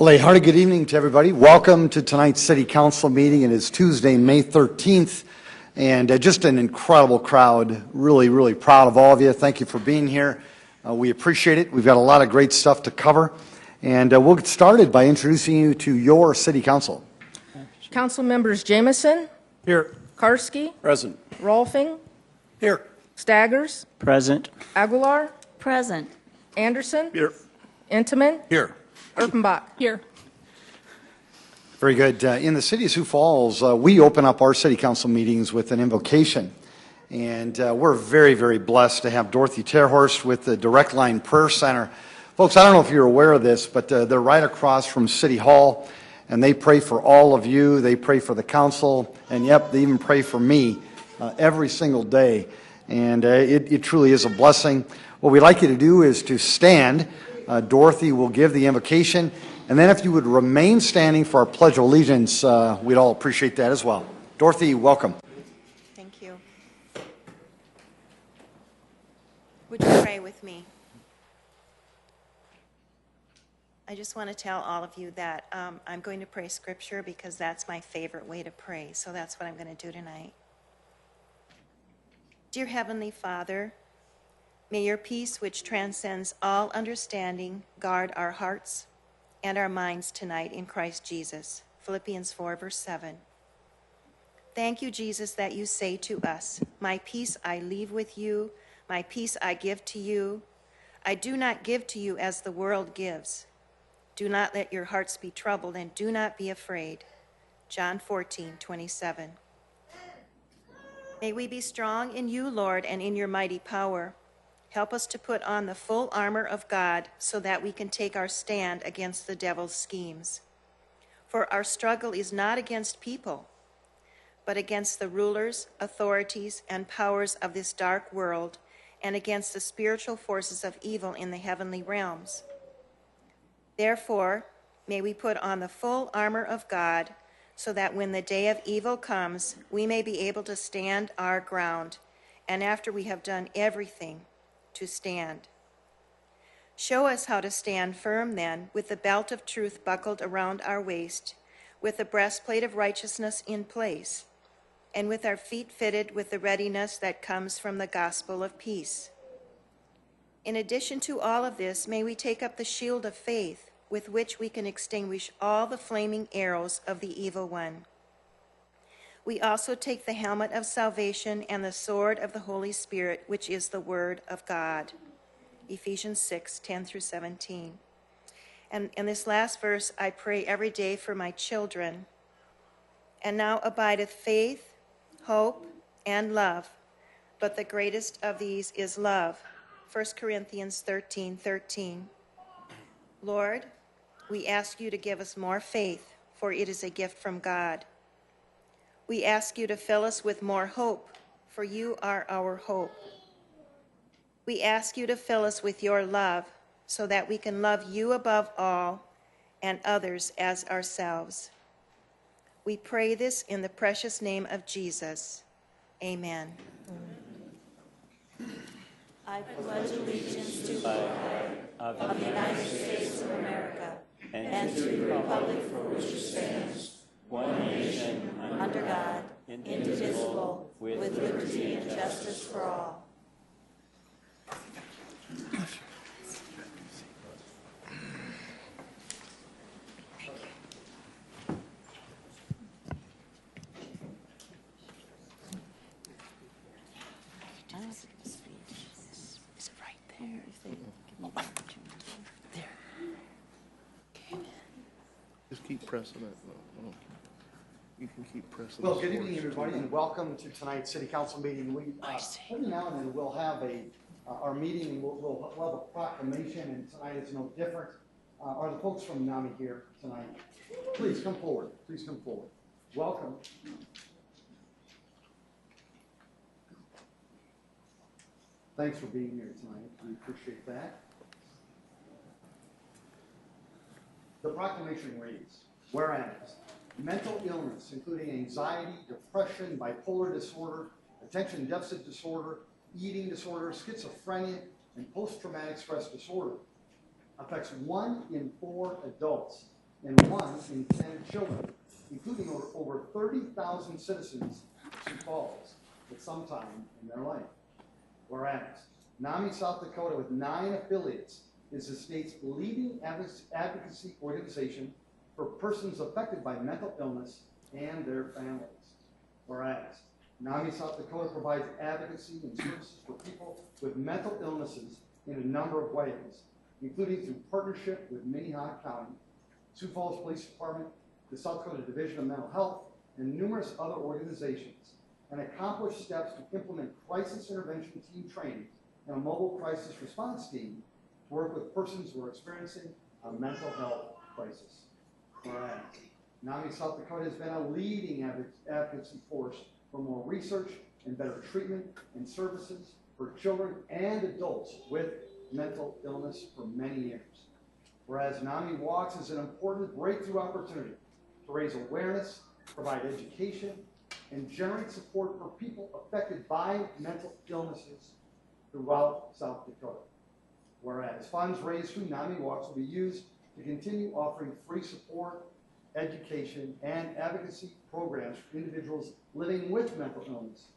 Well, a hearty good evening to everybody. Welcome to tonight's City Council meeting. It is Tuesday, May 13th, and just an incredible crowd. Really, really proud of all of you. Thank you for being here. We appreciate it. We've got a lot of great stuff to cover, and we'll get started by introducing you to your City Council. Council members Jamison. Here. Karski. Present. Rolfing. Here. Staggers. Present. Aguilar. Present. Anderson. Here. Intamin. Here. Erpenbach. Here. Very good. In the City of Sioux Falls, we open up our City Council meetings with an invocation. And we're very, very blessed to have Dorothy Terhorst with the Direct Line Prayer Center. Folks, I don't know if you're aware of this, but they're right across from City Hall, and they pray for all of you. They pray for the council, and yep, they even pray for me every single day. And it truly is a blessing. What we'd like you to do is to stand. Dorothy will give the invocation, and then if you would remain standing for our Pledge of Allegiance, we'd all appreciate that as well. Dorothy, welcome. Thank you. Would you pray with me? I just want to tell all of you that I'm going to pray scripture because that's my favorite way to pray, so that's what I'm going to do tonight. Dear Heavenly Father, may your peace, which transcends all understanding, guard our hearts and our minds tonight in Christ Jesus. Philippians 4, verse 7. Thank you, Jesus, that you say to us, my peace I leave with you, my peace I give to you. I do not give to you as the world gives. Do not let your hearts be troubled, and do not be afraid. John 14:27. May we be strong in you, Lord, and in your mighty power. Help us to put on the full armor of God so that we can take our stand against the devil's schemes. For our struggle is not against people, but against the rulers, authorities, and powers of this dark world, and against the spiritual forces of evil in the heavenly realms. Therefore, may we put on the full armor of God so that when the day of evil comes, we may be able to stand our ground, and after we have done everything, to stand. Show us how to stand firm then, with the belt of truth buckled around our waist, with the breastplate of righteousness in place, and with our feet fitted with the readiness that comes from the gospel of peace. In addition to all of this, may we take up the shield of faith, with which we can extinguish all the flaming arrows of the evil one. We also take the helmet of salvation and the sword of the Holy Spirit, which is the word of God. Ephesians 6:10-17. And in this last verse, I pray every day for my children. And now abideth faith, hope, and love, but the greatest of these is love. 1 Corinthians 13:13. Lord, we ask you to give us more faith, for it is a gift from God. We ask you to fill us with more hope, for you are our hope. We ask you to fill us with your love, so that we can love you above all and others as ourselves. We pray this in the precious name of Jesus. Amen. I pledge allegiance to the flag of the United States of America and to the republic for which it stands, one nation, under God, indivisible, with liberty and justice for all. Is it right there? There. Just keep pressing it. You can keep pressing. Well, good evening, everybody, and welcome to tonight's City Council meeting. We every now and then we'll have our meeting, and we'll have a proclamation, and tonight is no different. Are the folks from NAMI here tonight? Please come forward. Please come forward. Welcome. Thanks for being here tonight. We appreciate that. The proclamation reads, whereas mental illness, including anxiety, depression, bipolar disorder, attention deficit disorder, eating disorder, schizophrenia, and post-traumatic stress disorder, affects 1 in 4 adults and 1 in 10 children, including over 30,000 citizens of Sioux Falls at some time in their life. Whereas NAMI South Dakota, with 9 affiliates, is the state's leading advocacy organization for persons affected by mental illness and their families. Whereas NAMI South Dakota provides advocacy and services for people with mental illnesses in a number of ways, including through partnership with Minnehaha County, Sioux Falls Police Department, the South Dakota Division of Mental Health, and numerous other organizations, and accomplished steps to implement crisis intervention team training and a mobile crisis response team to work with persons who are experiencing a mental health crisis. Whereas NAMI South Dakota has been a leading advocacy force for more research and better treatment and services for children and adults with mental illness for many years. Whereas NAMI Walks is an important breakthrough opportunity to raise awareness, provide education, and generate support for people affected by mental illnesses throughout South Dakota. Whereas funds raised through NAMI Walks will be used to continue offering free support, education, and advocacy programs for individuals living with mental illness,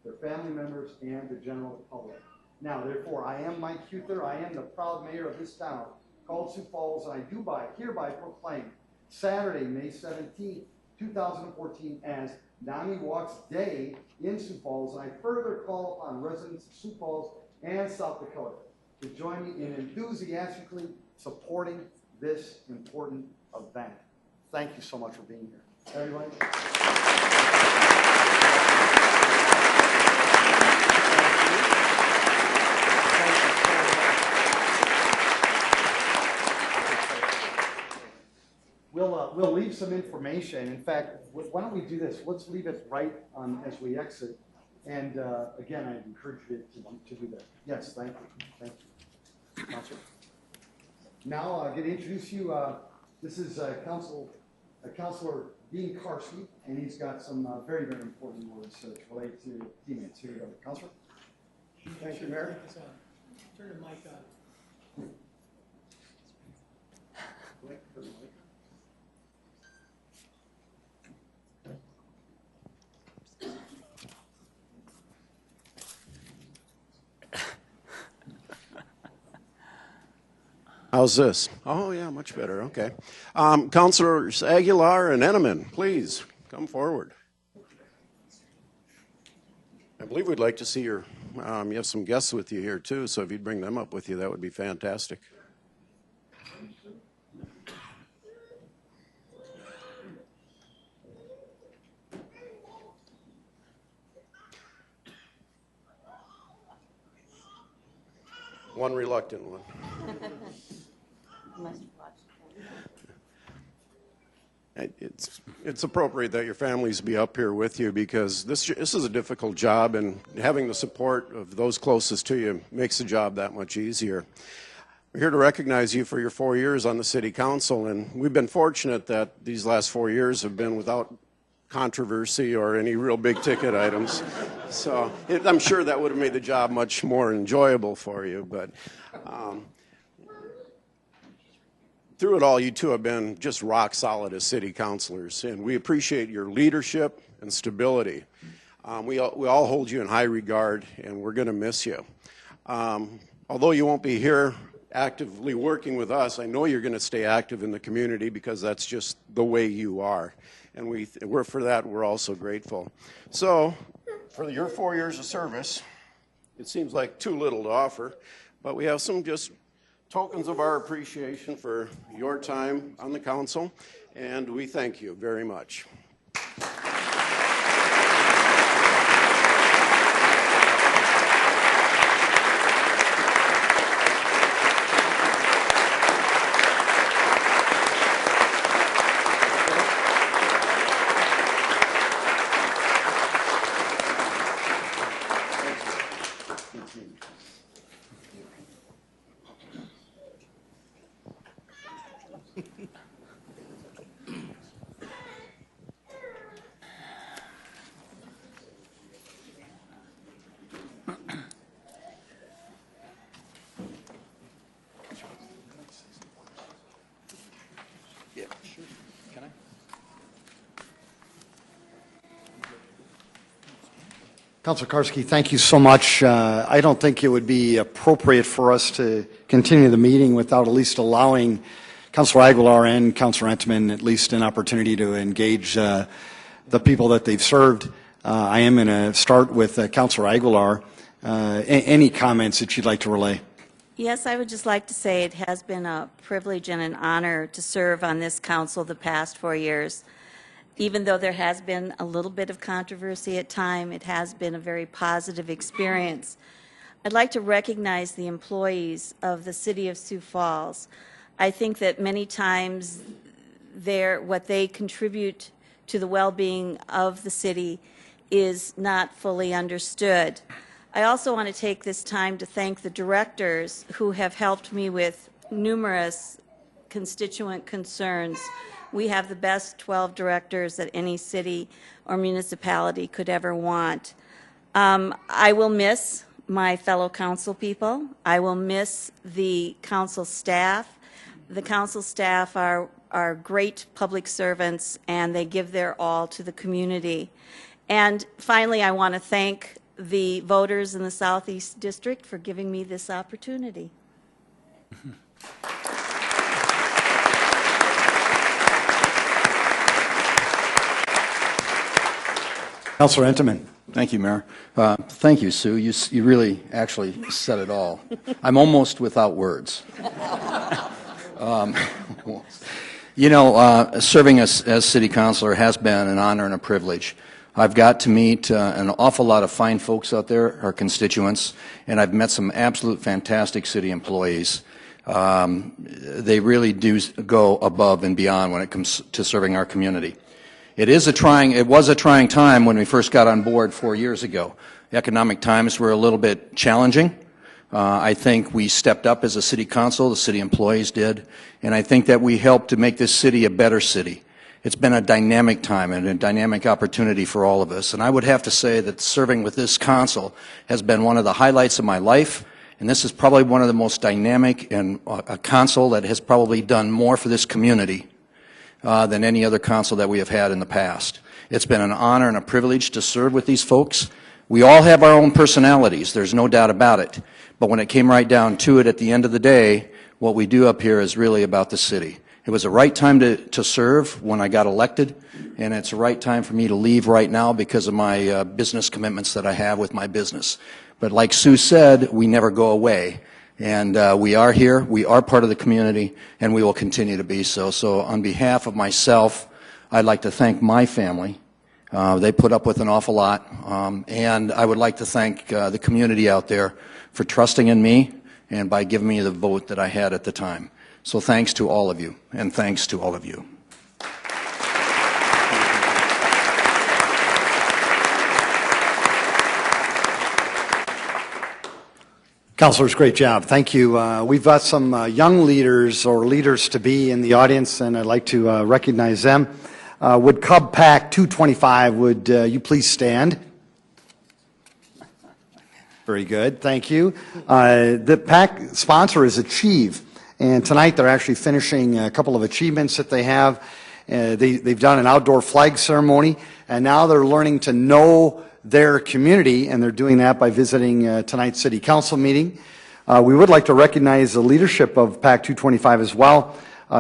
their family members, and the general public. Now, therefore, I am Mike Huther. I am the proud mayor of this town called Sioux Falls, and I do hereby proclaim Saturday, May 17th, 2014 as NAMI Walks Day in Sioux Falls, and I further call upon residents of Sioux Falls and South Dakota to join me in enthusiastically supporting this important event. Thank you so much for being here. Everyone. We'll leave some information. In fact, why don't we do this? Let's leave it right as we exit. And again, I encourage you to do that. Yes, thank you. Thank you. Counselor. Now I get to introduce you. This is Counselor Dean Karski, and he's got some very, very important words to relate to teammates. Here you go, Counselor. Thank you, Mayor. Turn the mic on. How's this? Oh, yeah, much better. Okay. Councilors Aguilar and Enneman, please come forward. I believe we'd like to see you have some guests with you here, too, so if you'd bring them up with you, that would be fantastic. One reluctant one. It's appropriate that your families be up here with you because this is a difficult job, and having the support of those closest to you makes the job that much easier. We're here to recognize you for your 4 years on the City Council, and we've been fortunate that these last 4 years have been without controversy or any real big ticket items. So I'm sure that would have made the job much more enjoyable for you, but through it all, you two have been just rock solid as city councilors, and we appreciate your leadership and stability. We all hold you in high regard, and we're going to miss you. Although you won't be here actively working with us, I know you're going to stay active in the community because that's just the way you are, and for that we're also grateful. So, for your 4 years of service, it seems like too little to offer, but we have some just tokens of our appreciation for your time on the council, and we thank you very much. Councilor Karski, thank you so much. I don't think it would be appropriate for us to continue the meeting without at least allowing Councilor Aguilar and Councilor Entman at least an opportunity to engage the people that they've served. I am going to start with Councilor Aguilar. Any comments that you'd like to relay? Yes, I would just like to say it has been a privilege and an honor to serve on this council the past 4 years. Even though there has been a little bit of controversy at times, it has been a very positive experience. I'd like to recognize the employees of the City of Sioux Falls. I think that many times what they contribute to the well-being of the city is not fully understood. I also want to take this time to thank the directors who have helped me with numerous constituent concerns. We have the best 12 directors that any city or municipality could ever want. I will miss my fellow council people. I will miss the council staff. The council staff are great public servants, and they give their all to the community. And finally, I want to thank the voters in the Southeast District for giving me this opportunity. Councilor Entman. Thank you, Mayor. Thank you, Sue. You really actually said it all. I'm almost without words. Serving as city councilor has been an honor and a privilege. I've got to meet an awful lot of fine folks out there, our constituents, and I've met some absolute fantastic city employees. They really do go above and beyond when it comes to serving our community. It was a trying time when we first got on board 4 years ago. Economic times were a little bit challenging. I think we stepped up as a city council, the city employees did, and I think that we helped to make this city a better city. It's been a dynamic time and a dynamic opportunity for all of us, and I would have to say that serving with this council has been one of the highlights of my life, and this is probably one of the most dynamic and a council that has probably done more for this community than any other council that we have had in the past. It's been an honor and a privilege to serve with these folks. We all have our own personalities, there's no doubt about it, but when it came right down to it at the end of the day, what we do up here is really about the city. It was the right time to serve when I got elected, and it's the right time for me to leave right now because of my business commitments that I have with my business. But like Sue said, we never go away, and we are here, we are part of the community, and we will continue to be so. So on behalf of myself, I'd like to thank my family. They put up with an awful lot, and I would like to thank the community out there for trusting in me and by giving me the vote that I had at the time. So thanks to all of you, and thanks to all of you. Councilors, great job. Thank you. We've got some young leaders or leaders-to-be in the audience, and I'd like to recognize them. Would Cub Pack 225, would you please stand? Very good. Thank you. The pack sponsor is Achieve. And tonight they're actually finishing a couple of achievements that they have. They've done an outdoor flag ceremony, and now they're learning to know their community, and they're doing that by visiting tonight's city council meeting. We would like to recognize the leadership of PAC 225 as well.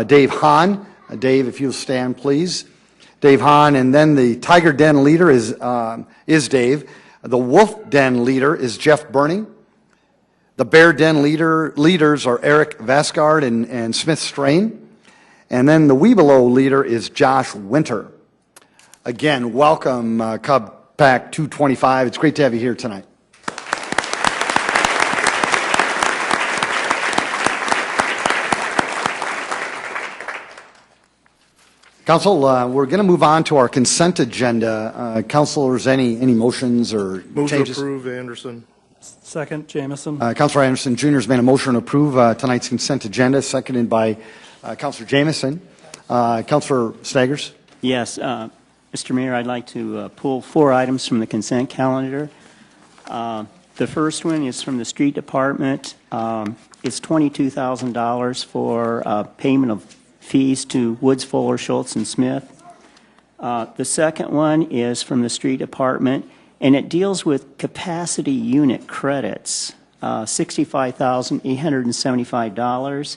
Dave Hahn. Dave, if you'll stand, please. Dave Hahn, and then the Tiger Den leader is Dave. The Wolf Den leader is Jeff Burning. The Bear Den leaders are Eric Vasgard and Smith Strain. And then the Webelow leader is Josh Winter. Again, welcome, Cub Pack 225. It's great to have you here tonight. Council, we're going to move on to our consent agenda. Councilors, any motions or Move changes? to approve, Anderson. Second, Jamison. Councilor Anderson Jr. has made a motion to approve tonight's consent agenda, seconded by Councilor Jamison. Councilor Staggers? Yes, Mr. Mayor, I'd like to pull 4 items from the consent calendar. The first one is from the Street Department. It's $22,000 for payment of fees to Woods, Fuller, Schultz, and Smith. The second one is from the Street Department. and it deals with capacity unit credits, $65,875.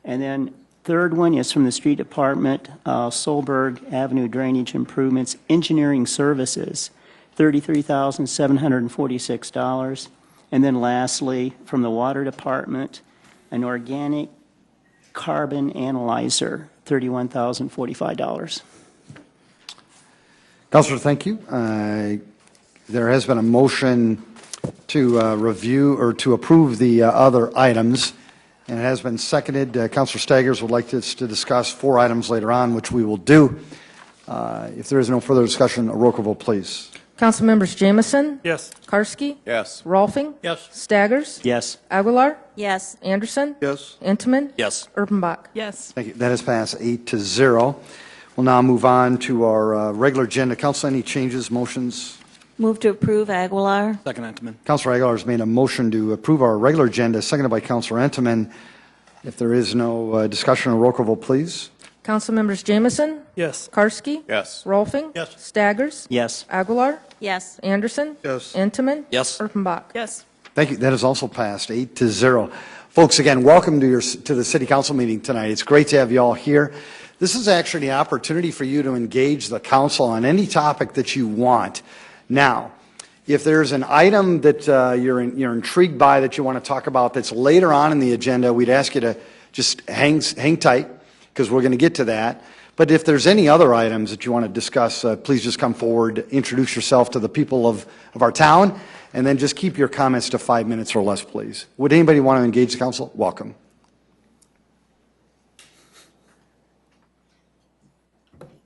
And then third one is from the Street Department, Solberg Avenue Drainage Improvements, Engineering Services, $33,746. And then lastly, from the Water Department, an organic carbon analyzer, $31,045. Councilor, thank you. There has been a motion to review or to approve the other items, and it has been seconded. Councilor Staggers would like us to discuss 4 items later on, which we will do. If there is no further discussion, a roll call vote, please. Council members Jameson, Yes. Karski, Yes. Rolfing, Yes. Staggers, Yes. Aguilar, Yes. Anderson, Yes. Intamin, Yes. Erpenbach. Yes. Thank you. That has passed 8-0. We'll now move on to our regular agenda. Council, any changes, motions? Move to approve Aguilar. Second, Entenmann. Councilor Aguilar has made a motion to approve our regular agenda, seconded by Councilor Entenmann. If there is no discussion, a roll call vote, please. Council members Jameson, Yes. Karski, Yes. Rolfing, Yes. Staggers, Yes. Aguilar, Yes. Anderson, Yes. Intamin, Yes. Erpenbach. Yes. Thank you. That has also passed 8-0. Folks, again, welcome to the City Council meeting tonight. It's great to have you all here. This is actually an opportunity for you to engage the council on any topic that you want. Now, if there's an item that you're intrigued by that you want to talk about that's later on in the agenda, we'd ask you to just hang tight because we're going to get to that. But if there's any other items that you want to discuss, please just come forward, introduce yourself to the people of our town, and then just keep your comments to 5 minutes or less, please. Would anybody want to engage the council? Welcome.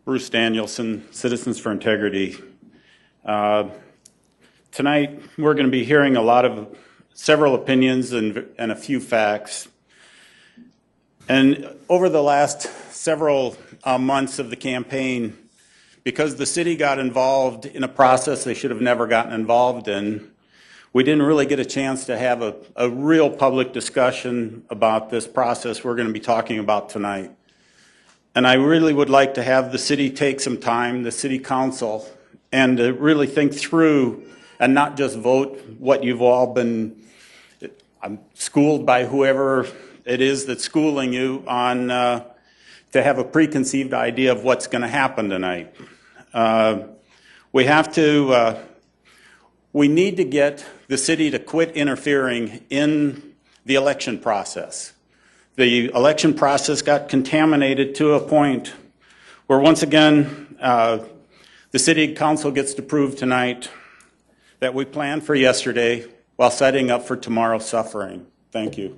Bruce Danielson, Citizens for Integrity. Tonight, we're going to be hearing several opinions and a few facts. And over the last several months of the campaign, because the city got involved in a process they should have never gotten involved in, we didn't really get a chance to have a real public discussion about this process we're going to be talking about tonight. And I really would like to have the city take some time, the city council, and to really think through and not just vote what you've all been schooled by whoever it is that's schooling you on, to have a preconceived idea of what's going to happen tonight. We need to get the city to quit interfering in the election process. The election process got contaminated to a point where, once again, the city council gets to prove tonight that we planned for yesterday while setting up for tomorrow's suffering. Thank you.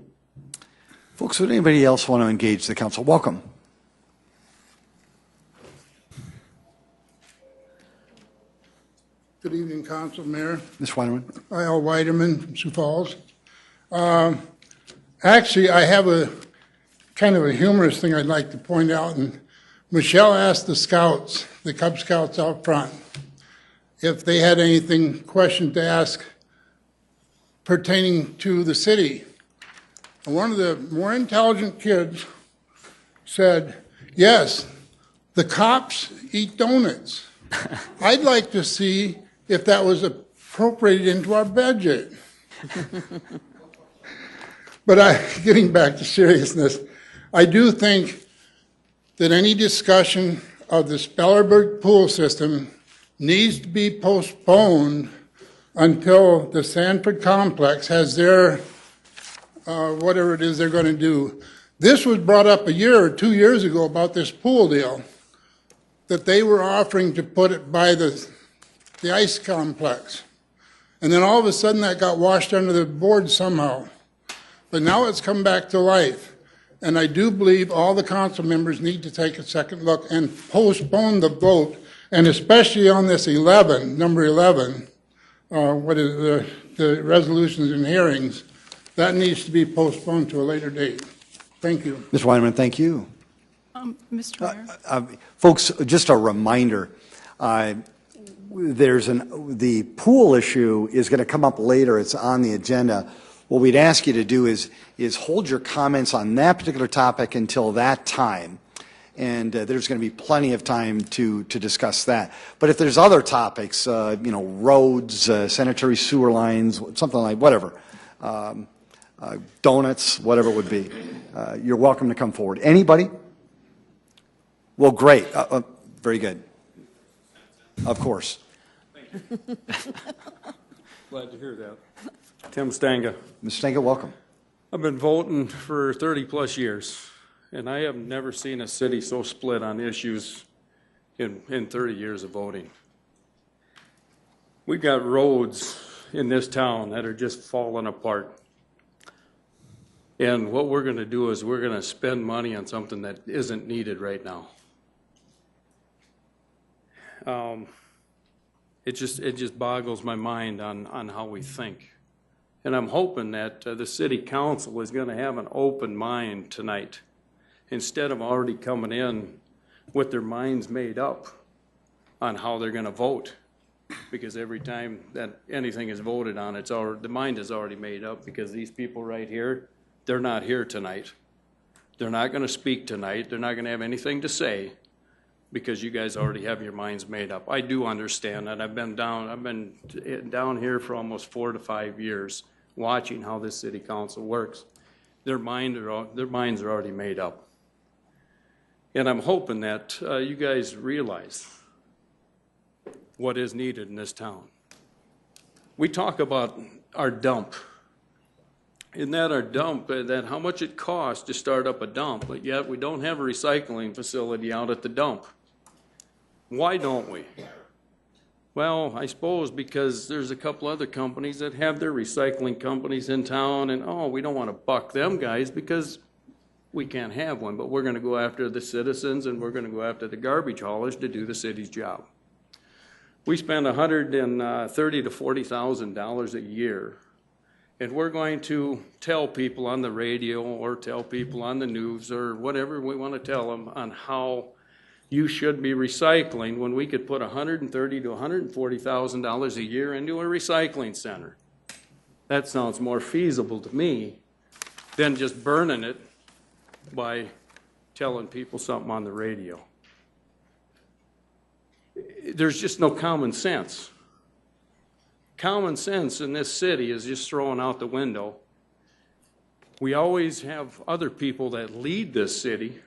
Folks, would anybody else want to engage the council? Welcome. Good evening, Council, Mayor. Ms. Weinerman. Al Weiderman from Sioux Falls. Actually, I have a kind of a humorous thing I'd like to point out. And Michelle asked the Scouts, the Cub Scouts out front, if they had question to ask pertaining to the city. And one of the more intelligent kids said, yes, the cops eat donuts. I'd like to see if that was appropriated into our budget. But getting back to seriousness, I do think that any discussion of the Spellerberg pool system needs to be postponed until the Sanford complex has their, whatever it is they're going to do. This was brought up a year or 2 years ago about this pool deal, that they were offering to put it by the ice complex. And then all of a sudden that got washed under the board somehow. But now it's come back to life. And I do believe all the council members need to take a second look and postpone the vote, and especially on this number 11, what is the resolutions and hearings, that needs to be postponed to a later date. Thank you. Ms. Weinerman, thank you. Mr. Mayor? Folks, just a reminder, the pool issue is going to come up later. It's on the agenda. What we'd ask you to do is hold your comments on that particular topic until that time. and there's going to be plenty of time to discuss that. But if there's other topics, roads, sanitary sewer lines, something like whatever, donuts, whatever it would be, you're welcome to come forward. Anybody? Well, great. Very good. Of course. Glad to hear that. Tim Stanga. Ms. Stanga, welcome. I've been voting for 30-plus years, and I have never seen a city so split on issues in 30 years of voting. We've got roads in this town that are just falling apart. And what we're going to do is we're going to spend money on something that isn't needed right now. It just boggles my mind on how we think. And I'm hoping that the city council is going to have an open mind tonight instead of already coming in with their minds made up on how they're going to vote. Because every time that anything is voted on, the mind is already made up, because these people right here, they're not here tonight. They're not going to speak tonight. They're not going to have anything to say, because you guys already have your minds made up. I do understand that. I've been down here for almost 4 to 5 years watching how this city council works. Their minds are already made up. And I'm hoping that you guys realize what is needed in this town. We talk about our dump. Isn't that our dump, that how much it costs to start up a dump, but yet we don't have a recycling facility out at the dump. Why don't we? Well, I suppose because there's a couple other companies that have their recycling companies in town, and we don't want to buck them guys because we can't have one, but we're going to go after the citizens, and we're going to go after the garbage haulers to do the city's job. We spend $130,000 to $40,000 a year, and we're going to tell people on the radio or tell people on the news or whatever we want to tell them on how you should be recycling, when we could put $130,000 to $140,000 a year into a recycling center. That sounds more feasible to me than just burning it by telling people something on the radio. There's just no common sense. Common sense in this city is just thrown out the window. We always have other people that lead this city,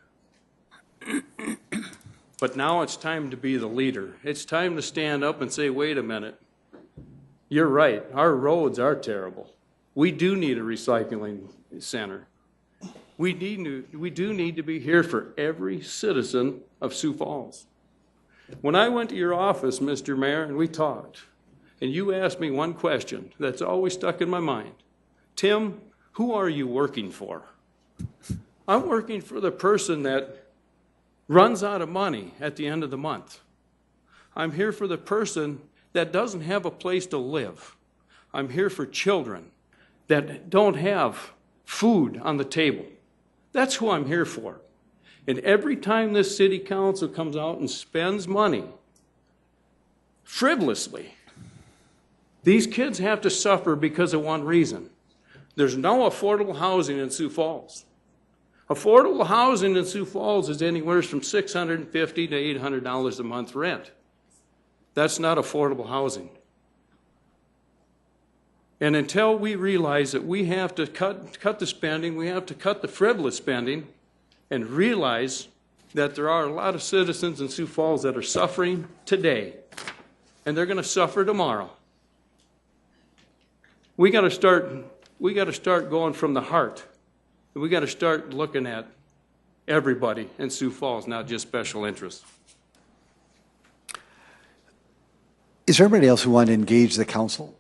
but now it's time to be the leader. It's time to stand up and say, wait a minute, you're right, our roads are terrible. We do need a recycling center. We do need to be here for every citizen of Sioux Falls. When I went to your office, Mr. Mayor, and we talked, and you asked me one question that's always stuck in my mind. Tim, who are you working for? I'm working for the person that runs out of money at the end of the month. I'm here for the person that doesn't have a place to live. I'm here for children that don't have food on the table. That's who I'm here for. And every time this city council comes out and spends money frivolously, these kids have to suffer because of one reason. There's no affordable housing in Sioux Falls. Affordable housing in Sioux Falls is anywhere from $650 to $800 a month rent. That's not affordable housing. And until we realize that we have to cut the spending, we have to cut the frivolous spending, and realize that there are a lot of citizens in Sioux Falls that are suffering today, and they're going to suffer tomorrow. We got to start going from the heart. We got to start looking at everybody in Sioux Falls, not just special interests. Is there anybody else who wanted to engage the council?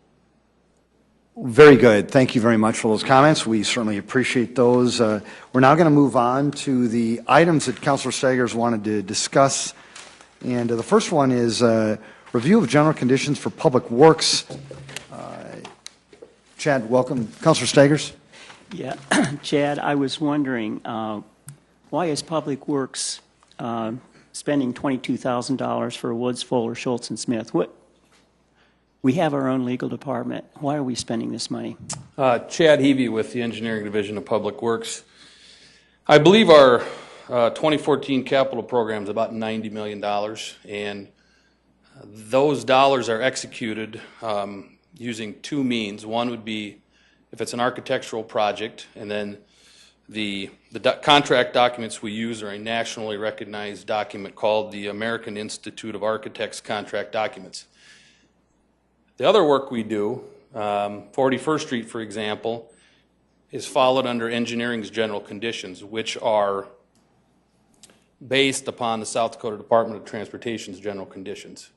Very good. Thank you very much for those comments. We certainly appreciate those. We're now going to move on to the items that Councilor Staggers wanted to discuss. And the first one is review of general conditions for public works. Chad, welcome. Councilor Staggers. Yeah, Chad, I was wondering, why is Public Works spending $22,000 for Woods, Fuller, Schultz, and Smith? We have our own legal department. Why are we spending this money? Chad Heavey with the Engineering Division of Public Works. I believe our 2014 capital program is about $90 million, and those dollars are executed using two means. One would be if it's an architectural project, and then the contract documents we use are a nationally recognized document called the American Institute of Architects Contract Documents. The other work we do, 41st Street, for example, is followed under engineering's general conditions, which are based upon the South Dakota Department of Transportation's general conditions.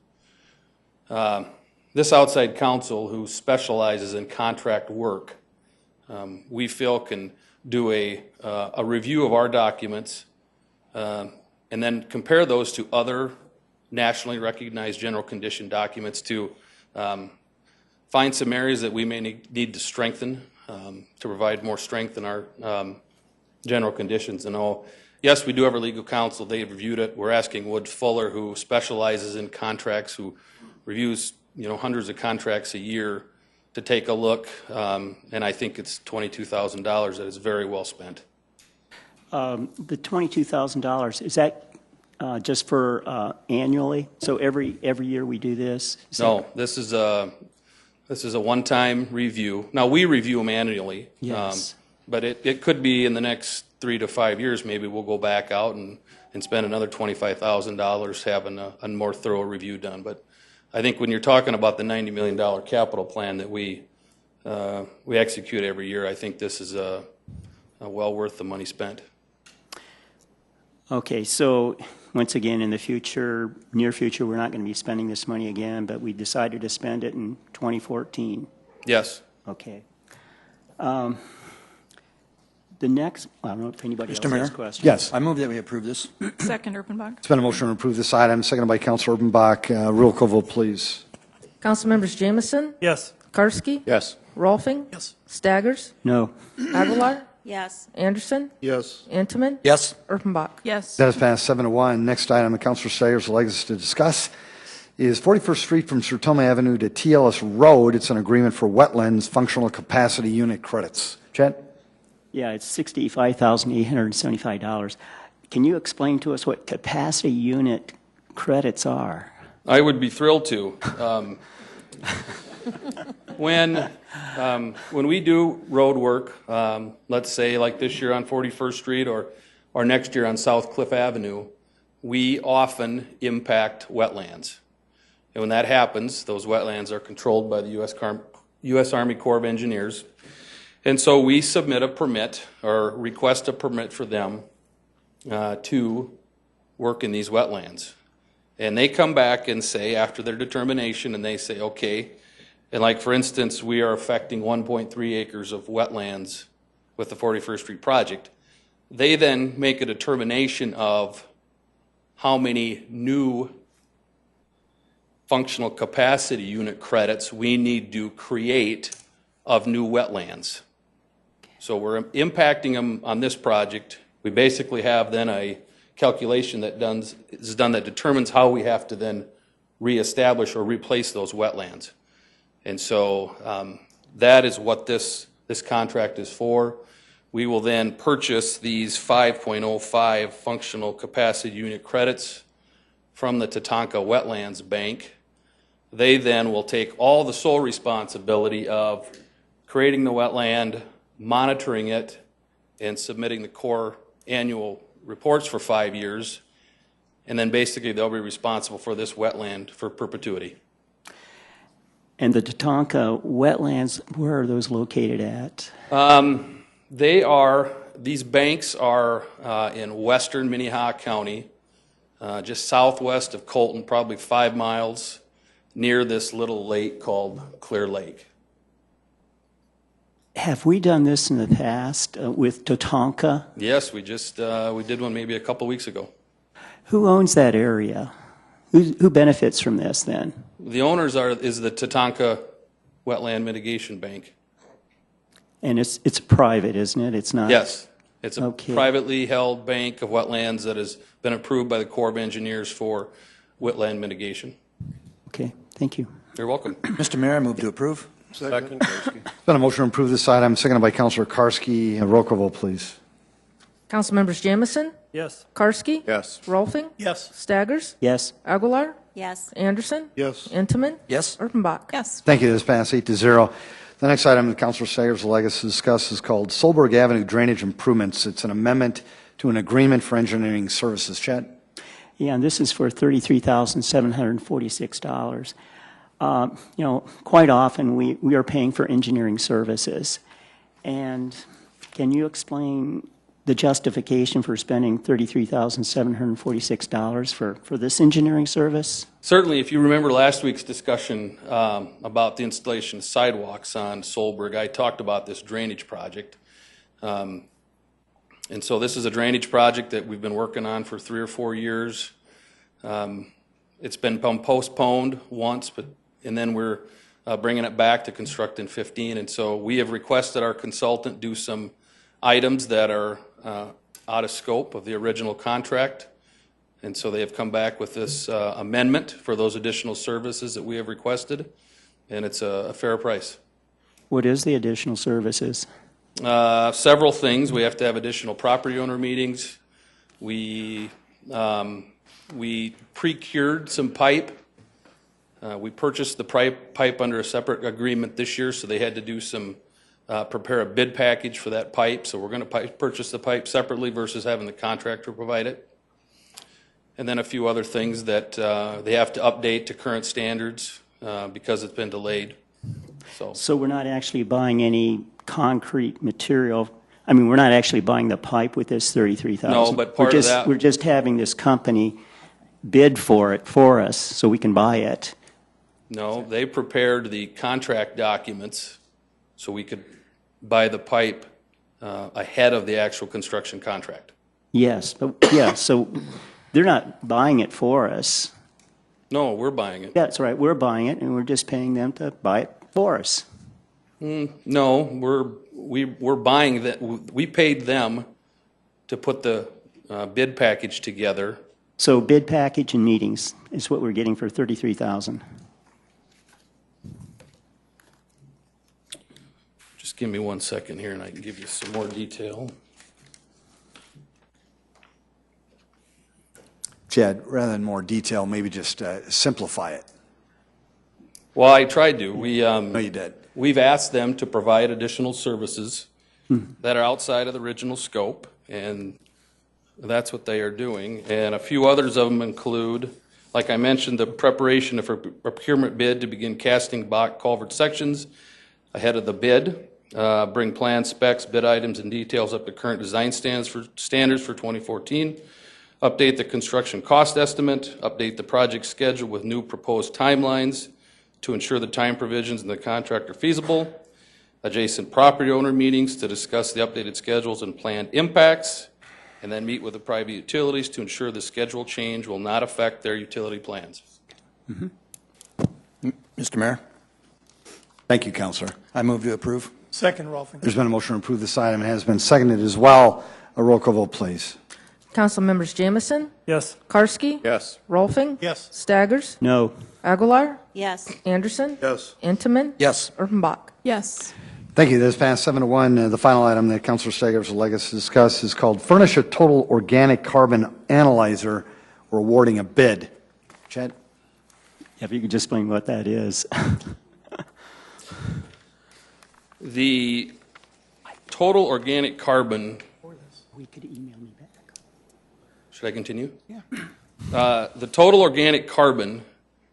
This outside counsel, who specializes in contract work, we feel can do a review of our documents and then compare those to other nationally recognized general condition documents to find some areas that we may need to strengthen to provide more strength in our general conditions. And yes, we do have our legal counsel. They've reviewed it. We're asking Wood Fuller, who specializes in contracts, who reviews hundreds of contracts a year, to take a look, and I think it's $22,000 that is very well spent. The $22,000, is that just for annually? So every year we do this? No, this is a one-time review. Now, we review them annually. Yes. But it could be in the next 3 to 5 years, maybe we'll go back out and spend another $25,000 having a more thorough review done. But I think when you're talking about the $90 million capital plan that we execute every year, I think this is well worth the money spent. Okay, so once again, in the future, near future, we're not going to be spending this money again, but we decided to spend it in 2014. Yes. Okay. The next, I don't know if anybody else has questions. Yes. I move that we approve this. Second, Erpenbach. It's been a motion to approve this item, seconded by Councilor Urbanbach. Roll call vote, please. Councilmembers Jameson, Yes. Karski, Yes. Rolfing, Yes. Staggers, No. Aguilar, Yes. Anderson, Yes. Intamin, Yes. Erpenbach. Yes. That is passed 7-1. Next item that Councilor Sayers would like us to discuss is 41st Street from Sertoma Avenue to TLS Road. It's an agreement for wetlands functional capacity unit credits. Chad? Yeah, it's $65,875. Can you explain to us what capacity unit credits are? I would be thrilled to. When we do road work, let's say like this year on 41st Street or next year on South Cliff Avenue, we often impact wetlands. And when that happens, those wetlands are controlled by the U.S. Army Corps of Engineers. And so we submit a permit or request a permit for them to work in these wetlands. And they come back and say, after their determination, and they say, okay, and like for instance, we are affecting 1.3 acres of wetlands with the 41st Street project. They then make a determination of how many new functional capacity unit credits we need to create of new wetlands. So we're impacting them on this project. We basically have then a calculation that is done that determines how we have to then reestablish or replace those wetlands. And so that is what this contract is for. We will then purchase these 5.05 functional capacity unit credits from the Tatanka Wetlands Bank. They then will take all the sole responsibility of creating the wetland, monitoring it, and submitting the Corps annual reports for 5 years, and then basically they'll be responsible for this wetland for perpetuity. And the Tatanka wetlands, where are those located at? These banks are in western Minnehaha County, just southwest of Colton, probably 5 miles, near this little lake called Clear Lake. Have we done this in the past with Tatanka? Yes, we did one maybe a couple weeks ago. Who owns that area? Who benefits from this then? The owners is the Tatanka Wetland Mitigation Bank. And it's private, isn't it? It's not. Yes, it's a privately held bank of wetlands that has been approved by the Corps of Engineers for wetland mitigation. Okay, thank you. You're welcome. Mr. Mayor, I move to approve. Second. Karski. It's been a motion to approve this item, seconded by Councilor Karski. Roll call vote, please. Councilmembers Jamison, Yes. Karski, Yes. Rolfing, Yes. Staggers, Yes. Aguilar, Yes. Anderson, Yes. Intamin, Yes. Erpenbach. Yes. Thank you. This passed 8-0. The next item that Councilor Staggers would like us to discuss is called Solberg Avenue Drainage Improvements. It's an amendment to an agreement for engineering services. Chad? Yeah, and this is for $33,746. Quite often we are paying for engineering services. And can you explain the justification for spending $33,746 for this engineering service? Certainly, if you remember last week's discussion about the installation of sidewalks on Solberg, I talked about this drainage project. And so this is a drainage project that we've been working on for 3 or 4 years. It's been postponed once, and then we're bringing it back to construct in 15. And so we have requested our consultant do some items that are out of scope of the original contract. And so they have come back with this amendment for those additional services that we have requested, and it's a fair price. What is the additional services? Several things. We have to have additional property owner meetings. We procured some pipe. We purchased the pipe under a separate agreement this year, so they had to do some prepare a bid package for that pipe. So we're going to purchase the pipe separately versus having the contractor provide it. And then a few other things that they have to update to current standards because it's been delayed. So we're not actually buying any concrete material. I mean, we're not actually buying the pipe with this $33,000. No, but part of that, we're just having this company bid for it for us so we can buy it. No, they prepared the contract documents so we could buy the pipe ahead of the actual construction contract. Yes, but yeah, so they're not buying it for us. No, we're buying it. That's right, we're buying it and we're just paying them to buy it for us. No, we're buying that. We paid them to put the bid package together. So bid package and meetings is what we're getting for $33,000. Just give me 1 second here and I can give you some more detail. Chad, rather than more detail, maybe just simplify it. Well, I tried to. No, you did. We've asked them to provide additional services that are outside of the original scope, and that's what they are doing. And a few others of them include, like I mentioned, the preparation of a procurement bid to begin casting box culvert sections ahead of the bid, bring plans, specs, bid items, and details up to current design standards for 2014, update the construction cost estimate, update the project schedule with new proposed timelines to ensure the time provisions in the contract are feasible, adjacent property owner meetings to discuss the updated schedules and planned impacts, and then meet with the private utilities to ensure the schedule change will not affect their utility plans. Mr. Mayor, Thank you, Councilor. I move to approve. Second, Rolfing. There's been a motion to approve this item. It has been seconded as well. A roll call vote, please. Councilmembers Jamison, Yes. Karski, Yes. Rolfing, Yes. Staggers, No. Aguilar, Yes. Anderson, Yes. Intamin, Yes. Erpenbach. Yes. Thank you. This passed 7-1. The final item that Councilor Staggers would like us to discuss is called Furnish a Total Organic Carbon Analyzer. We're awarding a bid. Chad? If you could just explain what that is. The total organic carbon, Could email me back. should I continue? Yeah. The total organic carbon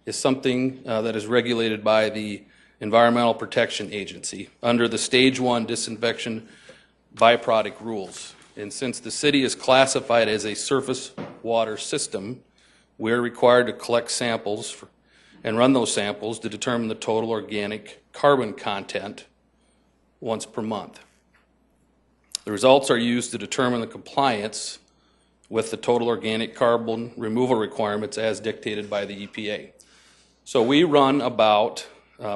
is something that is regulated by the Environmental Protection Agency under the Stage 1 disinfection byproduct rules. And since the city is classified as a surface water system, we're required to collect samples and run those samples to determine the total organic carbon content once per month. The results are used to determine the compliance with the total organic carbon removal requirements as dictated by the EPA. So we run about,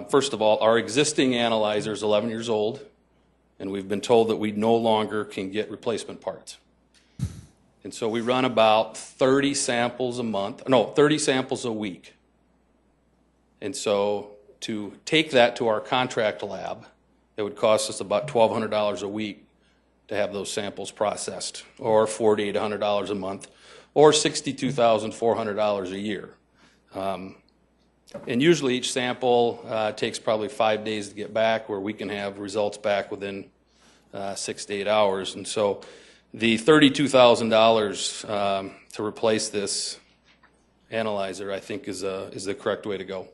first of all, our existing analyzer is 11 years old, and we've been told that we no longer can get replacement parts. And so we run about 30 samples a week. And so to take that to our contract lab, it would cost us about $1,200 a week to have those samples processed, or $4,800 a month, or $62,400 a year. And usually each sample takes probably 5 days to get back, where we can have results back within 6 to 8 hours. And so the $32,000 to replace this analyzer, I think, is the correct way to go.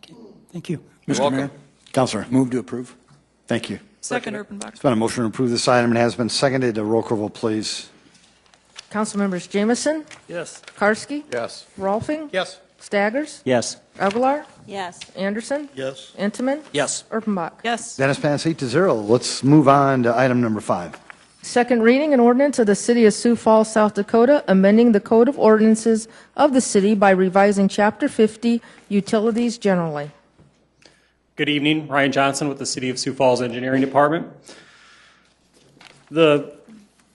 Okay. Thank you. Mr. Mayor. Councilor. Move to approve. Thank you. Second, Erpenbach. It's been a motion to approve this item and has been seconded. A roll call vote, please. Councilmembers Jameson, Yes. Karski, Yes. Rolfing, Yes. Staggers, Yes. Aguilar, Yes. Anderson, Yes. Intiman, Yes. Erpenbach. Yes. That has passed 8-0. Let's move on to item number 5. Second reading and ordinance of the City of Sioux Falls, South Dakota, amending the Code of Ordinances of the city by revising Chapter 50, Utilities Generally. Good evening, Ryan Johnson with the City of Sioux Falls Engineering Department. The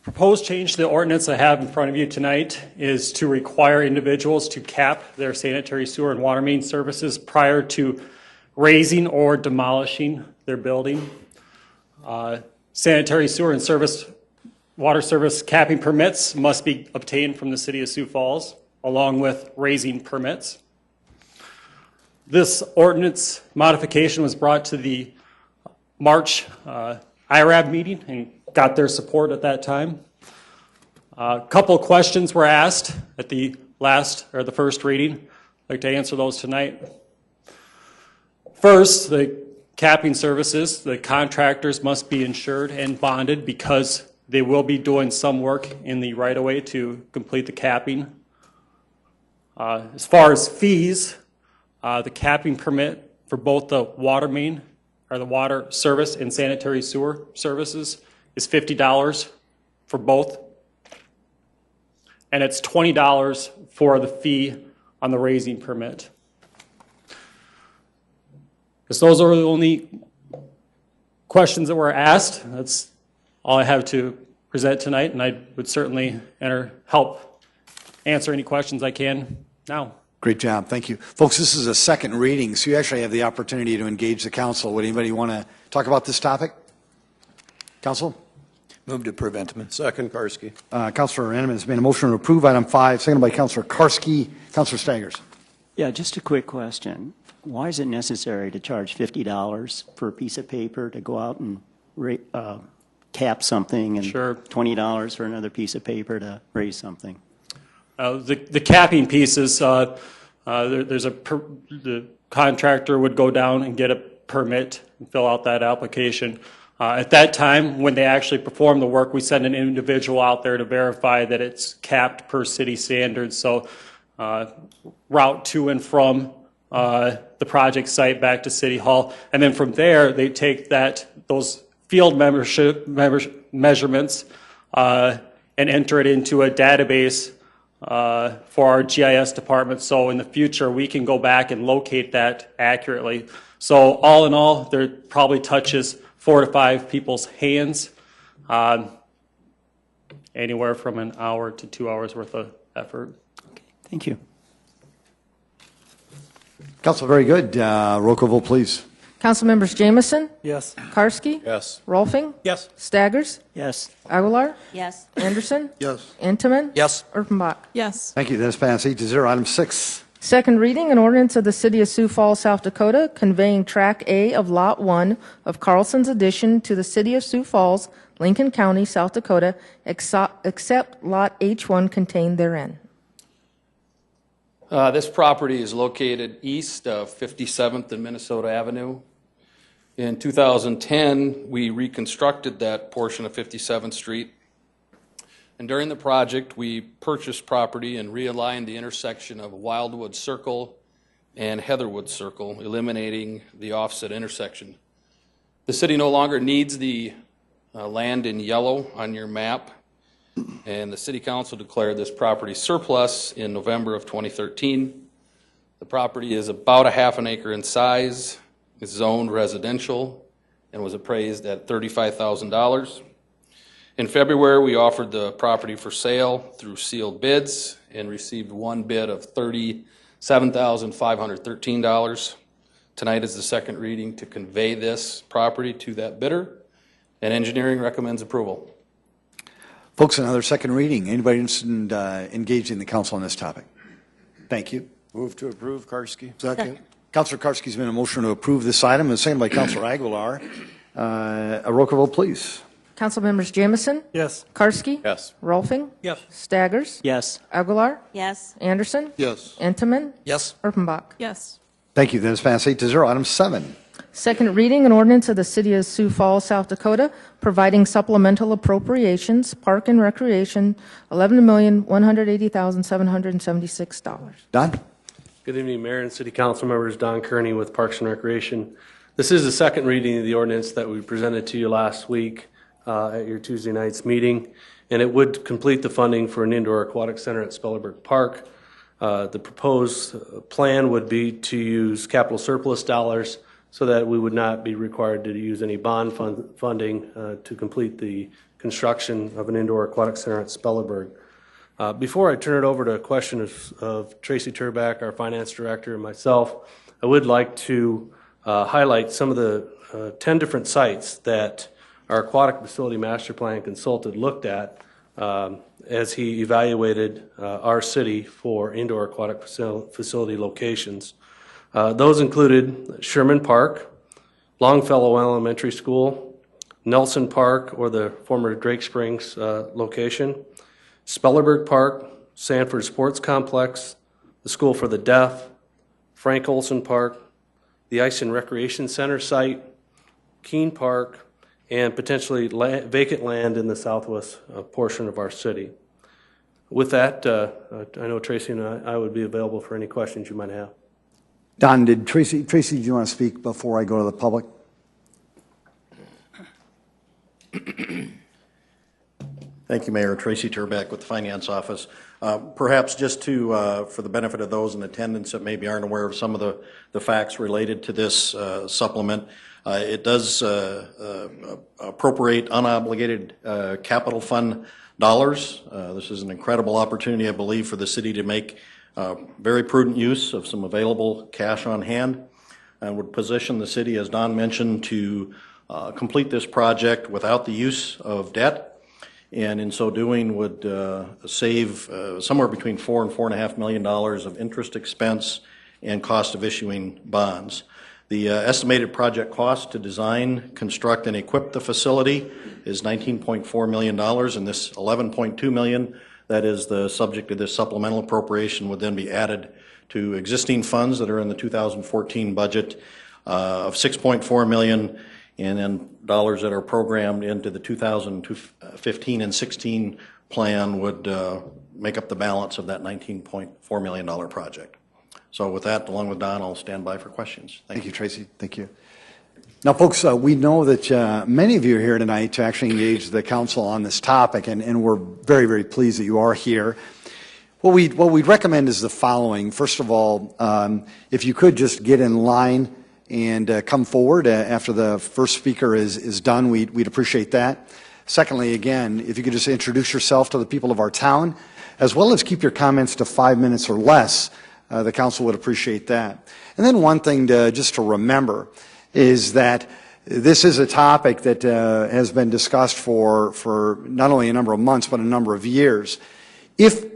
proposed change to the ordinance I have in front of you tonight is to require individuals to cap their sanitary sewer and water main services prior to raising or demolishing their building. Sanitary sewer and water service capping permits must be obtained from the City of Sioux Falls, along with raising permits. This ordinance modification was brought to the March IRAB meeting and got their support at that time. A couple questions were asked at the first reading. I'd like to answer those tonight. First, the capping services, the contractors must be insured and bonded because they will be doing some work in the right-of-way to complete the capping. As far as fees, the capping permit for both the water main, or the water service and sanitary sewer services, is $50 for both. And it's $20 for the fee on the raising permit. Because those are the only questions that were asked. That's all I have to present tonight, and I would certainly help answer any questions I can now. Great job. Thank you. Folks, this is a second reading, so you actually have the opportunity to engage the council. Would anybody want to talk about this topic? Council? Move to approve, Intiman. Second, Karski. Councilor Intiman has made a motion to approve item 5, seconded by Councilor Karski. Councilor Staggers. Yeah, just a quick question. Why is it necessary to charge $50 for a piece of paper to go out and cap something, and Sure. $20 for another piece of paper to raise something? The capping pieces, the contractor would go down and get a permit and fill out that application. At that time, when they actually perform the work, we send an individual out there to verify that it's capped per city standards. So route to and from the project site back to City Hall. And then from there, they take those field measurements and enter it into a database for our GIS department. So in the future, we can go back and locate that accurately. So all in all, there probably touches 4 to 5 people's hands, anywhere from an hour to 2 hours worth of effort. Okay, thank you. Council, very good. Roll call vote, please. Councilmembers Jameson, Yes. Karski, Yes. Rolfing, Yes. Staggers, Yes. Aguilar, Yes. Anderson, Yes. Intiman, Yes. Erpenbach. Yes. Thank you. That has passed 8-0. Item 6. Second reading and ordinance of the City of Sioux Falls, South Dakota, conveying Track A of Lot 1 of Carlson's addition to the City of Sioux Falls, Lincoln County, South Dakota, except Lot H1 contained therein. This property is located east of 57th and Minnesota Avenue. In 2010, we reconstructed that portion of 57th Street. And during the project, we purchased property and realigned the intersection of Wildwood Circle and Heatherwood Circle, eliminating the offset intersection. The city no longer needs the land in yellow on your map, and the City Council declared this property surplus in November of 2013. The property is about a half an acre in size, is zoned residential, and was appraised at $35,000. In February, we offered the property for sale through sealed bids and received one bid of $37,513. Tonight is the second reading to convey this property to that bidder, and engineering recommends approval. Folks, another second reading. Anybody interested in engaging the council on this topic? Thank you. Move to approve, Karski. Second. Councilor Karski's made a motion to approve this item, and seconded by Councilor Aguilar. A roll call vote, please. Council members Jamison? Yes. Karski? Yes. Rolfing? Yes. Staggers? Yes. Aguilar? Yes. Anderson? Yes. Entenmann? Yes. Erpenbach? Yes. Thank you. That is passed 8-0. Item 7. Second reading, an ordinance of the City of Sioux Falls, South Dakota, providing supplemental appropriations, park and recreation, $11,180,776. Don? Good evening, Mayor and City Council members. Don Kearney with Parks and Recreation. This is the second reading of the ordinance that we presented to you last week at your Tuesday night's meeting, and it would complete the funding for an indoor aquatic center at Spellerberg Park. The proposed plan would be to use capital surplus dollars so that we would not be required to use any bond funding to complete the construction of an indoor aquatic center at Spellerberg. Before I turn it over to a question of Tracy Turback, our finance director, and myself, I would like to highlight some of the 10 different sites that our aquatic facility master plan consultant looked at as he evaluated our city for indoor aquatic facility locations. Those included Sherman Park, Longfellow Elementary School, Nelson Park, or the former Drake Springs location, Spellerberg Park, Sanford Sports Complex, the School for the Deaf, Frank Olson Park, the Ice and Recreation Center site, Keene Park, and potentially vacant land in the southwest portion of our city. With that, I know Tracy and I would be available for any questions you might have. Don, Tracy, do you want to speak before I go to the public? Thank you, Mayor. Tracy Turback with the Finance Office. Perhaps just to, for the benefit of those in attendance that maybe aren't aware of some of the facts related to this supplement, it does appropriate unobligated capital fund dollars. This is an incredible opportunity, I believe, for the city to make very prudent use of some available cash on hand, and would position the city, as Don mentioned, to complete this project without the use of debt, and in so doing would save somewhere between $4 and $4.5 million of interest expense and cost of issuing bonds. The estimated project cost to design, construct, and equip the facility is $19.4 million, and this $11.2 million that is the subject of this supplemental appropriation would then be added to existing funds that are in the 2014 budget of $6.4 million, and then dollars that are programmed into the 2015 and 16 plan would make up the balance of that $19.4 million project. So with that, along with Don, I'll stand by for questions. Thank you, Tracy. Thank you. Now, folks, we know that many of you are here tonight to actually engage the council on this topic, and we're very, very pleased that you are here. What we'd recommend is the following. First of all, if you could just get in line and come forward after the first speaker is done, we'd appreciate that. Secondly, again, if you could just introduce yourself to the people of our town, as well as keep your comments to 5 minutes or less, the council would appreciate that. And then one thing just to remember is that this is a topic that has been discussed for not only a number of months, but a number of years. If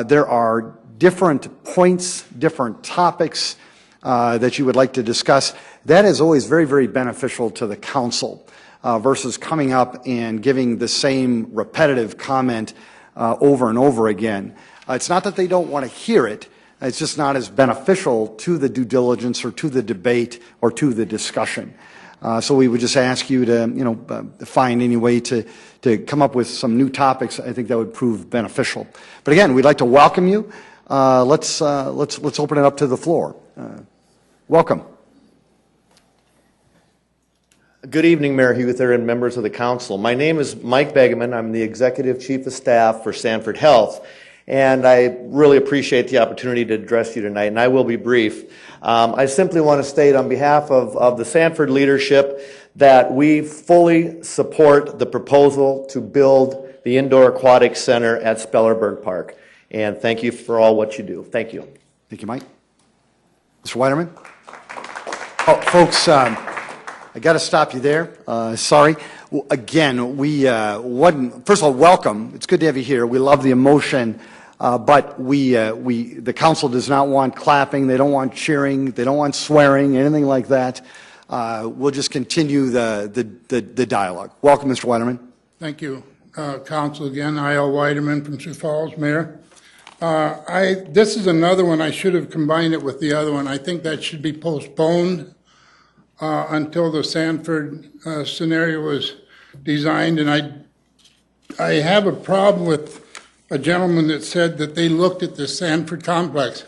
there are different points, different topics that you would like to discuss, that is always very, very beneficial to the council versus coming up and giving the same repetitive comment over and over again. It's not that they don't want to hear it. It's just not as beneficial to the due diligence or to the debate or to the discussion. So we would just ask you to, find any way to come up with some new topics. I think that would prove beneficial. But again, we'd like to welcome you. Let's open it up to the floor. Welcome. Good evening, Mayor Huther and members of the council. My name is Mike Begeman. I'm the Executive Chief of Staff for Sanford Health. And I really appreciate the opportunity to address you tonight, and I will be brief. I simply want to state on behalf of the Sanford leadership that we fully support the proposal to build the Indoor Aquatic Center at Spellerberg Park. And thank you for all what you do. Thank you. Thank you, Mike. Mr. Weiderman? Oh, folks, I got to stop you there. Sorry. Well, again, first of all, welcome. It's good to have you here. We love the emotion, but the council does not want clapping. They don't want cheering. They don't want swearing, anything like that. We'll just continue the dialogue. Welcome, Mr. Weiderman. Thank you, Council. Again, I.L. Weiderman from Sioux Falls, Mayor. This is another one. I should have combined it with the other one. I think that should be postponed until the Sanford scenario was designed. And I have a problem with a gentleman that said that they looked at the Sanford complex.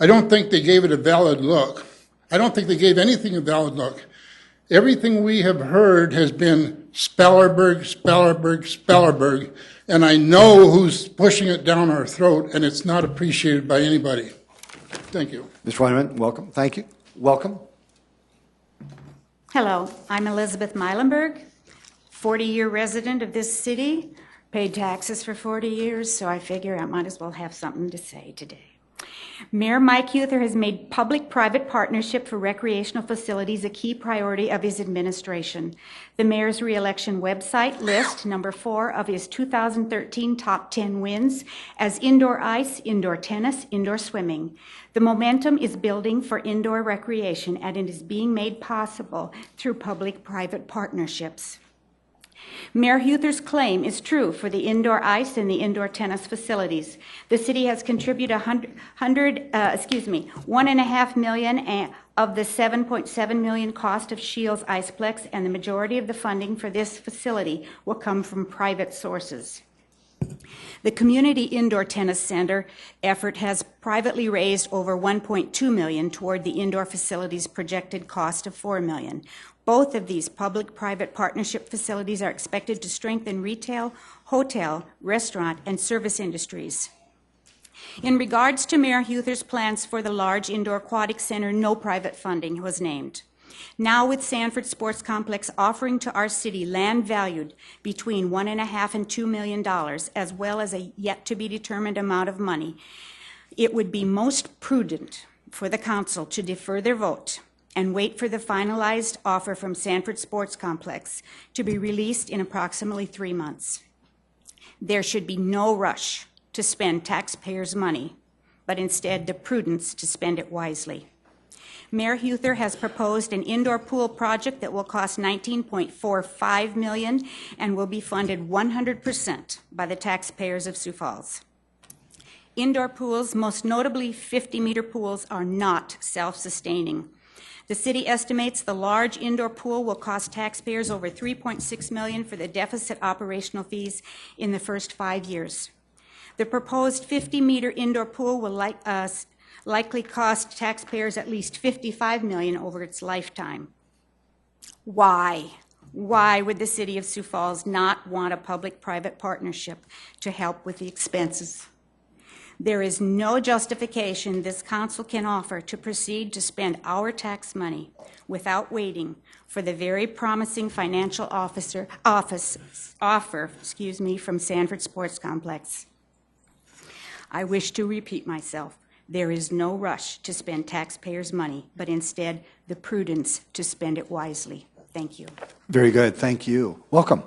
I don't think they gave it a valid look. I don't think they gave anything a valid look. Everything we have heard has been Spellerberg, Spellerberg, Spellerberg, and I know who's pushing it down our throat, and it's not appreciated by anybody. Thank you. Mr. Weiderman, welcome. Thank you. Welcome. Hello, I'm Elizabeth Meilenberg, 40-year resident of this city, paid taxes for 40 years, so I figure I might as well have something to say today. Mayor Mike Huther has made public-private partnership for recreational facilities a key priority of his administration. The mayor's reelection website lists number 4 of his 2013 top 10 wins as indoor ice, indoor tennis, indoor swimming. The momentum is building for indoor recreation, and it is being made possible through public-private partnerships. Mayor Huther's claim is true for the indoor ice and the indoor tennis facilities. The city has contributed $1.5 million of the $7.7 million cost of Shields Iceplex, and the majority of the funding for this facility will come from private sources. The Community Indoor Tennis Center effort has privately raised over $1.2 million toward the indoor facility's projected cost of $4 million. Both of these public-private partnership facilities are expected to strengthen retail, hotel, restaurant, and service industries. In regards to Mayor Huther's plans for the large indoor aquatic center, no private funding was named. Now, with Sanford Sports Complex offering to our city land valued between $1.5 and $2 million, as well as a yet-to-be-determined amount of money, it would be most prudent for the council to defer their vote and wait for the finalized offer from Sanford Sports Complex to be released in approximately 3 months. There should be no rush to spend taxpayers' money, but instead the prudence to spend it wisely. Mayor Huther has proposed an indoor pool project that will cost $19.45 million and will be funded 100% by the taxpayers of Sioux Falls. Indoor pools, most notably 50-meter pools, are not self-sustaining. The city estimates the large indoor pool will cost taxpayers over $3.6 million for the deficit operational fees in the first 5 years. The proposed 50-meter indoor pool will likely cost taxpayers at least $55 million over its lifetime. Why? Why would the city of Sioux Falls not want a public-private partnership to help with the expenses? There is no justification this council can offer to proceed to spend our tax money without waiting for the very promising financial offer from Sanford Sports Complex. I wish to repeat myself. There is no rush to spend taxpayers' money, but instead the prudence to spend it wisely. Thank you. Very good. Thank you. Welcome.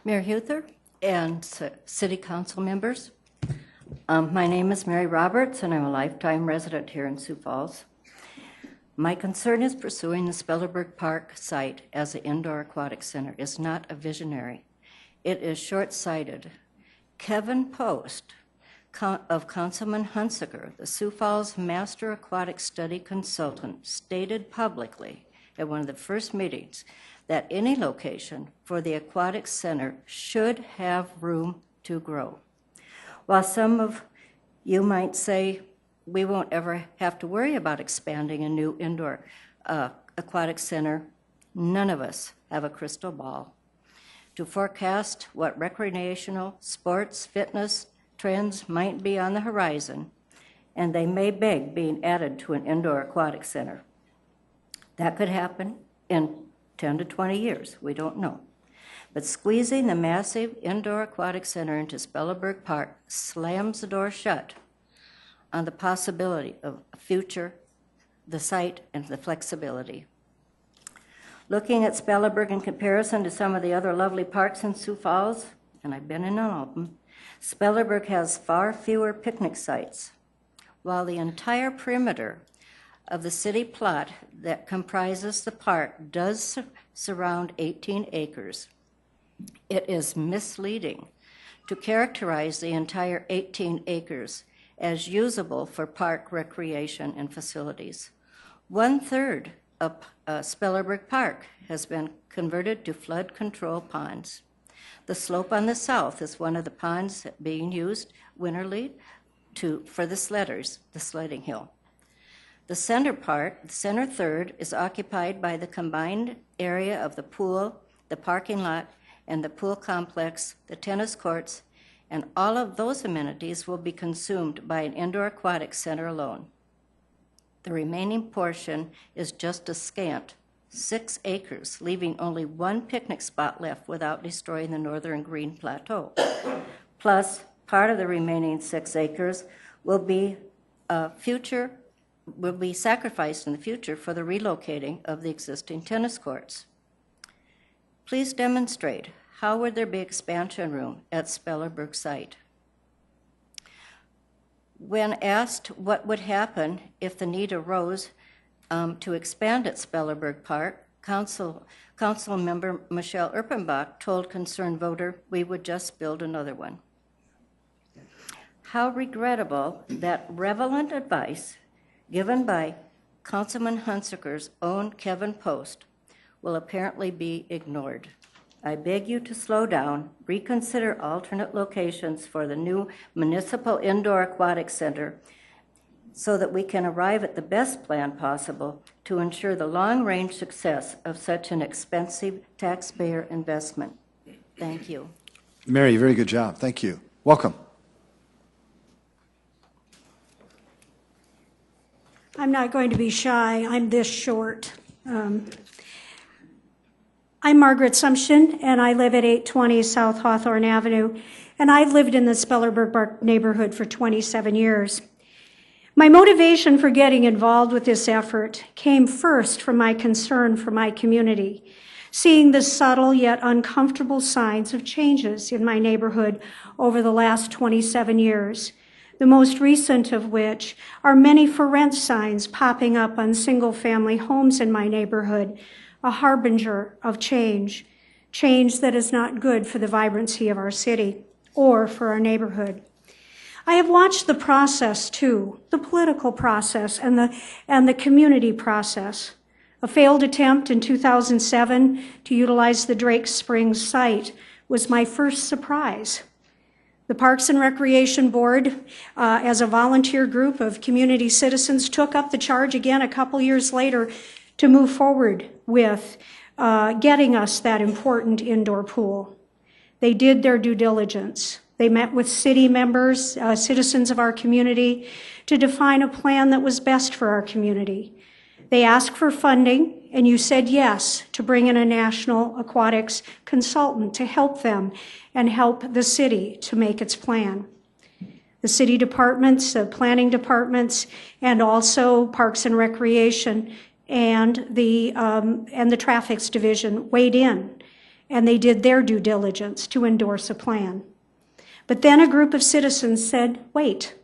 Mayor Huther and City Council members, my name is Mary Roberts, and I'm a lifetime resident here in Sioux Falls. My concern is pursuing the Spellerberg Park site as an indoor aquatic center is not a visionary. It is short-sighted. Kevin Post of Councilman Hunsaker, the Sioux Falls Master Aquatic Study Consultant, stated publicly at one of the first meetings that any location for the aquatic center should have room to grow. While some of you might say we won't ever have to worry about expanding a new indoor aquatic center, none of us have a crystal ball to forecast what recreational, sports, fitness trends might be on the horizon, and they may beg being added to an indoor aquatic center. That could happen in 10 to 20 years, we don't know. But squeezing the massive indoor aquatic center into Spellerberg Park slams the door shut on the possibility of a future, the site, and the flexibility. Looking at Spellerberg in comparison to some of the other lovely parks in Sioux Falls, and I've been in all of them, Spellerberg has far fewer picnic sites. While the entire perimeter of the city plot that comprises the park does surround 18 acres, it is misleading to characterize the entire 18 acres as usable for park recreation and facilities. 1/3 of Spellerberg Park has been converted to flood control ponds. The slope on the south is one of the ponds being used winterly for the sledders, the sledding hill. The center part, the center third, is occupied by the combined area of the pool, the parking lot, and the pool complex, the tennis courts, and all of those amenities will be consumed by an indoor aquatic center alone. The remaining portion is just a scant 6 acres, leaving only one picnic spot left without destroying the northern green plateau. Plus, part of the remaining 6 acres will be sacrificed in the future for the relocating of the existing tennis courts. Please demonstrate, how would there be expansion room at Spellerberg site? When asked what would happen if the need arose to expand at Spellerberg Park, Council Member Michelle Erpenbach told concerned voter, we would just build another one. How regrettable that relevant advice given by Councilman Hunsaker's own Kevin Post will apparently be ignored. I beg you to slow down, reconsider alternate locations for the new municipal indoor aquatic center so that we can arrive at the best plan possible to ensure the long-range success of such an expensive taxpayer investment. Thank you. Mary, very good job. Thank you. Welcome. I'm not going to be shy. I'm this short. I'm Margaret Sumption, and I live at 820 South Hawthorne Avenue, and I've lived in the Spellerberg Park neighborhood for 27 years. My motivation for getting involved with this effort came first from my concern for my community, seeing the subtle yet uncomfortable signs of changes in my neighborhood over the last 27 years, the most recent of which are many for rent signs popping up on single-family homes in my neighborhood, a harbinger of change that is not good for the vibrancy of our city or for our neighborhood. I have watched the process too, the political process and the community process. A failed attempt in 2007 to utilize the Drake Springs site was my first surprise. The Parks and Recreation Board, as a volunteer group of community citizens, took up the charge again a couple years later to move forward with getting us that important indoor pool. They did their due diligence. They met with city members, citizens of our community, to define a plan that was best for our community. They asked for funding, and you said yes to bring in a national aquatics consultant to help them and help the city to make its plan. The city departments, the planning departments, and also Parks and Recreation and the Traffics Division weighed in, and they did their due diligence to endorse a plan. But then a group of citizens said, wait,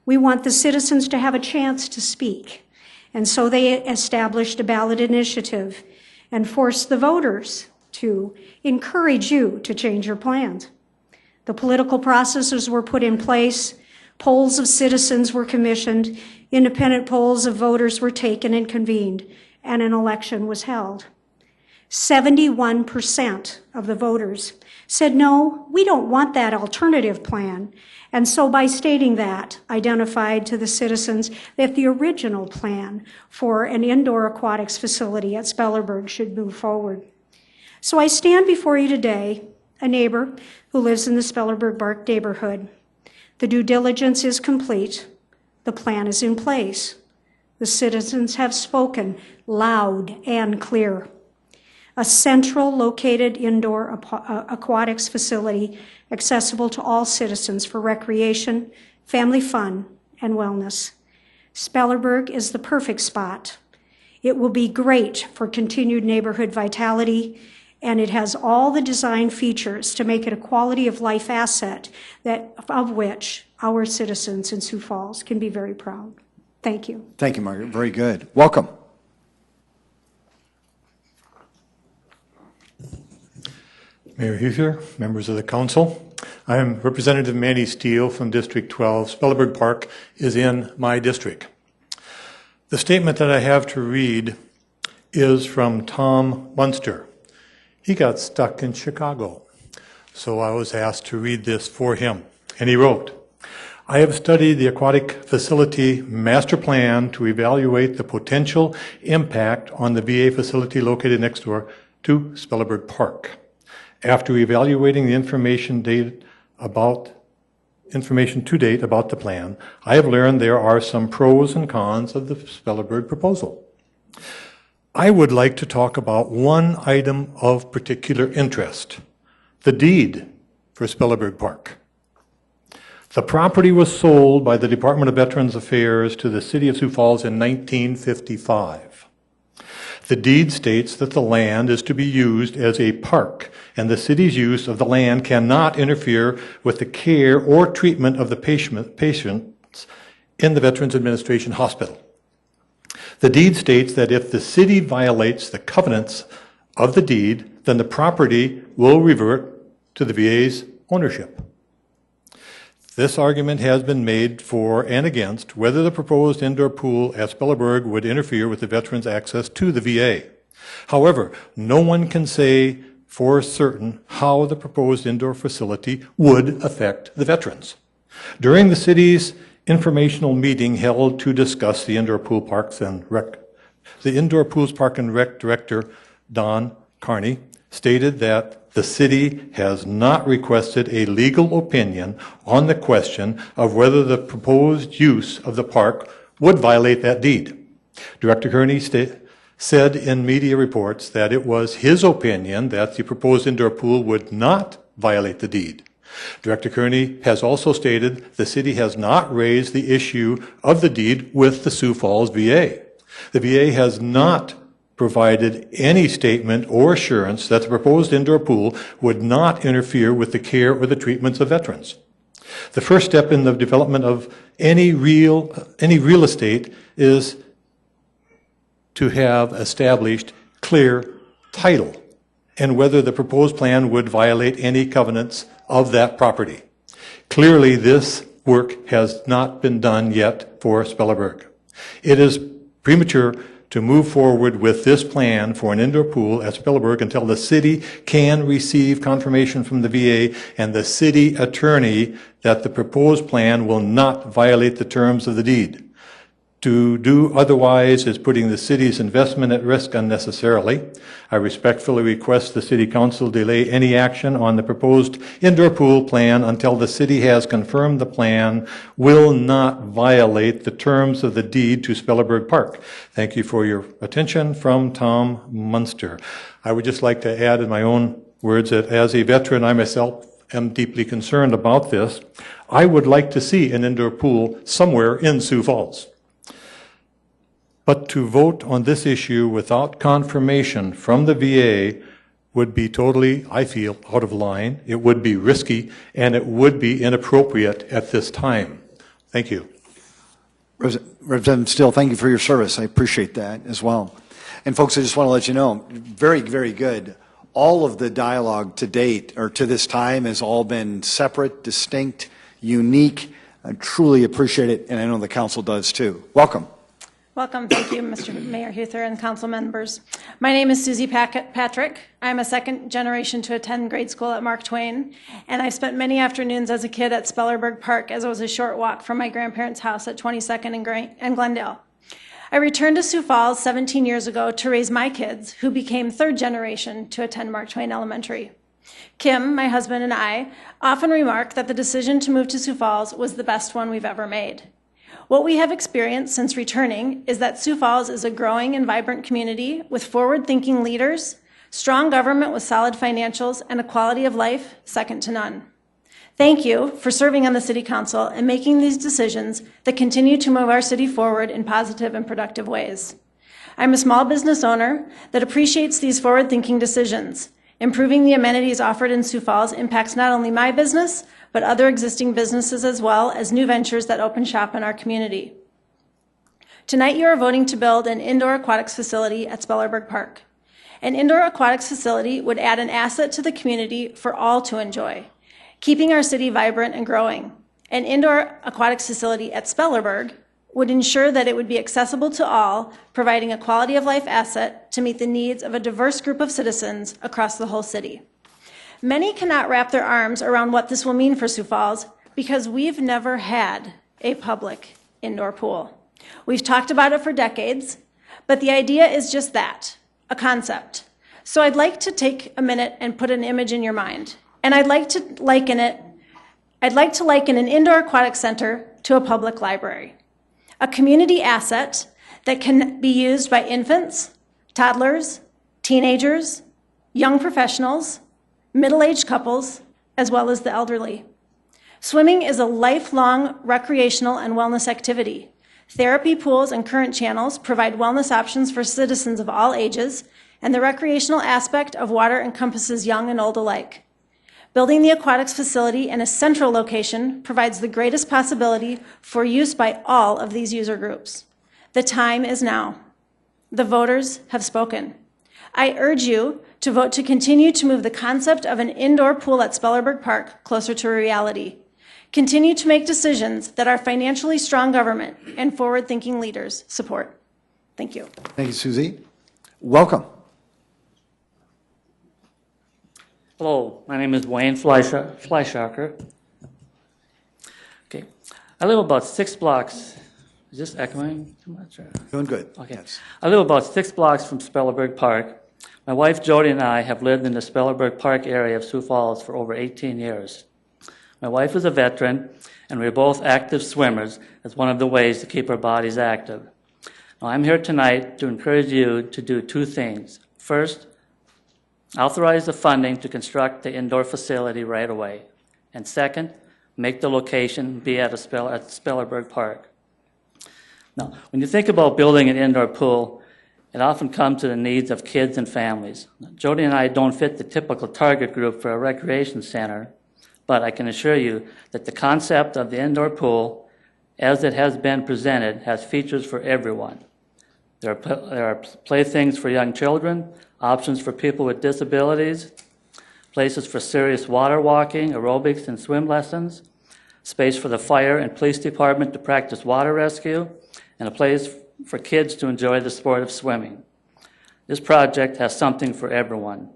we want the citizens to have a chance to speak. And so they established a ballot initiative and forced the voters to encourage you to change your plans. The political processes were put in place, polls of citizens were commissioned, independent polls of voters were taken and convened, and an election was held. 71% of the voters said, no, we don't want that alternative plan. And so by stating that, identified to the citizens that the original plan for an indoor aquatics facility at Spellerberg should move forward. So I stand before you today, a neighbor who lives in the Spellerberg Park neighborhood. The due diligence is complete. The plan is in place. The citizens have spoken loud and clear. A central located indoor aquatics facility accessible to all citizens for recreation, family fun, and wellness. Spellerberg is the perfect spot. It will be great for continued neighborhood vitality, and it has all the design features to make it a quality of life asset of which our citizens in Sioux Falls can be very proud. Thank you. Thank you, Margaret. Very good. Welcome. Mayor Huther, members of the council. I am Representative Manny Steele from District 12. Spellerberg Park is in my district. The statement that I have to read is from Tom Munster. He got stuck in Chicago, so I was asked to read this for him. And he wrote, I have studied the aquatic facility master plan to evaluate the potential impact on the VA facility located next door to Spellerberg Park. After evaluating the information to date about the plan, I have learned there are some pros and cons of the Spellerberg proposal. I would like to talk about one item of particular interest, the deed for Spellerberg Park. The property was sold by the Department of Veterans Affairs to the City of Sioux Falls in 1955. The deed states that the land is to be used as a park, and the city's use of the land cannot interfere with the care or treatment of the patients in the Veterans Administration Hospital. The deed states that if the city violates the covenants of the deed, then the property will revert to the VA's ownership. This argument has been made for and against whether the proposed indoor pool at Spellerberg would interfere with the veterans' access to the VA. However, no one can say for certain how the proposed indoor facility would affect the veterans. During the city's informational meeting held to discuss the indoor pool parks and rec, the Indoor Pools Park and Rec Director, Don Carney, stated that the city has not requested a legal opinion on the question of whether the proposed use of the park would violate that deed. Director Carney said in media reports that it was his opinion that the proposed indoor pool would not violate the deed. Director Kearney has also stated the city has not raised the issue of the deed with the Sioux Falls VA. The VA has not provided any statement or assurance that the proposed indoor pool would not interfere with the care or the treatments of veterans. The first step in the development of any real estate is to have established clear title and whether the proposed plan would violate any covenants of that property. Clearly, this work has not been done yet for Spellerberg. It is premature to move forward with this plan for an indoor pool at Spellerberg until the city can receive confirmation from the VA and the city attorney that the proposed plan will not violate the terms of the deed. To do otherwise is putting the city's investment at risk unnecessarily. I respectfully request the City Council delay any action on the proposed indoor pool plan until the city has confirmed the plan will not violate the terms of the deed to Spellerberg Park. Thank you for your attention. From Tom Munster. I would just like to add in my own words that as a veteran, I myself am deeply concerned about this. I would like to see an indoor pool somewhere in Sioux Falls. But to vote on this issue without confirmation from the VA would be totally, I feel, out of line. It would be risky, and it would be inappropriate at this time. Thank you. Representative Steele, thank you for your service. I appreciate that as well. And folks, I just want to let you know, very, very good. All of the dialogue to date, or to this time, has all been separate, distinct, unique. I truly appreciate it, and I know the council does too. Welcome. Welcome. Thank you, Mr. Mayor Huther and council members. My name is Susie Patrick. I'm a second generation to attend grade school at Mark Twain, and I spent many afternoons as a kid at Spellerberg Park as it was a short walk from my grandparents' house at 22nd and Glendale. I returned to Sioux Falls 17 years ago to raise my kids, who became third generation to attend Mark Twain Elementary. Kim, my husband, and I often remark that the decision to move to Sioux Falls was the best one we've ever made. What we have experienced since returning is that Sioux Falls is a growing and vibrant community with forward-thinking leaders, strong government with solid financials, and a quality of life second to none. Thank you for serving on the City Council and making these decisions that continue to move our city forward in positive and productive ways. I'm a small business owner that appreciates these forward-thinking decisions. Improving the amenities offered in Sioux Falls impacts not only my business, but other existing businesses as well as new ventures that open shop in our community. Tonight you are voting to build an indoor aquatics facility at Spellerberg Park. An indoor aquatics facility would add an asset to the community for all to enjoy, keeping our city vibrant and growing. An indoor aquatics facility at Spellerberg would ensure that it would be accessible to all, providing a quality of life asset to meet the needs of a diverse group of citizens across the whole city. Many cannot wrap their arms around what this will mean for Sioux Falls because we've never had a public indoor pool. We've talked about it for decades, but the idea is just that, a concept. So I'd like to take a minute and put an image in your mind, and I'd like to liken an indoor aquatic center to a public library. A community asset that can be used by infants, toddlers, teenagers, young professionals, middle-aged couples, as well as the elderly. Swimming is a lifelong recreational and wellness activity. Therapy pools and current channels provide wellness options for citizens of all ages, and the recreational aspect of water encompasses young and old alike. Building the aquatics facility in a central location provides the greatest possibility for use by all of these user groups. The time is now. The voters have spoken. I urge you to vote to continue to move the concept of an indoor pool at Spellerberg Park closer to reality. Continue to make decisions that our financially strong government and forward-thinking leaders support. Thank you. Thank you, Susie. Welcome. Hello, my name is Wayne Fleischacker. Okay, I live about 6 blocks. Is this echoing too much? Or? Doing good. Okay. Yes. I live about 6 blocks from Spellerberg Park. My wife Jody and I have lived in the Spellerberg Park area of Sioux Falls for over 18 years. My wife is a veteran, and we're both active swimmers as one of the ways to keep our bodies active. Now, I'm here tonight to encourage you to do 2 things. First, authorize the funding to construct the indoor facility right away. And second, make the location be at Spellerberg Park. Now, when you think about building an indoor pool, it often comes to the needs of kids and families. Now, Jody and I don't fit the typical target group for a recreation center, but I can assure you that the concept of the indoor pool, as it has been presented, has features for everyone. There are playthings for young children, options for people with disabilities, places for serious water walking, aerobics, and swim lessons, space for the fire and police department to practice water rescue, and a place for kids to enjoy the sport of swimming. This project has something for everyone,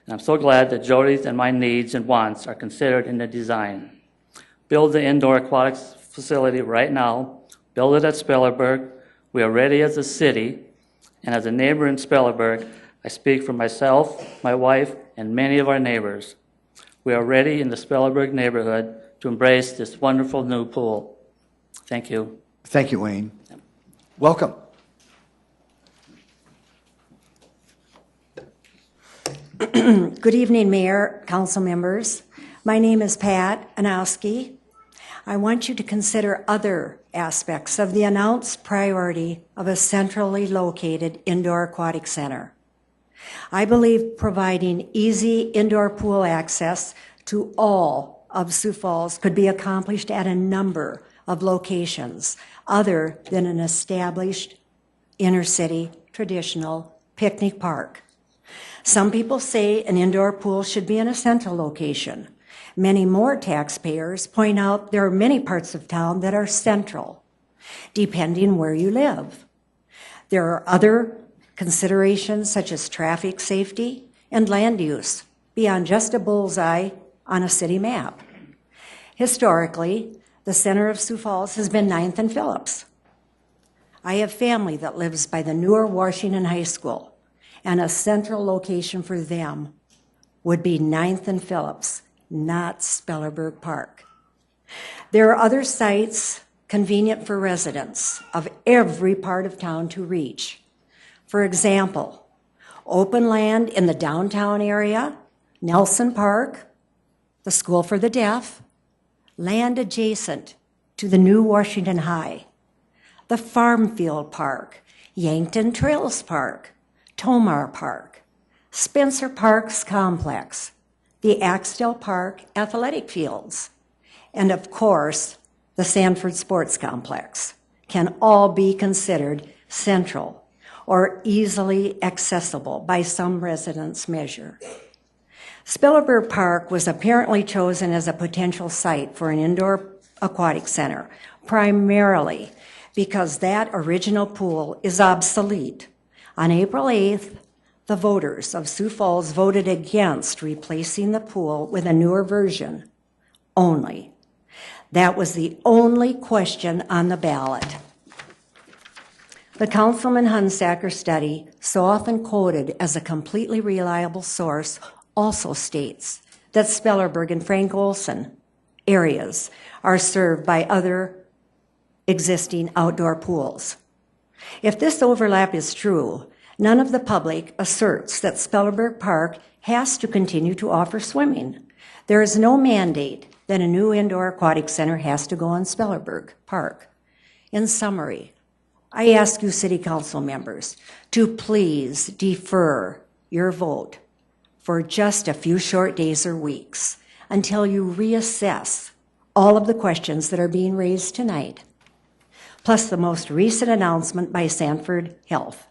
and I'm so glad that Jody's and my needs and wants are considered in the design. Build the indoor aquatics facility right now. Build it at Spellerberg. We are ready as a city, and as a neighbor in Spellerberg, I speak for myself, my wife, and many of our neighbors. We are ready in the Spellerberg neighborhood to embrace this wonderful new pool. Thank you. Thank you, Wayne. Welcome. Good evening, Mayor, council members. My name is Pat Anowski. I want you to consider other aspects of the announced priority of a centrally located indoor aquatic center. I believe providing easy indoor pool access to all of Sioux Falls could be accomplished at a number of locations other than an established inner-city traditional picnic park. Some people say an indoor pool should be in a central location. Many more taxpayers point out there are many parts of town that are central, depending where you live. There are other considerations such as traffic safety and land use beyond just a bullseye on a city map. Historically, the center of Sioux Falls has been 9th and Phillips. I have family that lives by the newer Washington High School, and a central location for them would be 9th and Phillips, not Spellerberg Park. There are other sites convenient for residents of every part of town to reach. For example, open land in the downtown area, Nelson Park, the School for the Deaf, land adjacent to the new Washington High, the Farm Field Park, Yankton Trails Park, Tomar Park, Spencer Parks Complex, the Axtell Park Athletic Fields, and of course, the Sanford Sports Complex can all be considered central or easily accessible by some residents' measure. Spillerberg Park was apparently chosen as a potential site for an indoor aquatic center, primarily because that original pool is obsolete. On April 8th, the voters of Sioux Falls voted against replacing the pool with a newer version only. That was the only question on the ballot. The Councilman Hunsacker study, so often quoted as a completely reliable source, also states that Spellerberg and Frank Olson areas are served by other existing outdoor pools. If this overlap is true, none of the public asserts that Spellerberg Park has to continue to offer swimming. There is no mandate that a new indoor aquatic center has to go in Spellerberg Park. In summary, I ask you City Council members to please defer your vote for just a few short days or weeks until you reassess all of the questions that are being raised tonight, plus the most recent announcement by Sanford Health.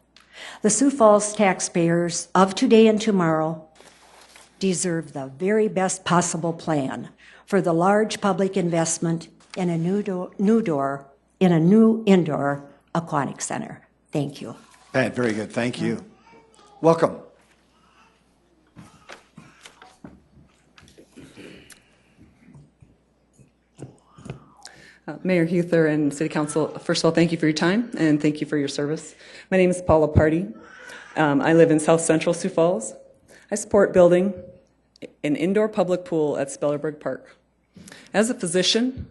The Sioux Falls taxpayers of today and tomorrow deserve the very best possible plan for the large public investment in a new indoor aquatic center. Thank you. Pat, very good. Thank you. Welcome. Mayor Huther and City Council, first of all, thank you for your time and thank you for your service. My name is Paula Party. I live in South Central Sioux Falls. I support building an indoor public pool at Spellerberg Park. As a physician,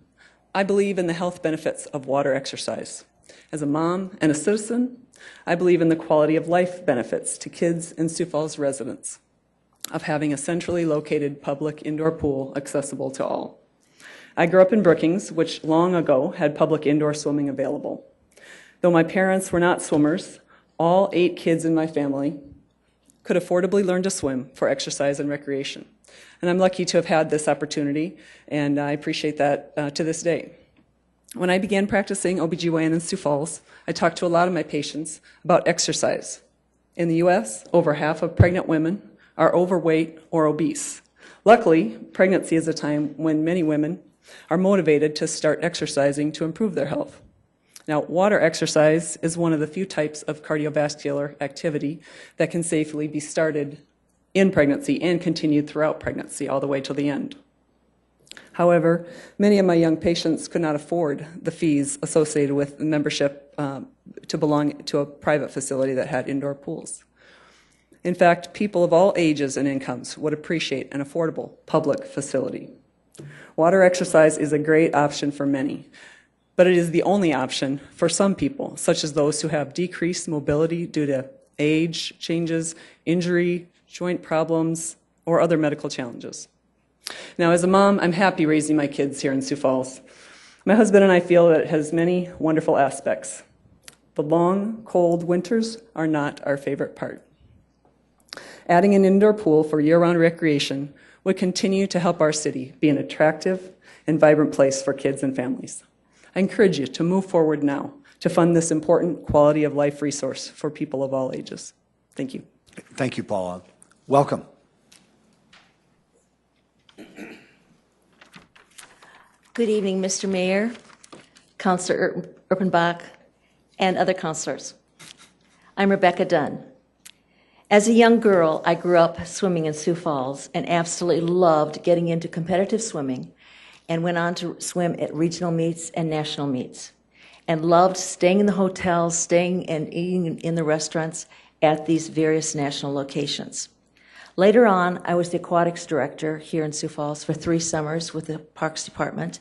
I believe in the health benefits of water exercise. As a mom and a citizen, I believe in the quality of life benefits to kids and Sioux Falls residents of having a centrally located public indoor pool accessible to all. I grew up in Brookings, which long ago had public indoor swimming available. Though my parents were not swimmers, all 8 kids in my family could affordably learn to swim for exercise and recreation. And I'm lucky to have had this opportunity, and I appreciate that to this day. When I began practicing OBGYN in Sioux Falls, I talked to a lot of my patients about exercise. In the U.S., over half of pregnant women are overweight or obese. Luckily, pregnancy is a time when many women are motivated to start exercising to improve their health. Now, water exercise is one of the few types of cardiovascular activity that can safely be started in pregnancy and continued throughout pregnancy all the way to the end. However, many of my young patients could not afford the fees associated with membership to belong to a private facility that had indoor pools. In fact, people of all ages and incomes would appreciate an affordable public facility. Water exercise is a great option for many, but it is the only option for some people, such as those who have decreased mobility due to age changes, injury, joint problems, or other medical challenges. Now, as a mom, I'm happy raising my kids here in Sioux Falls. My husband and I feel that it has many wonderful aspects. The long, cold winters are not our favorite part. Adding an indoor pool for year-round recreation would continue to help our city be an attractive and vibrant place for kids and families. I encourage you to move forward now to fund this important quality of life resource for people of all ages. Thank you. Thank you, Paula. Welcome. Good evening, Mr. Mayor, Councilor Urbanbach, and other councilors. I'm Rebecca Dunn. As a young girl, I grew up swimming in Sioux Falls and absolutely loved getting into competitive swimming and went on to swim at regional meets and national meets and loved staying in the hotels, staying and eating in the restaurants at these various national locations. Later on, I was the aquatics director here in Sioux Falls for 3 summers with the Parks Department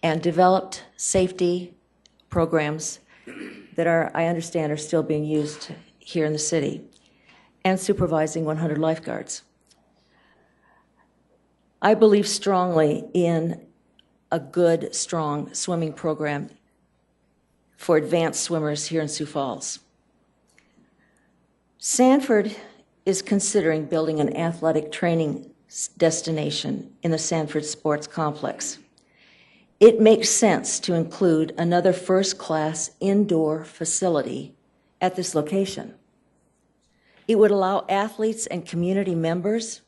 and developed safety programs that I understand are still being used here in the city, and supervising 100 lifeguards. I believe strongly in a good, strong swimming program for advanced swimmers here in Sioux Falls. Sanford is considering building an athletic training destination in the Sanford Sports Complex. It makes sense to include another first-class indoor facility at this location. It would allow athletes and community members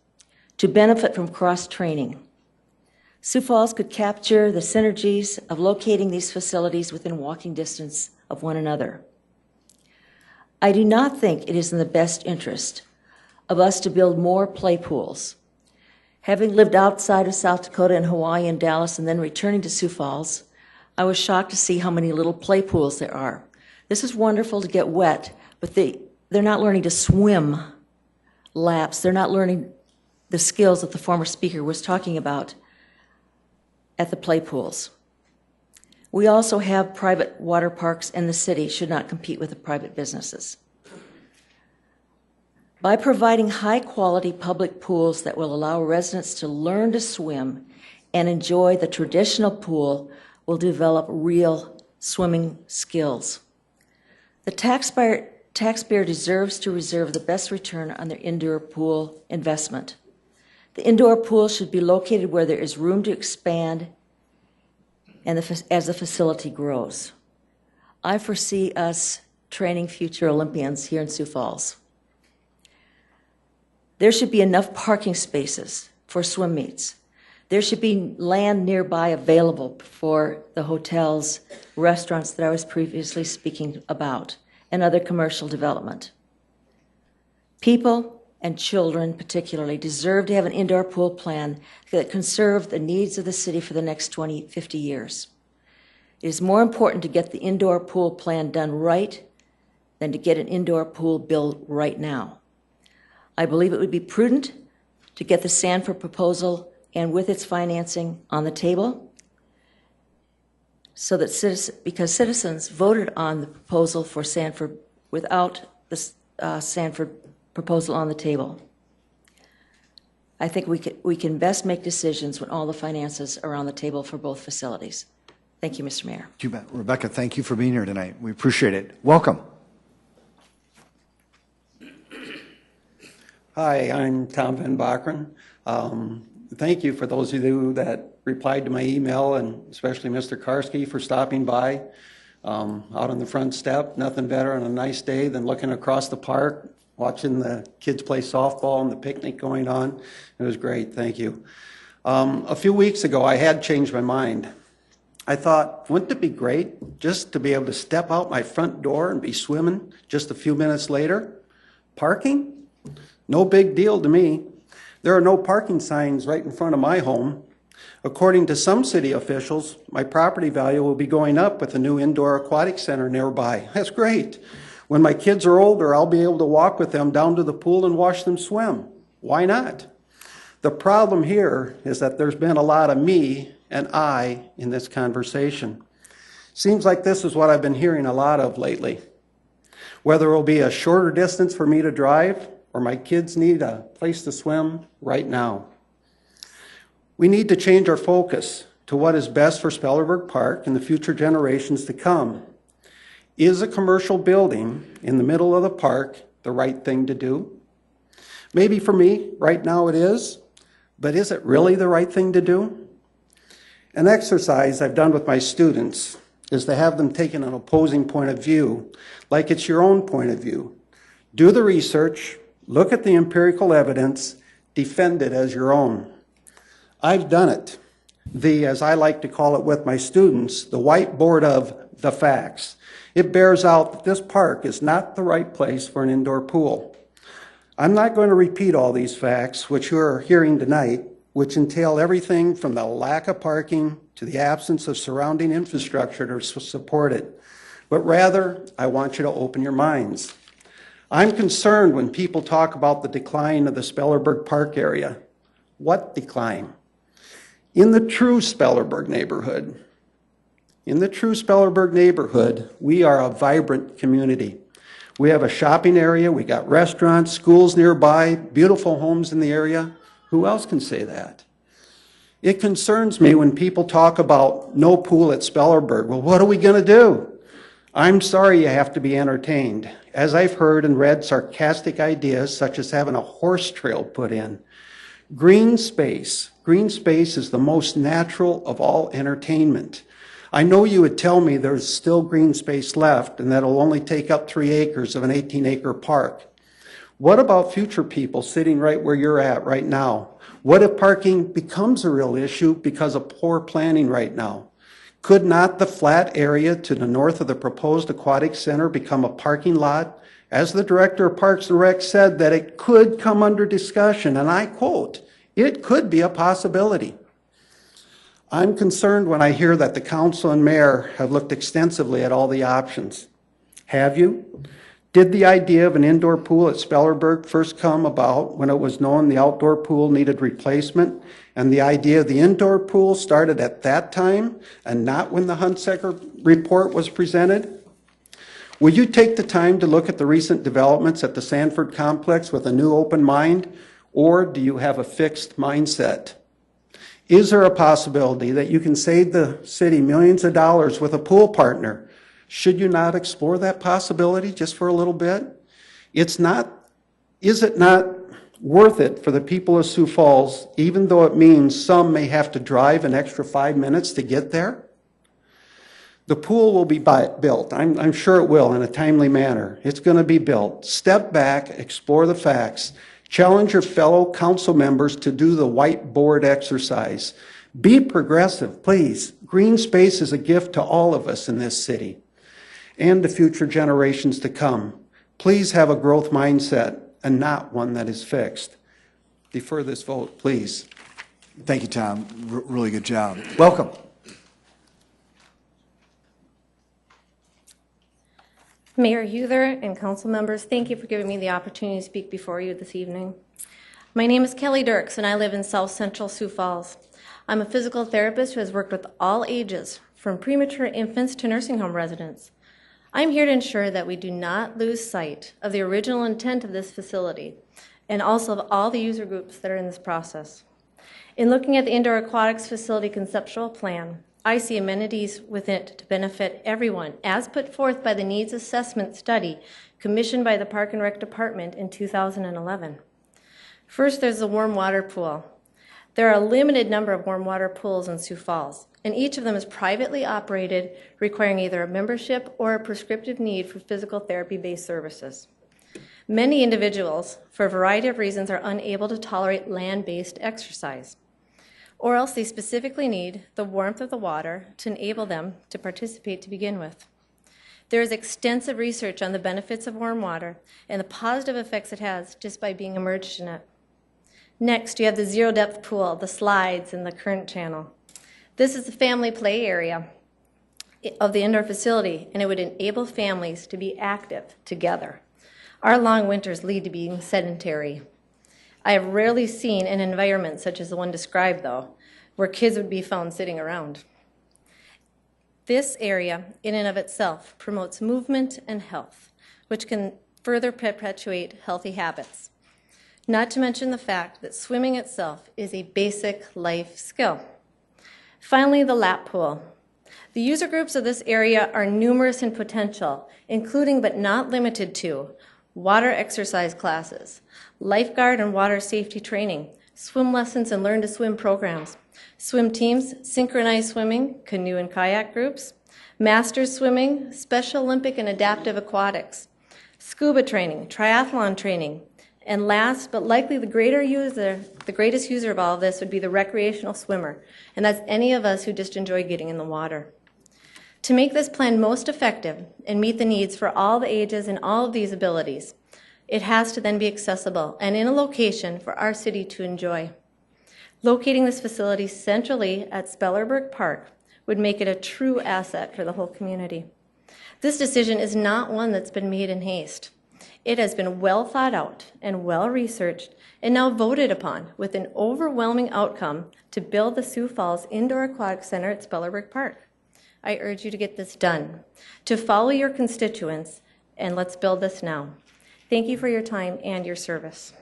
to benefit from cross-training. Sioux Falls could capture the synergies of locating these facilities within walking distance of one another. I do not think it is in the best interest of us to build more play pools. Having lived outside of South Dakota and Hawaii and Dallas and then returning to Sioux Falls, I was shocked to see how many little play pools there are. This is wonderful to get wet, but they're not learning to swim laps. They're not learning the skills that the former speaker was talking about at the play pools. We also have private water parks, and the city should not compete with the private businesses. By providing high-quality public pools that will allow residents to learn to swim and enjoy the traditional pool, will develop real swimming skills. The taxpayer deserves to reserve the best return on their indoor pool investment. The indoor pool should be located where there is room to expand and as the facility grows. I foresee us training future Olympians here in Sioux Falls. There should be enough parking spaces for swim meets. There should be land nearby available for the hotels, restaurants that I was previously speaking about, and other commercial development. People and children particularly deserve to have an indoor pool plan that can serve the needs of the city for the next 20, 50 years. It is more important to get the indoor pool plan done right than to get an indoor pool built right now. I believe it would be prudent to get the Sanford proposal and with its financing on the table so that because citizens voted on the proposal for Sanford without the Sanford proposal on the table. I think we can best make decisions when all the finances are on the table for both facilities. Thank you, Mr. Mayor. You bet. Rebecca, thank you for being here tonight. We appreciate it. Welcome. Hi, I'm Tom Van Bakeren. Thank you for those of you that replied to my email, and especially Mr. Karski for stopping by out on the front step. Nothing better on a nice day than looking across the park, watching the kids play softball and the picnic going on. It was great. Thank you. A few weeks ago, I had changed my mind. I thought, wouldn't it be great just to be able to step out my front door and be swimming just a few minutes later? Parking? No big deal to me. There are no parking signs right in front of my home. According to some city officials, my property value will be going up with a new indoor aquatic center nearby. That's great. When my kids are older, I'll be able to walk with them down to the pool and watch them swim. Why not? The problem here is that there's been a lot of me and I in this conversation. Seems like this is what I've been hearing a lot of lately. Whether it will be a shorter distance for me to drive or my kids need a place to swim right now. We need to change our focus to what is best for Spellerberg Park and the future generations to come. Is a commercial building in the middle of the park the right thing to do? Maybe for me, right now it is, but is it really the right thing to do? An exercise I've done with my students is to have them take an opposing point of view, like it's your own point of view. Do the research, look at the empirical evidence, defend it as your own. I've done it. As I like to call it with my students, the whiteboard of the facts. It bears out that this park is not the right place for an indoor pool. I'm not going to repeat all these facts, which you're hearing tonight, which entail everything from the lack of parking to the absence of surrounding infrastructure to support it. But rather, I want you to open your minds. I'm concerned when people talk about the decline of the Spellerberg Park area. What decline? In the true Spellerberg neighborhood, we are a vibrant community. We have a shopping area, we got restaurants, schools nearby, beautiful homes in the area. Who else can say that? It concerns me when people talk about no pool at Spellerberg. Well, what are we going to do? I'm sorry you have to be entertained. as I've heard and read sarcastic ideas such as having a horse trail put in. Green space. Green space is the most natural of all entertainment. I know you would tell me there's still green space left and that it'll only take up 3 acres of an 18-acre park. What about future people sitting right where you're at right now? What if parking becomes a real issue because of poor planning right now? Could not the flat area to the north of the proposed aquatic center become a parking lot? As the Director of Parks and Rec said, that it could come under discussion, and I quote, "It could be a possibility." I'm concerned when I hear that the council and mayor have looked extensively at all the options. Have you? Did the idea of an indoor pool at Spellerberg first come about when it was known the outdoor pool needed replacement, and the idea of the indoor pool started at that time and not when the Hunsaker report was presented? Will you take the time to look at the recent developments at the Sanford complex with a new open mind, or do you have a fixed mindset? Is there a possibility that you can save the city millions of dollars with a pool partner? Should you not explore that possibility just for a little bit? Is it not worth it for the people of Sioux Falls, even though it means some may have to drive an extra 5 minutes to get there? The pool will be built. I'm sure it will in a timely manner. It's going to be built. Step back, explore the facts. Challenge your fellow council members to do the whiteboard exercise. Be progressive, please. Green space is a gift to all of us in this city and to future generations to come. Please have a growth mindset and not one that is fixed. Defer this vote, please. Thank you, Tom. Really good job. Welcome. Mayor Huther and council members, thank you for giving me the opportunity to speak before you this evening. My name is Kelly Dirks, and I live in South Central Sioux Falls. I'm a physical therapist who has worked with all ages, from premature infants to nursing home residents. I'm here to ensure that we do not lose sight of the original intent of this facility and also of all the user groups that are in this process. In looking at the indoor aquatics facility conceptual plan, I see amenities within it to benefit everyone, as put forth by the Needs Assessment Study commissioned by the Park and Rec Department in 2011. First, there's the warm water pool. There are a limited number of warm water pools in Sioux Falls, and each of them is privately operated, requiring either a membership or a prescriptive need for physical therapy-based services. Many individuals, for a variety of reasons, are unable to tolerate land-based exercise, or else they specifically need the warmth of the water to enable them to participate to begin with. There is extensive research on the benefits of warm water and the positive effects it has just by being immersed in it. Next, you have the zero-depth pool, the slides, and the current channel. This is the family play area of the indoor facility, and it would enable families to be active together. Our long winters lead to being sedentary. I have rarely seen an environment such as the one described, though, where kids would be found sitting around. This area, in and of itself, promotes movement and health, which can further perpetuate healthy habits. Not to mention the fact that swimming itself is a basic life skill. Finally, the lap pool. The user groups of this area are numerous in potential, including but not limited to water exercise classes, lifeguard and water safety training, swim lessons and learn to swim programs, swim teams, synchronized swimming, canoe and kayak groups, masters swimming, Special Olympic and adaptive aquatics, scuba training, triathlon training, and last but likely the greatest user of all of this would be the recreational swimmer, and that's any of us who just enjoy getting in the water. To make this plan most effective and meet the needs for all the ages and all of these abilities, it has to then be accessible and in a location for our city to enjoy. Locating this facility centrally at Spellerberg Park would make it a true asset for the whole community. This decision is not one that's been made in haste. It has been well thought out and well researched and now voted upon with an overwhelming outcome to build the Sioux Falls Indoor Aquatic Center at Spellerberg Park. I urge you to get this done, to follow your constituents, and let's build this now. Thank you for your time and your service.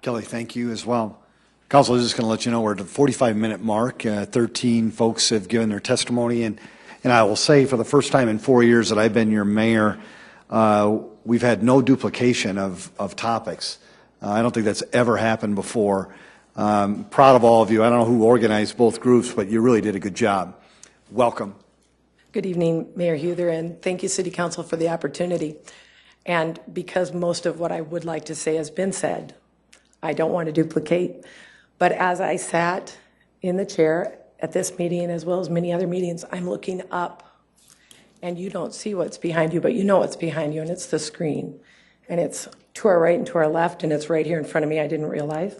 Kelly, thank you as well. Council, is just going to let you know we're at the 45-minute mark. 13 folks have given their testimony, and I will say for the first time in 4 years that I've been your mayor, we've had no duplication of topics. I don't think that's ever happened before. Proud of all of you. I don't know who organized both groups, but you really did a good job. Welcome. Good evening, Mayor Huther, and thank you, City Council, for the opportunity. And because most of what I would like to say has been said, I don't want to duplicate. But as I sat in the chair at this meeting, as well as many other meetings, I'm looking up, and you don't see what's behind you, but you know what's behind you, and it's the screen. And it's to our right and to our left, and it's right here in front of me. I didn't realize.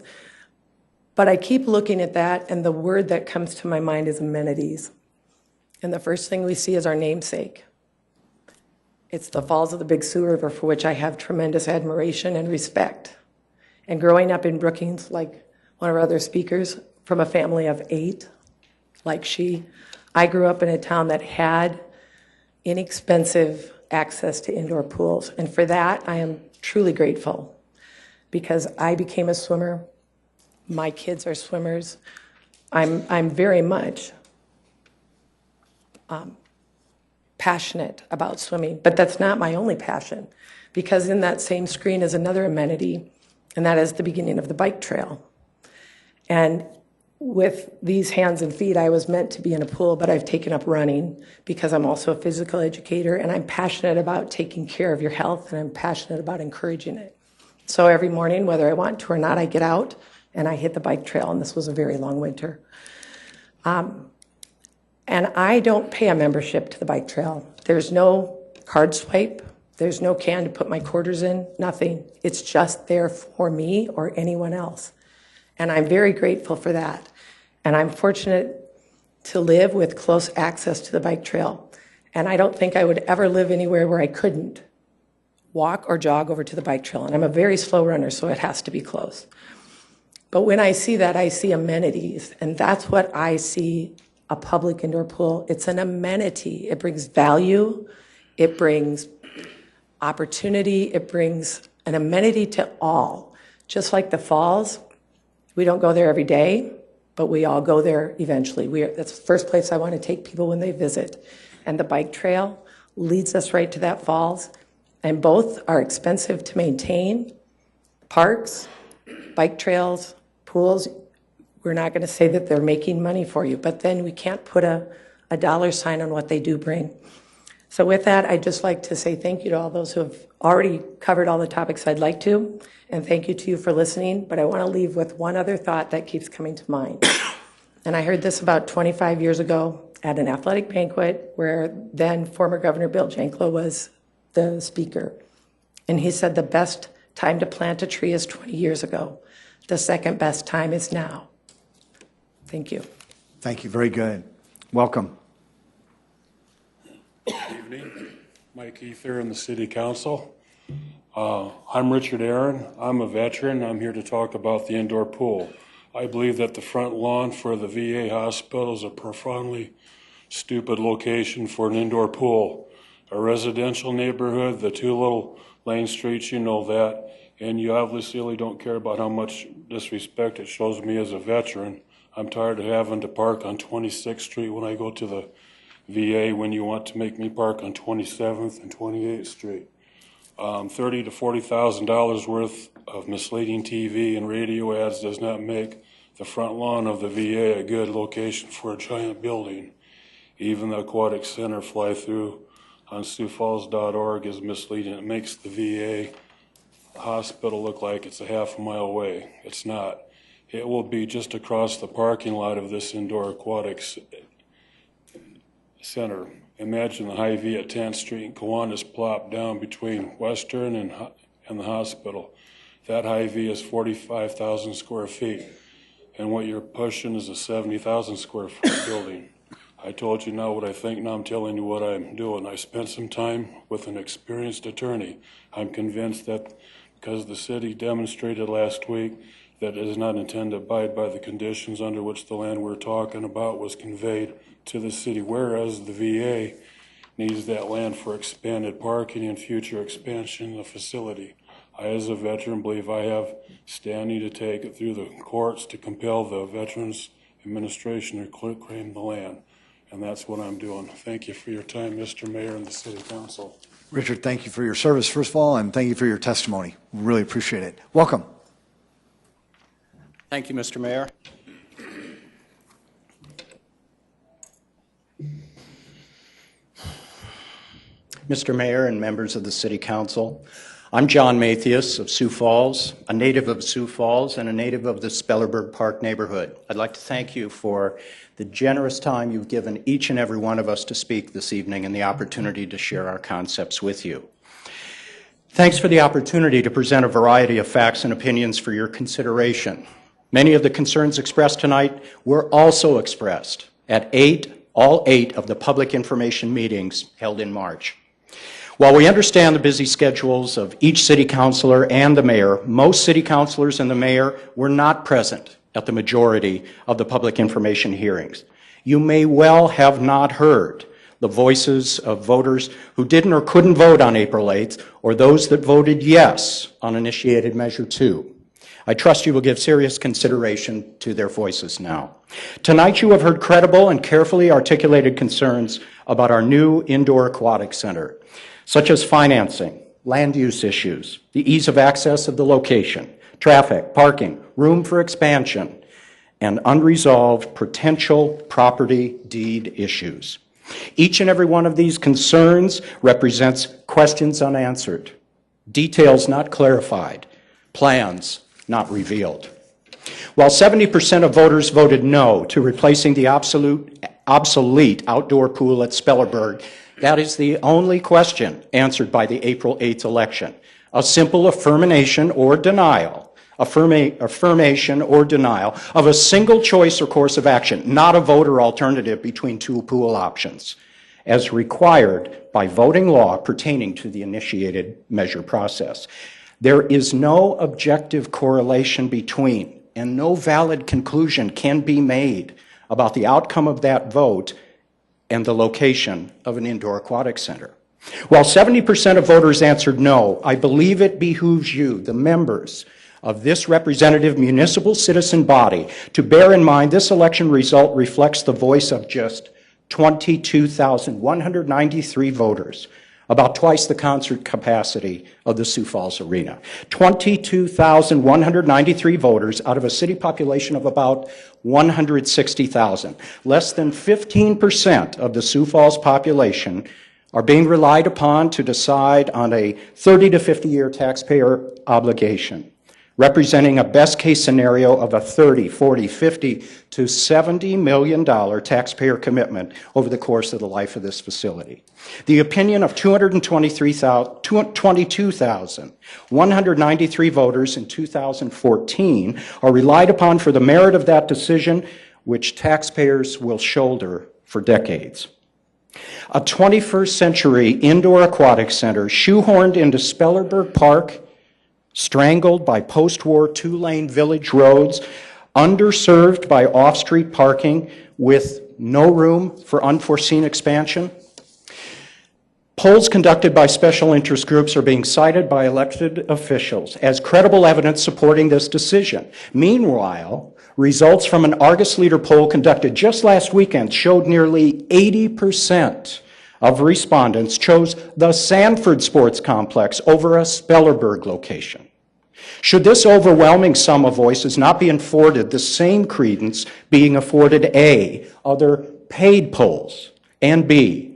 But I keep looking at that, and the word that comes to my mind is amenities. And the first thing we see is our namesake. It's the Falls of the Big Sioux River, for which I have tremendous admiration and respect. And growing up in Brookings, like one of our other speakers, from a family of 8, like she, I grew up in a town that had inexpensive access to indoor pools. And for that, I am truly grateful, because I became a swimmer. My kids are swimmers. I'm very much passionate about swimming, but that's not my only passion, because in that same screen is another amenity, and that is the beginning of the bike trail. And with these hands and feet, I was meant to be in a pool, but I've taken up running because I'm also a physical educator, and I'm passionate about taking care of your health, and I'm passionate about encouraging it. So every morning, whether I want to or not, I get out and I hit the bike trail, and this was a very long winter. And I don't pay a membership to the bike trail. There's no card swipe. There's no can to put my quarters in, nothing. It's just there for me or anyone else. And I'm very grateful for that. And I'm fortunate to live with close access to the bike trail. And I don't think I would ever live anywhere where I couldn't walk or jog over to the bike trail. And I'm a very slow runner, so it has to be close. But when I see that, I see amenities. And that's what I see a public indoor pool. It's an amenity. It brings value. It brings opportunity. It brings an amenity to all. Just like the falls, we don't go there every day, but we all go there eventually. That's the first place I want to take people when they visit. And the bike trail leads us right to that falls. And both are expensive to maintain. Parks, bike trails, pools, we're not going to say that they're making money for you, but then we can't put a dollar sign on what they do bring. So with that, I'd just like to say thank you to all those who have already covered all the topics I'd like to, and thank you to you for listening. But I want to leave with one other thought that keeps coming to mind. And I heard this about 25 years ago at an athletic banquet where then former Governor Bill Janklow was the speaker. And he said the best time to plant a tree is 20 years ago. The second best time is now. Thank you. Thank you. Very good. Welcome. Good evening. Mike Ether in the City Council. I'm Richard Aaron. I'm a veteran. I'm here to talk about the indoor pool. I believe that the front lawn for the VA hospital is a profoundly stupid location for an indoor pool. A residential neighborhood, the 2 little lane streets, you know that, and you obviously don't care about how much disrespect it shows me as a veteran. I'm tired of having to park on 26th Street when I go to the VA when you want to make me park on 27th and 28th Street. $30,000 to $40,000 worth of misleading TV and radio ads does not make the front lawn of the VA a good location for a giant building. Even the aquatic center fly-through on SiouxFalls.org is misleading. It makes the VA hospital look like it's a half a mile away. It's not. It will be just across the parking lot of this indoor aquatics center. Imagine the Hy-Vee at 10th Street and Kiwanis plop down between Western and the hospital. That Hy-Vee is 45,000 square feet, and what you're pushing is a 70,000 square foot building. I told you now what I think, now I'm telling you what I'm doing. I spent some time with an experienced attorney. I'm convinced that because the city demonstrated last week that it does not intend to abide by the conditions under which the land we're talking about was conveyed to the city, whereas the VA needs that land for expanded parking and future expansion of the facility. I, as a veteran, believe I have standing to take it through the courts to compel the Veterans Administration to claim the land. and that's what I'm doing. Thank you for your time, Mr. Mayor and the City Council. Richard, thank you for your service, first of all, and thank you for your testimony. We really appreciate it. Welcome. Thank you, Mr. Mayor. Mr. Mayor and members of the City Council, I'm John Mathias of Sioux Falls, a native of Sioux Falls and a native of the Spellerberg Park neighborhood. I'd like to thank you for the generous time you've given each and every one of us to speak this evening and the opportunity to share our concepts with you. Thanks for the opportunity to present a variety of facts and opinions for your consideration. Many of the concerns expressed tonight were also expressed at all eight of the public information meetings held in March. While we understand the busy schedules of each city councilor and the mayor, most city councilors and the mayor were not present at the majority of the public information hearings. You may well have not heard the voices of voters who didn't or couldn't vote on April 8th, or those that voted yes on initiated Measure 2. I trust you will give serious consideration to their voices now. Tonight you have heard credible and carefully articulated concerns about our new indoor aquatic center, such as financing, land use issues, the ease of access of the location, traffic, parking, room for expansion, and unresolved potential property deed issues. Each and every one of these concerns represents questions unanswered, details not clarified, plans not revealed. While 70% of voters voted no to replacing the obsolete outdoor pool at Spellerberg, that is the only question answered by the April 8th election. A simple affirmation or denial of a single choice or course of action, not a voter alternative between two pool options, as required by voting law pertaining to the initiated measure process. There is no objective correlation between, and no valid conclusion can be made about the outcome of that vote and the location of an indoor aquatic center. While 70% of voters answered no, I believe it behooves you, the members of this representative municipal citizen body, to bear in mind this election result reflects the voice of just 22,193 voters, about twice the concert capacity of the Sioux Falls Arena. 22,193 voters out of a city population of about 160,000. Less than 15% of the Sioux Falls population are being relied upon to decide on a 30 to 50-year taxpayer obligation, representing a best-case scenario of a 30, 40, 50 to $70 million taxpayer commitment over the course of the life of this facility. The opinion of 22,193 voters in 2014 are relied upon for the merit of that decision, which taxpayers will shoulder for decades. A 21st century indoor aquatic center shoehorned into Spellerberg Park, strangled by post-war two-lane village roads, underserved by off-street parking with no room for unforeseen expansion. Polls conducted by special interest groups are being cited by elected officials as credible evidence supporting this decision. Meanwhile, results from an Argus Leader poll conducted just last weekend showed nearly 80% of respondents chose the Sanford Sports Complex over a Spellerberg location. Should this overwhelming sum of voices not be afforded the same credence being afforded A, other paid polls, and B,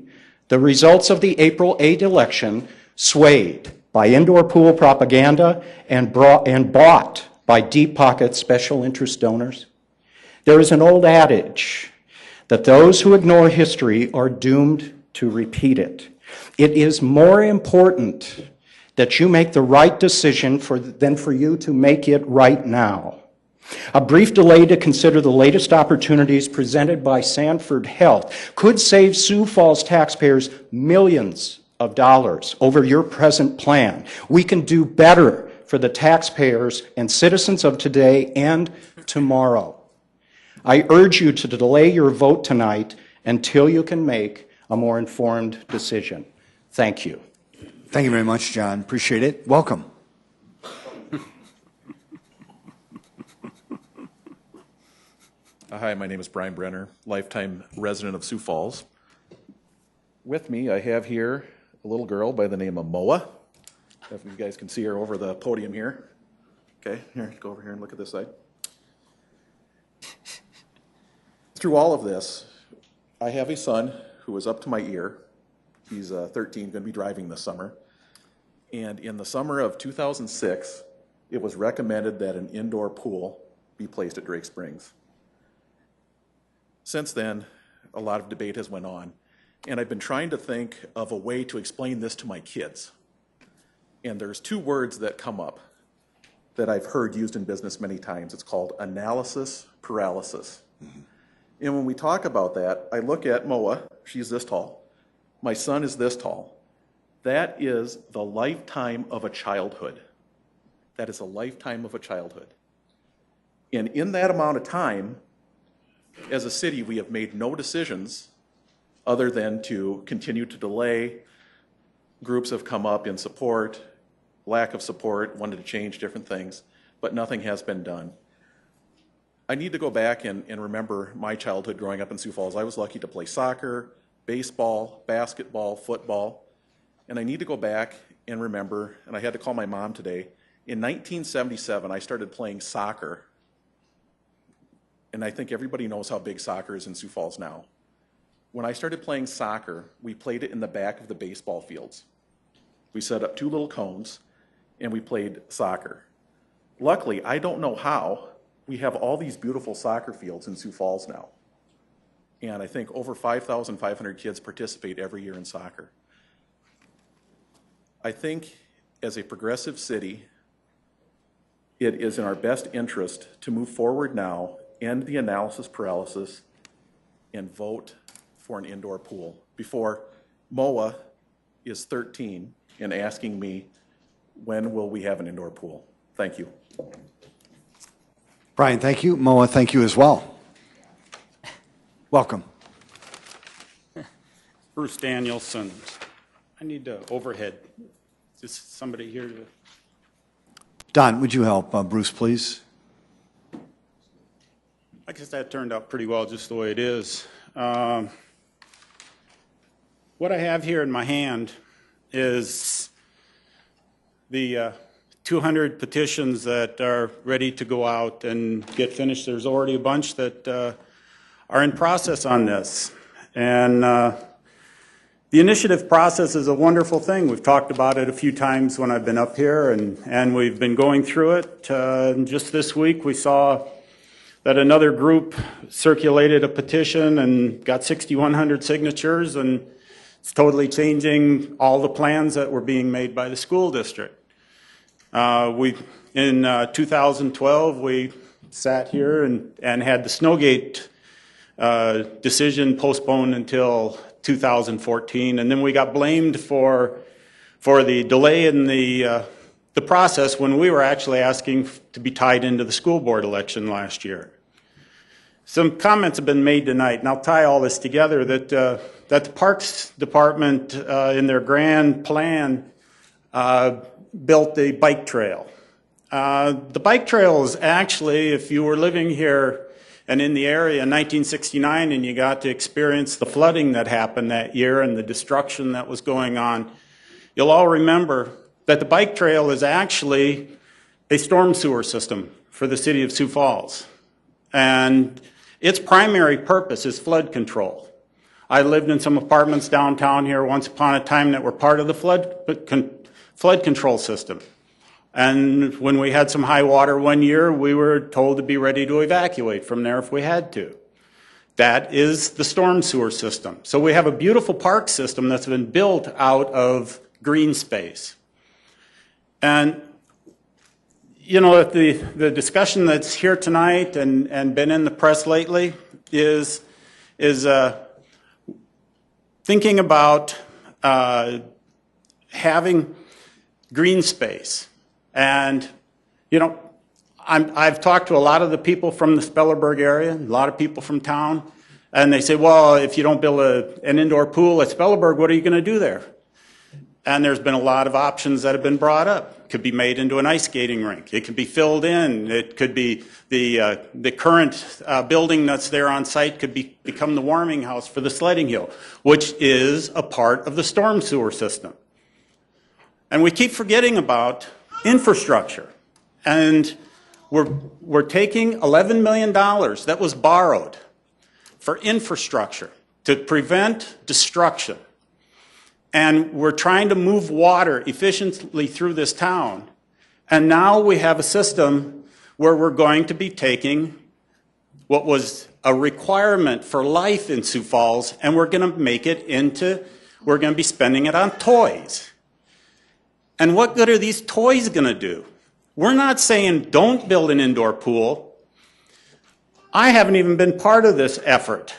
the results of the April 8 election swayed by indoor pool propaganda and bought by deep-pocket special interest donors? There is an old adage that those who ignore history are doomed to repeat it. It is more important that you make the right decision than for you to make it right now. A brief delay to consider the latest opportunities presented by Sanford Health could save Sioux Falls taxpayers millions of dollars over your present plan. We can do better for the taxpayers and citizens of today and tomorrow. I urge you to delay your vote tonight until you can make a more informed decision. Thank you. Thank you very much, John. Appreciate it. Welcome. Hi, my name is Brian Brenner, lifetime resident of Sioux Falls. With me, I have here a little girl by the name of Moa. If you guys can see her over the podium here. Okay, here, go over here and look at this side. Through all of this, I have a son who is up to my ear. He's 13, going to be driving this summer. And in the summer of 2006, it was recommended that an indoor pool be placed at Drake Springs. Since then, a lot of debate has went on, and I've been trying to think of a way to explain this to my kids. And there's two words that come up that I've heard used in business many times. It's called analysis paralysis. Mm-hmm. And when we talk about that, I look at Moa, she's this tall. My son is this tall. That is the lifetime of a childhood. That is a lifetime of a childhood. And in that amount of time, as a city, we have made no decisions other than to continue to delay. Groups have come up in support, lack of support, wanted to change different things, but nothing has been done. I need to go back and remember my childhood growing up in Sioux Falls. I was lucky to play soccer, baseball, basketball, football, and I need to go back and remember, and I had to call my mom today, in 1977, I started playing soccer, and I think everybody knows how big soccer is in Sioux Falls now. When I started playing soccer, we played it in the back of the baseball fields. We set up two little cones, and we played soccer. Luckily, I don't know how, we have all these beautiful soccer fields in Sioux Falls now. And I think over 5,500 kids participate every year in soccer. I think as a progressive city, it is in our best interest to move forward now, end the analysis paralysis, and vote for an indoor pool before Moa is 13 and asking me, when will we have an indoor pool? Thank you. Brian, thank you. Moa, thank you as well. Welcome. Bruce Danielson. I need overhead. Is this somebody here to... Don, would you help Bruce, please? I guess that turned out pretty well just the way it is. What I have here in my hand is the 200 petitions that are ready to go out and get finished. There's already a bunch that are in process on this. And the initiative process is a wonderful thing. We've talked about it a few times when I've been up here, and we've been going through it. Just this week we saw that another group circulated a petition and got 6,100 signatures, and it's totally changing all the plans that were being made by the school district. In 2012, we sat here and had the Snowgate decision postponed until 2014, and then we got blamed for the delay in the process when we were actually asking to be tied into the school board election last year. Some comments have been made tonight, and I'll tie all this together, that the Parks Department in their grand plan built a bike trail. The bike trail is actually, if you were living here and in the area in 1969 and you got to experience the flooding that happened that year and the destruction that was going on, you'll all remember that the bike trail is actually a storm sewer system for the city of Sioux Falls. And its primary purpose is flood control. I lived in some apartments downtown here once upon a time that were part of the flood control system. And when we had some high water one year, we were told to be ready to evacuate from there if we had to. That is the storm sewer system. So we have a beautiful park system that's been built out of green space. And, you know, the discussion that's here tonight and been in the press lately is thinking about having green space. And, you know, I've talked to a lot of the people from the Spellerberg area, a lot of people from town, and they say, well, if you don't build an indoor pool at Spellerberg, what are you going to do there? And there's been a lot of options that have been brought up. could be made into an ice skating rink. It could be filled in. It could be the current building that's there on site could become the warming house for the sledding hill, which is a part of the storm sewer system. And we keep forgetting about infrastructure. And we're taking $11 million that was borrowed for infrastructure to prevent destruction. And we're trying to move water efficiently through this town. And now we have a system where we're going to be taking what was a requirement for life in Sioux Falls, and we're going to make it into, we're going to be spending it on toys. And what good are these toys going to do? We're not saying don't build an indoor pool. I haven't even been part of this effort,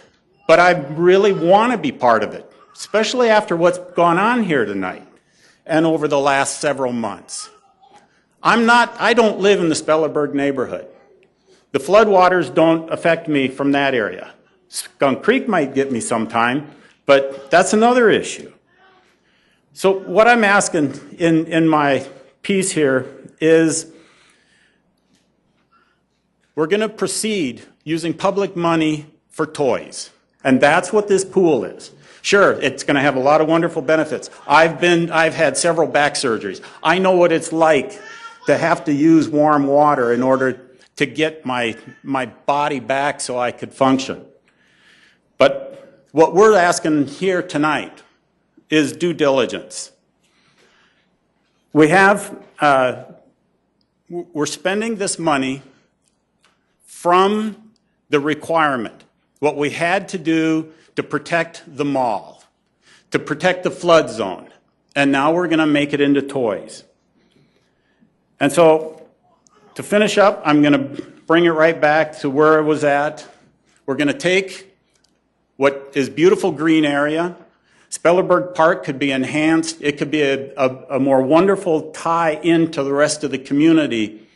but I really want to be part of it, especially after what's gone on here tonight and over the last several months. I don't live in the Spellerberg neighborhood. The floodwaters don't affect me from that area. Skunk Creek might get me sometime, but that's another issue. So what I'm asking in my piece here is we're going to proceed using public money for toys. And that's what this pool is. Sure, it's going to have a lot of wonderful benefits. I've had several back surgeries. I know what it's like to have to use warm water in order to get my body back so I could function. But what we're asking here tonight is due diligence. We're spending this money from the requirement, what we had to do to protect the mall, to protect the flood zone, and now we're going to make it into toys. And so, to finish up, I'm going to bring it right back to where it was at. We're going to take what is beautiful green area. Spellerberg Park could be enhanced. It could be a more wonderful tie into the rest of the community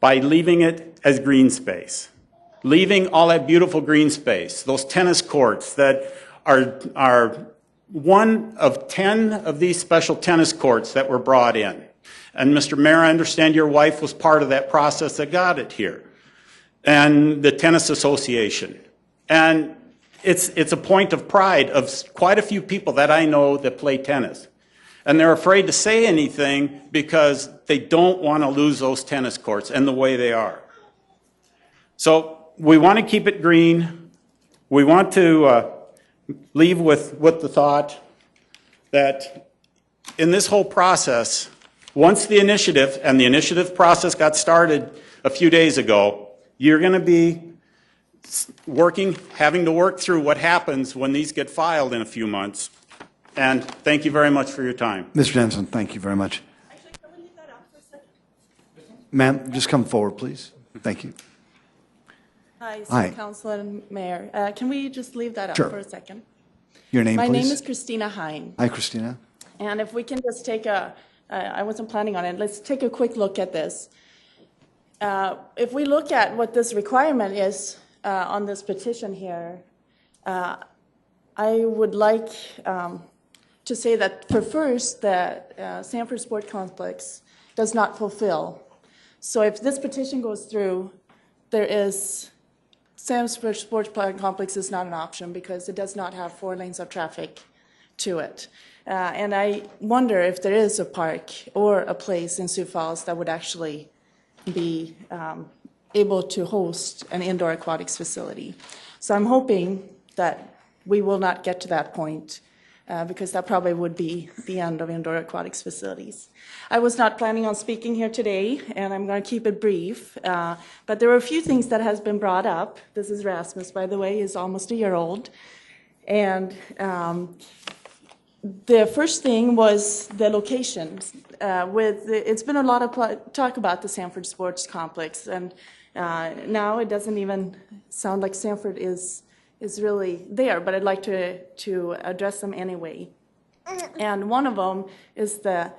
by leaving it as green space. Leaving all that beautiful green space, those tennis courts that are one of 10 of these special tennis courts that were brought in. And Mr. Mayor, I understand your wife was part of that process that got it here. And the Tennis Association. And it's a point of pride of quite a few people that I know that play tennis. And they're afraid to say anything because they don't want to lose those tennis courts and the way they are. So we want to keep it green. We want to leave with the thought that in this whole process, once the initiative, and the initiative process got started a few days ago, you're going to be having to work through what happens when these get filed in a few months. And thank you very much for your time. Mr. Jensen, thank you very much. Actually, can we leave that out for a second? Ma'am, just come forward, please. Thank you. Hi, Hi. City Council and Mayor. Can we just leave that out Sure. for a second? Your name, My please? name is Christina Hine. Hi, Christina. And if we can just take I wasn't planning on it, let's take a quick look at this. If we look at what this requirement is on this petition here, I would like to say that for first, that Sanford Sport Complex does not fulfill. So if this petition goes through, Sanford Sports Complex is not an option because it does not have 4 lanes of traffic to it. And I wonder if there is a park or a place in Sioux Falls that would actually be able to host an indoor aquatics facility. So I'm hoping that we will not get to that point because that probably would be the end of indoor aquatics facilities. I was not planning on speaking here today, and I'm going to keep it brief. But there were a few things that has been brought up. This is Rasmus, by the way. He's almost a year old. And the first thing was the location. It's been a lot of talk about the Sanford Sports Complex, and now it doesn't even sound like Sanford is really there, but I'd like to address them anyway. And one of them is the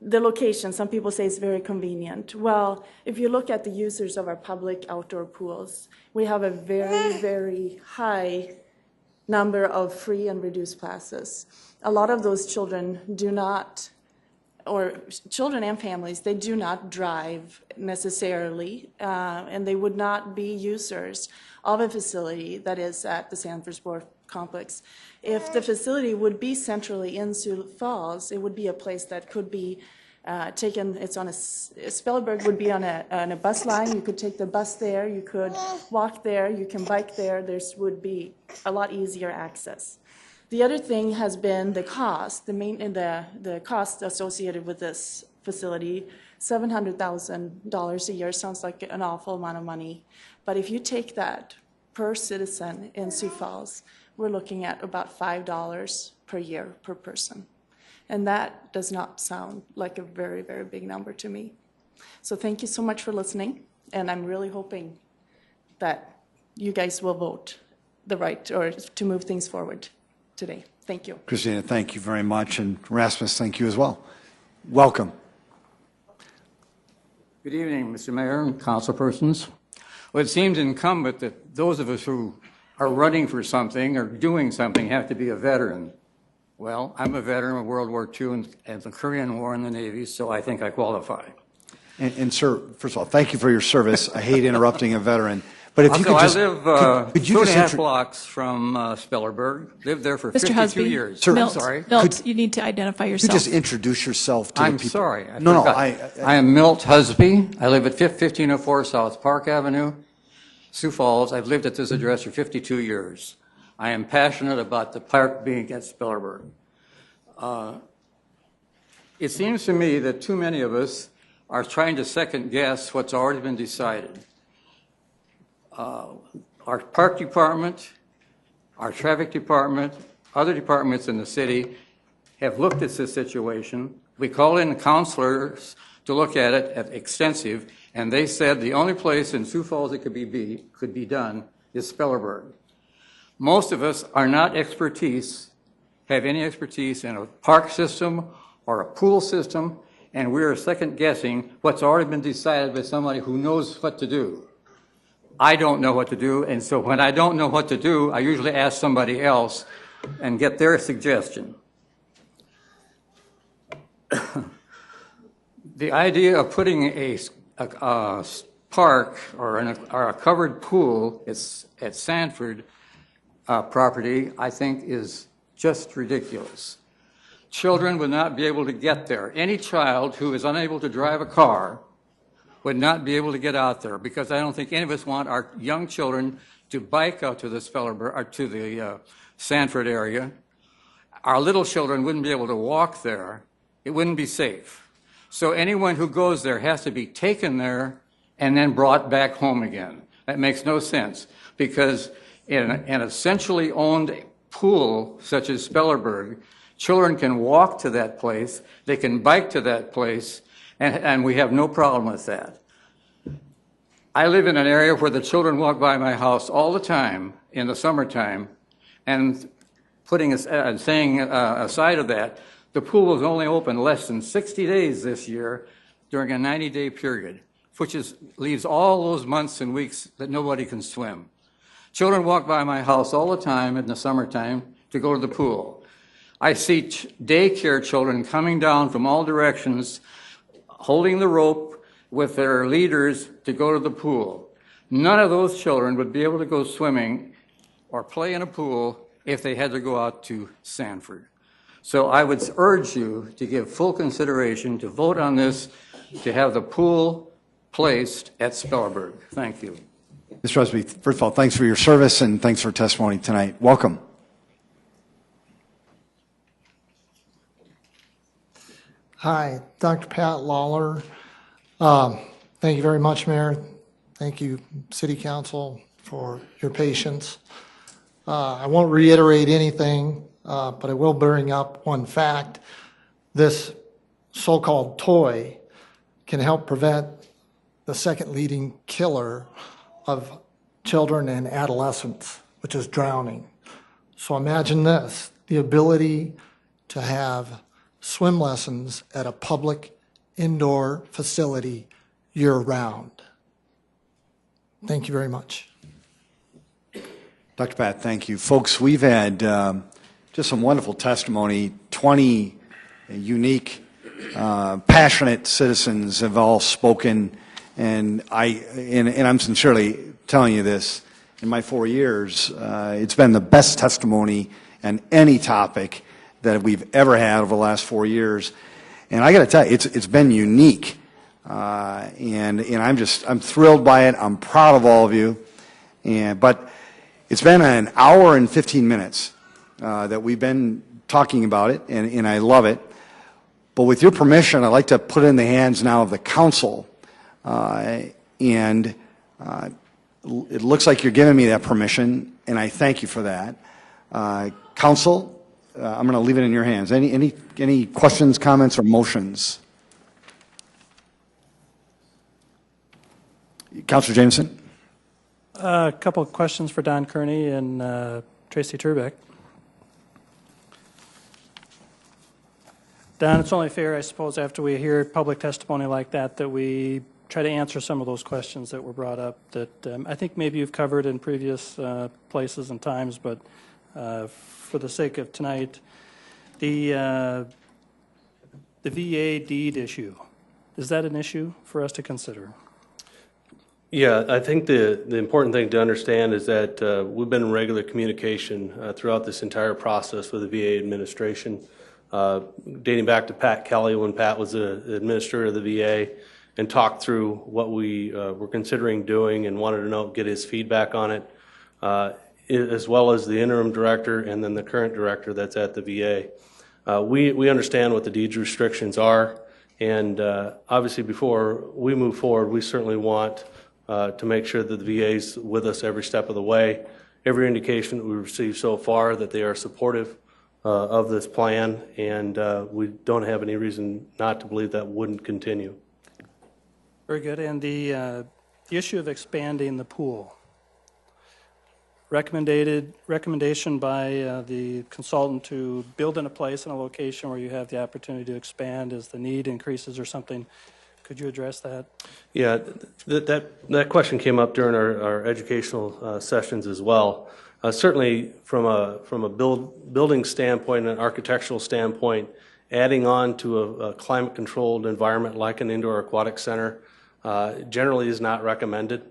location. Some people say it's very convenient. Well, if you look at the users of our public outdoor pools, we have a very, very high number of free and reduced classes. A lot of those children do not or children and families, they do not drive necessarily, and they would not be users of a facility that is at the Sanford Sport Complex. If the facility would be centrally in Sioux Falls, it would be a place that could be taken. It's on Spellerberg would be on a bus line. You could take the bus there. You could walk there. You can bike there. There would be a lot easier access. The other thing has been the cost. The cost associated with this facility, $700,000 a year sounds like an awful amount of money. But if you take that per citizen in Sioux Falls, we're looking at about $5 per year per person. And that does not sound like a very, very big number to me. So thank you so much for listening. And I'm really hoping that you guys will vote to move things forward today. Thank you. Christina, thank you very much. And Rasmus, thank you as well. Welcome. Good evening, Mr. Mayor and councilpersons. Well, it seems incumbent that those of us who are running for something or doing something have to be a veteran. Well, I'm a veteran of World War II and the Korean War in the Navy, so I think I qualify. And sir, first of all, thank you for your service. I hate interrupting a veteran. But if you could just, I live could you 2.5 blocks from Spellerberg. Lived there for Mr. 52 Husby, years. Sir, I'm sorry. Milt, you need to identify Could yourself. you just introduce yourself to the people? I'm sorry. I No, forgot. I am Milt Husby. I live at 1504 South Park Avenue, Sioux Falls. I've lived at this address for 52 years. I am passionate about the park being at Spellerberg. It seems to me that too many of us are trying to second guess what's already been decided. Our park department, our traffic department, other departments in the city have looked at this situation. We called in counselors to look at it at extensive, and they said the only place in Sioux Falls it could be done is Spellerberg. Most of us are not have any expertise in a park system or a pool system, and we're second guessing what's already been decided by somebody who knows what to do. I don't know what to do, and so when I don't know what to do, I usually ask somebody else and get their suggestion. The idea of putting a park or a covered pool at Sanford property, I think, is just ridiculous. Children would not be able to get there. Any child who is unable to drive a car would not be able to get out there, because I don't think any of us want our young children to bike out to the Spellerberg or to the Sanford area. Our little children wouldn't be able to walk there. It wouldn't be safe. So anyone who goes there has to be taken there and then brought back home again. That makes no sense, because in an essentially owned pool such as Spellerberg, children can walk to that place, they can bike to that place, and we have no problem with that. I live in an area where the children walk by my house all the time in the summertime, and saying aside of that, the pool was only open less than 60 days this year during a 90-day period, which leaves all those months and weeks that nobody can swim. Children walk by my house all the time in the summertime to go to the pool. I see daycare children coming down from all directions, holding the rope with their leaders to go to the pool. None of those children would be able to go swimming or play in a pool if they had to go out to Sanford. So I would urge you to give full consideration, to vote on this, to have the pool placed at Spellerberg. Thank you. Mr. Husby, first of all, thanks for your service and thanks for testimony tonight. Welcome. Hi, Dr. Pat Lawler. Thank you very much, Mayor. Thank you, City Council, for your patience. I won't reiterate anything, but I will bring up one fact. This so-called toy can help prevent the second leading killer of children and adolescents, which is drowning. So imagine this, the ability to have swim lessons at a public indoor facility year-round. Thank you very much. Dr. Pat, thank you. Folks, we've had just some wonderful testimony, 20 unique passionate citizens have all spoken, and I'm sincerely telling you this. In my 4 years, it's been the best testimony on any topic that we've ever had over the last 4 years. And I got to tell you, it's been unique, and I'm thrilled by it. I'm proud of all of you, but it's been an hour and 15 minutes that we've been talking about it, and I love it. But with your permission, I'd like to put it in the hands now of the council, and it looks like you're giving me that permission, and I thank you for that. Council, I'm going to leave it in your hands. Any questions, comments, or motions? Councilor Jameson. A couple of questions for Don Kearney and Tracy Turbeck. Don, it's only fair, I suppose, after we hear public testimony like that, that we try to answer some of those questions that were brought up that I think maybe you've covered in previous places and times, but for the sake of tonight, the VA deed issue, is that an issue for us to consider? Yeah, I think the important thing to understand is that we've been in regular communication throughout this entire process with the VA administration, dating back to Pat Kelly when Pat was the administrator of the VA, and talked through what we were considering doing and wanted to get his feedback on it, as well as the interim director and then the current director that's at the VA. We understand what the deeds restrictions are, and obviously before we move forward, we certainly want to make sure that the VA's with us every step of the way. Every indication that we've received so far that they are supportive of this plan, and we don't have any reason not to believe that wouldn't continue. Very good. And the issue of expanding the pool. Recommendation by the consultant to build in a place in a location where you have the opportunity to expand as the need increases or something. Could you address that? Yeah, that question came up during our educational sessions as well. Certainly from a building standpoint and an architectural standpoint, adding on to a climate-controlled environment like an indoor aquatic center generally is not recommended,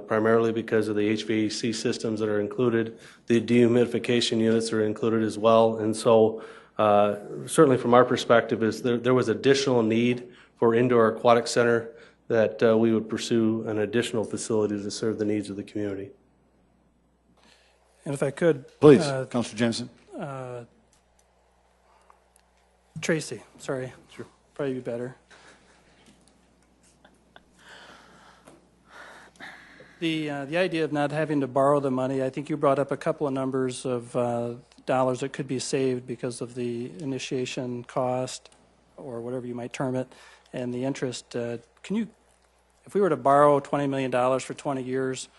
primarily because of the HVAC systems that are included. The dehumidification units are included as well. And so certainly from our perspective is there was additional need for indoor aquatic center that we would pursue an additional facility to serve the needs of the community. And if I could... Please, Councilor Jensen. Tracy, sorry. Sure. Probably be better. The idea of not having to borrow the money, I think you brought up a couple of numbers of dollars that could be saved because of the initiation cost or whatever you might term it and the interest. Can you, if we were to borrow $20 million for 20 years,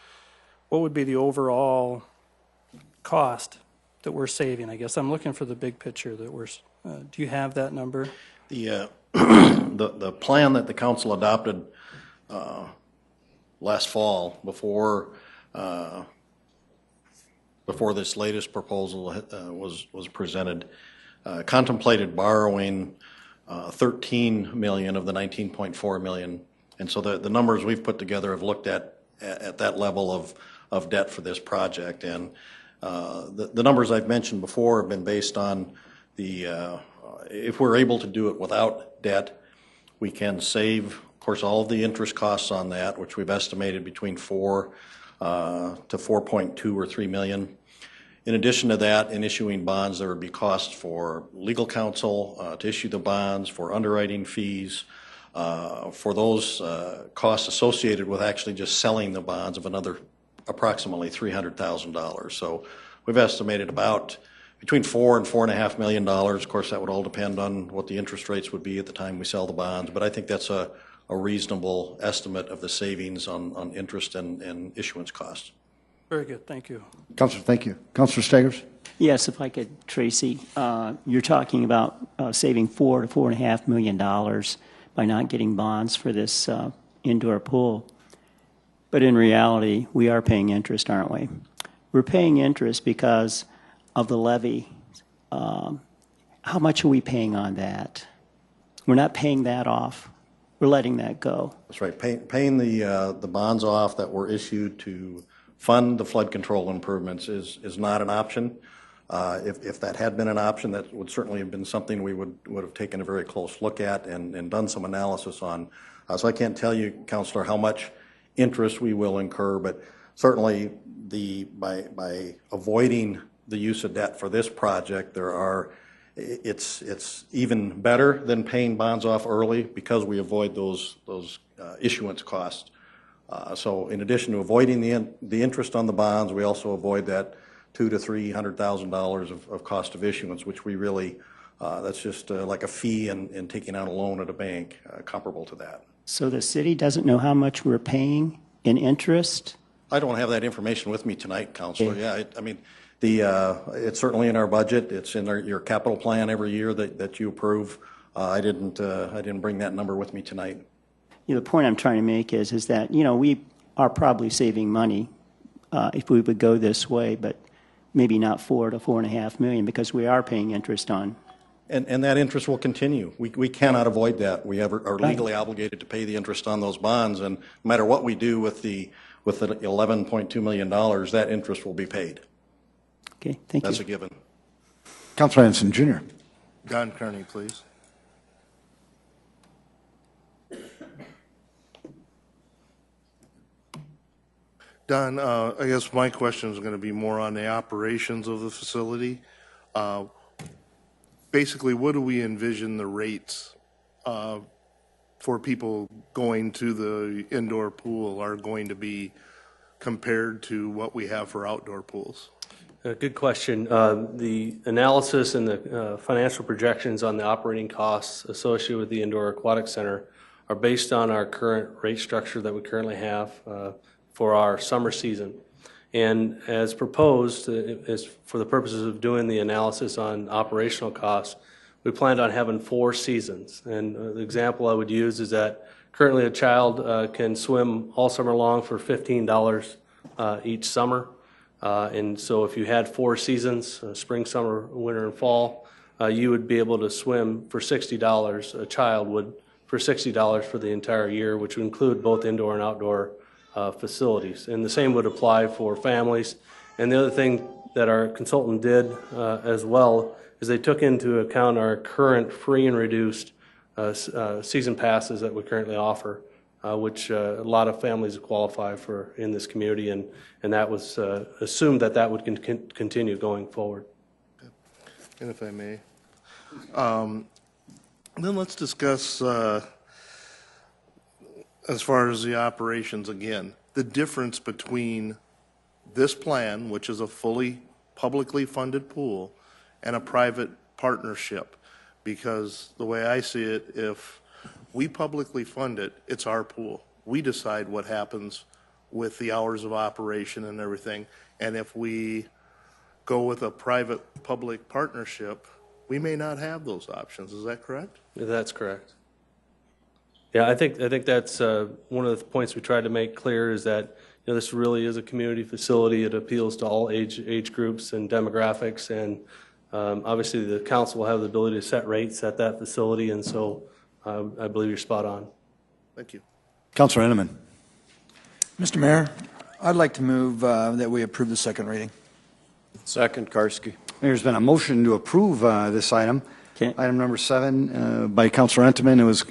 what would be the overall cost that we're saving? I guess I'm looking for the big picture that we're, do you have that number? The plan that the council adopted last fall before this latest proposal was presented contemplated borrowing 13 million of the 19.4 million, and so the numbers we've put together have looked at that level of debt for this project, and the numbers I've mentioned before have been based on the if we're able to do it without debt, we can save, of course, all of the interest costs on that, which we've estimated between 4 to 4.2 or 3 million. In addition to that, in issuing bonds, there would be costs for legal counsel to issue the bonds, for underwriting fees, for those costs associated with actually just selling the bonds of another approximately $300,000. So we've estimated about between $4 and $4.5 million. Of course, that would all depend on what the interest rates would be at the time we sell the bonds, but I think that's a reasonable estimate of the savings on interest and issuance costs. Very good, thank you. Councilor, thank you. Councilor Staggers? Yes, if I could, Tracy, you're talking about saving $4 to $4.5 million by not getting bonds for this indoor pool. But in reality, we are paying interest, aren't we? We're paying interest because of the levy. How much are we paying on that? We're not paying that off. We're letting that go. That's right. Paying the bonds off that were issued to fund the flood control improvements is not an option. If that had been an option, that would certainly have been something we would have taken a very close look at and done some analysis on. So I can't tell you, Councilor, how much interest we will incur, but certainly by avoiding the use of debt for this project, it's even better than paying bonds off early because we avoid those issuance costs. So in addition to avoiding the interest on the bonds, we also avoid that $200,000 to $300,000 of cost of issuance, which we really, that's just like a fee in taking out a loan at a bank, comparable to that. So the city doesn't know how much we're paying in interest? I don't have that information with me tonight, Councilor. Yeah, I mean, it's certainly in our budget. It's in your capital plan every year that you approve. I didn't bring that number with me tonight. The point I'm trying to make is that, we are probably saving money if we would go this way, but maybe not $4 to $4.5 million because we are paying interest on. And that interest will continue. We cannot avoid that. We are legally obligated to pay the interest on those bonds, and no matter what we do with the $11.2 million, that interest will be paid. Okay, thank you. That's a given. Councilor Anderson, Jr. Don Kearney, please. Don, I guess my question is going to be more on the operations of the facility. Basically, what do we envision the rates for people going to the indoor pool are going to be compared to what we have for outdoor pools? Good question. The analysis and the financial projections on the operating costs associated with the Indoor Aquatic Center are based on our current rate structure that we currently have for our summer season. And as proposed, as for the purposes of doing the analysis on operational costs, we planned on having 4 seasons. And the example I would use is that currently a child can swim all summer long for $15 each summer. And so if you had 4 seasons, spring, summer, winter, and fall, you would be able to swim for $60, a child would, for $60 for the entire year, which would include both indoor and outdoor facilities. And the same would apply for families. And the other thing that our consultant did as well is they took into account our current free and reduced season passes that we currently offer, which a lot of families qualify for in this community, and that was assumed that would continue going forward. And if I may, then let's discuss as far as the operations again, the difference between this plan, which is a fully publicly funded pool, and a private partnership. Because the way I see it, if we publicly fund it, it's our pool. We decide what happens with the hours of operation and everything. And if we go with a private-public partnership, we may not have those options. Is that correct? That's correct. Yeah, I think that's one of the points we tried to make clear is that this really is a community facility. It appeals to all age groups and demographics, and obviously the council will have the ability to set rates at that facility, and so I believe you're spot on. Thank you. Councilor Enneman. Mr. Mayor, I'd like to move that we approve the second reading. Second, Karski. There's been a motion to approve this item. Okay. Item number 7 by Councilor Enneman. It was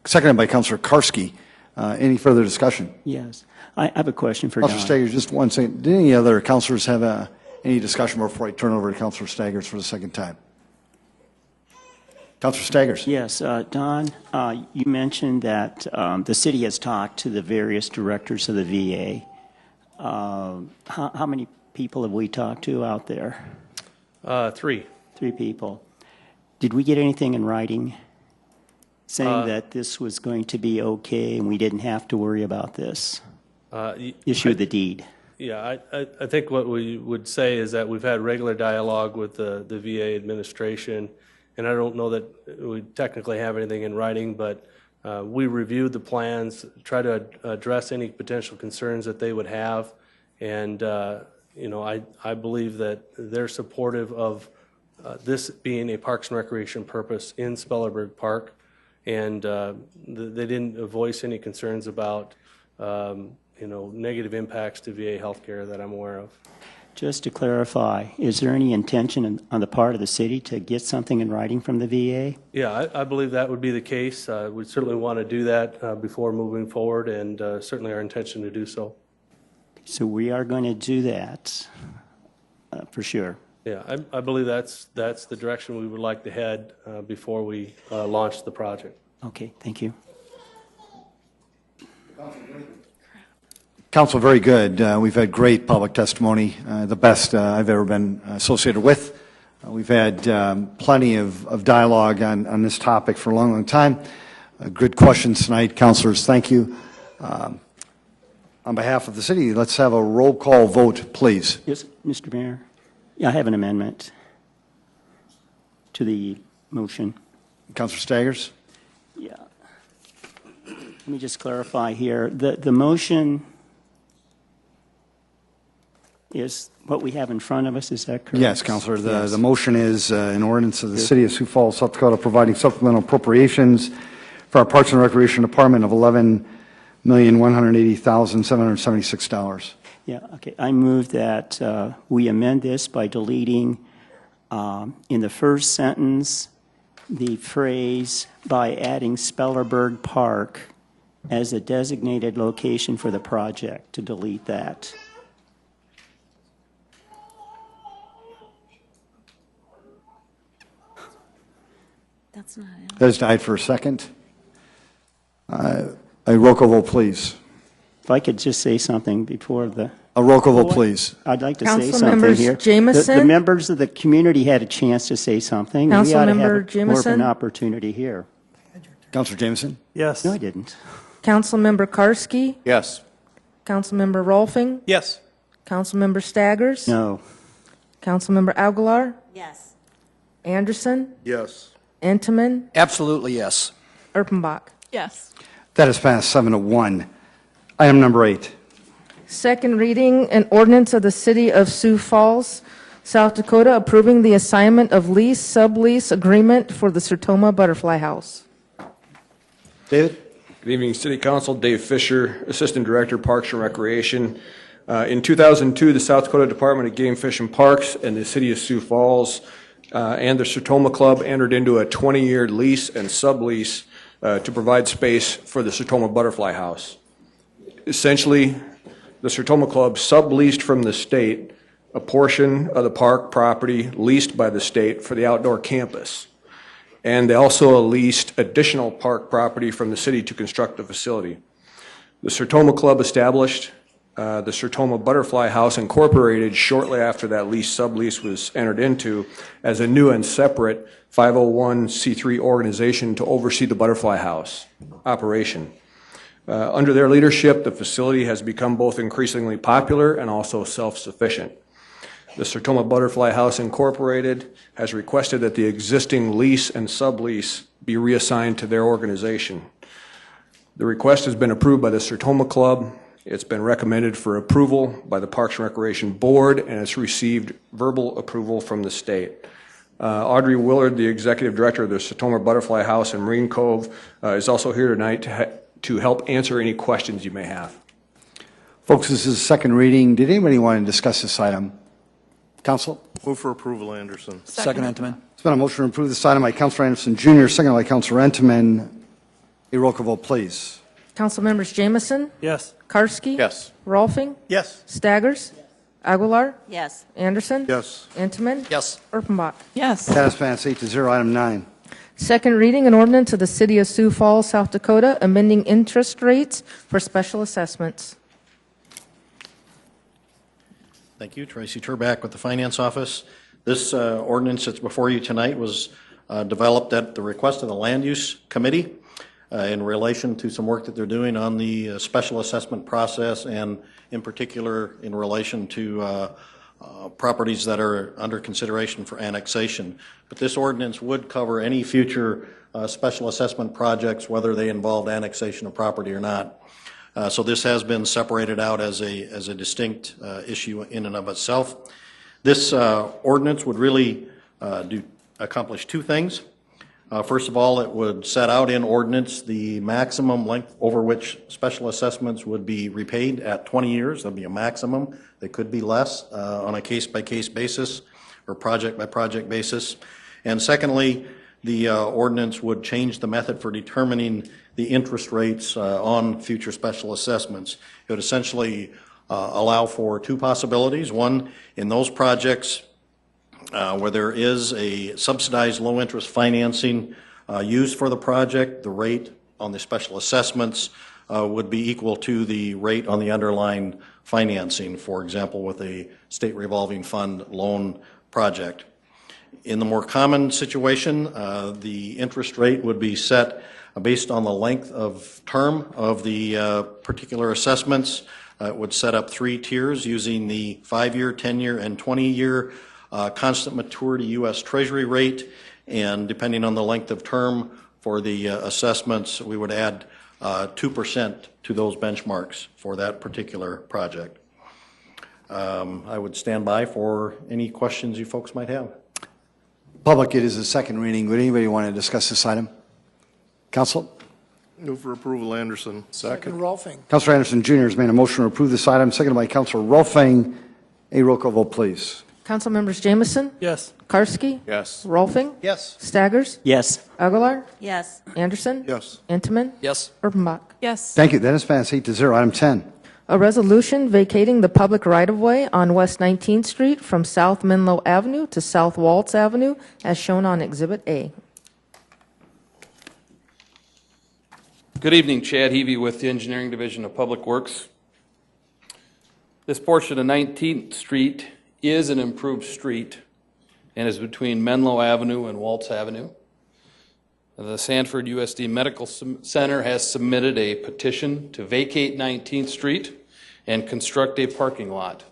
seconded by Councilor Karski. Any further discussion? Yes. I have a question for Councilor Don. Staggers, just one second. Did any other councilors have any discussion before I turn over to Councilor Staggers for the second time? Councilor Staggers. Yes. Don, you mentioned that the city has talked to the various directors of the VA. How many people have we talked to out there? 3. 3 people. Did we get anything in writing saying that this was going to be okay and we didn't have to worry about this? Issue the deed. Yeah, I think what we would say is that we've had regular dialogue with the VA administration, and I don't know that we technically have anything in writing, but we reviewed the plans, try to address any potential concerns that they would have, and I believe that they're supportive of this being a Parks and Recreation purpose in Spellerberg Park. and they didn't voice any concerns about negative impacts to VA healthcare that I'm aware of. Just to clarify, is there any intention on the part of the city to get something in writing from the VA? Yeah, I believe that would be the case. We'd certainly want to do that before moving forward, and certainly our intention to do so. So we are going to do that for sure. Yeah, I believe that's the direction we would like to head before we launch the project. Okay, thank you. Council, very good. We've had great public testimony, the best I've ever been associated with. We've had plenty of dialogue on this topic for a long, long time. Good questions tonight. Councilors, thank you. On behalf of the city, let's have a roll call vote, please. Yes, Mr. Mayor. Yeah, I have an amendment to the motion. Councilor Staggers? Yeah. Let me just clarify here. The motion is what we have in front of us, is that correct? Yes, Councilor. The motion is an ordinance of the City of Sioux Falls, South Dakota, providing supplemental appropriations for our Parks and Recreation Department of $11,180,776. Yeah, okay. I move that we amend this by deleting in the first sentence the phrase by adding Spellerberg Park as a designated location for the project, to delete that. That's not it. That has died for a second. A roll call vote, please. If I could just say something before the... A roll call vote, please. I'd like to say something here. Jamison? The members of the community had a chance to say something. We ought to have more of an opportunity here. Councilor Jameson? Yes. No, I didn't. Councilmember Karski? Yes. Councilmember Rolfing? Yes. Councilmember Staggers? No. Councilmember Aguilar? Yes. Anderson? Yes. Entenmann? Absolutely yes. Erpenbach? Yes. That is passed 7-1. Item number 8. Second reading, an ordinance of the City of Sioux Falls, South Dakota, approving the assignment of lease, sublease agreement for the Sertoma Butterfly House. David? Good evening, City Council. Dave Fisher, Assistant Director, Parks and Recreation. In 2002, the South Dakota Department of Game, Fish, and Parks and the City of Sioux Falls and the Sertoma Club entered into a 20-year lease and sublease to provide space for the Sertoma Butterfly House. Essentially, the Sertoma Club subleased from the state a portion of the park property leased by the state for the outdoor campus. And they also leased additional park property from the city to construct the facility. The Sertoma Club established the Sertoma Butterfly House Incorporated shortly after that sublease was entered into as a new and separate 501c3 organization to oversee the Butterfly House operation. Under their leadership, the facility has become both increasingly popular and also self-sufficient. The Sertoma Butterfly House Incorporated has requested that the existing lease and sublease be reassigned to their organization. The request has been approved by the Sertoma Club. It's been recommended for approval by the Parks and Recreation Board, and it's received verbal approval from the state. Audrey Willard, the Executive Director of the Sertoma Butterfly House in Marine Cove, is also here tonight to help answer any questions you may have. Folks, this is a second reading. Did anybody want to discuss this item? Council? Move for approval, Anderson. Second, Entenmann. It's been a motion to approve this item by Councilor Anderson Jr., second by Councilor Entenmann. A roll call vote, please. Councilmembers Jamison? Yes. Karski? Yes. Rolfing? Yes. Staggers? Aguilar? Yes. Anderson? Yes. Entenmann? Yes. Erpenbach? Yes. That is passed 8-0. Item 9. Second reading, an ordinance of the City of Sioux Falls, South Dakota, amending interest rates for special assessments. Thank you. Tracy Turback with the Finance Office. This ordinance that's before you tonight was developed at the request of the Land Use Committee in relation to some work that they're doing on the special assessment process, and in particular in relation to properties that are under consideration for annexation. But this ordinance would cover any future special assessment projects, whether they involved annexation of property or not. So this has been separated out as a distinct issue in and of itself. This ordinance would really accomplish two things. First of all, it would set out in ordinance the maximum length over which special assessments would be repaid at 20 years. There'll be a maximum. They could be less on a case-by-case basis or project-by-project basis. And secondly, the ordinance would change the method for determining the interest rates on future special assessments. It would essentially allow for two possibilities. One, in those projects where there is a subsidized low-interest financing used for the project, the rate on the special assessments would be equal to the rate on the underlying financing, for example, with a state revolving fund loan project. In the more common situation, the interest rate would be set based on the length of term of the particular assessments. It would set up 3 tiers using the 5-year, 10-year, and 20-year constant maturity U.S. Treasury rate, and depending on the length of term for the assessments, we would add 2% to those benchmarks for that particular project. I would stand by for any questions you folks might have. Public, it is a second reading. Would anybody want to discuss this item? Council? Move for approval, Anderson. Second, Rolfing. Councilor Anderson Jr. has made a motion to approve this item, seconded by Councilor Rolfing. A roll call vote, please. Council members Jameson? Yes. Karski? Yes. Rolfing? Yes. Staggers? Yes. Aguilar? Yes. Anderson? Yes. Intiman? Yes. Erpenbach? Yes. Thank you. That is passed 8-0. Item 10. A resolution vacating the public right-of-way on West 19th Street from South Menlo Avenue to South Waltz Avenue, as shown on Exhibit A. Good evening, Chad Heavey with the Engineering Division of Public Works. This portion of 19th Street is an improved street and is between Menlo Avenue and Waltz Avenue. The Sanford USD Medical Center has submitted a petition to vacate 19th Street and construct a parking lot.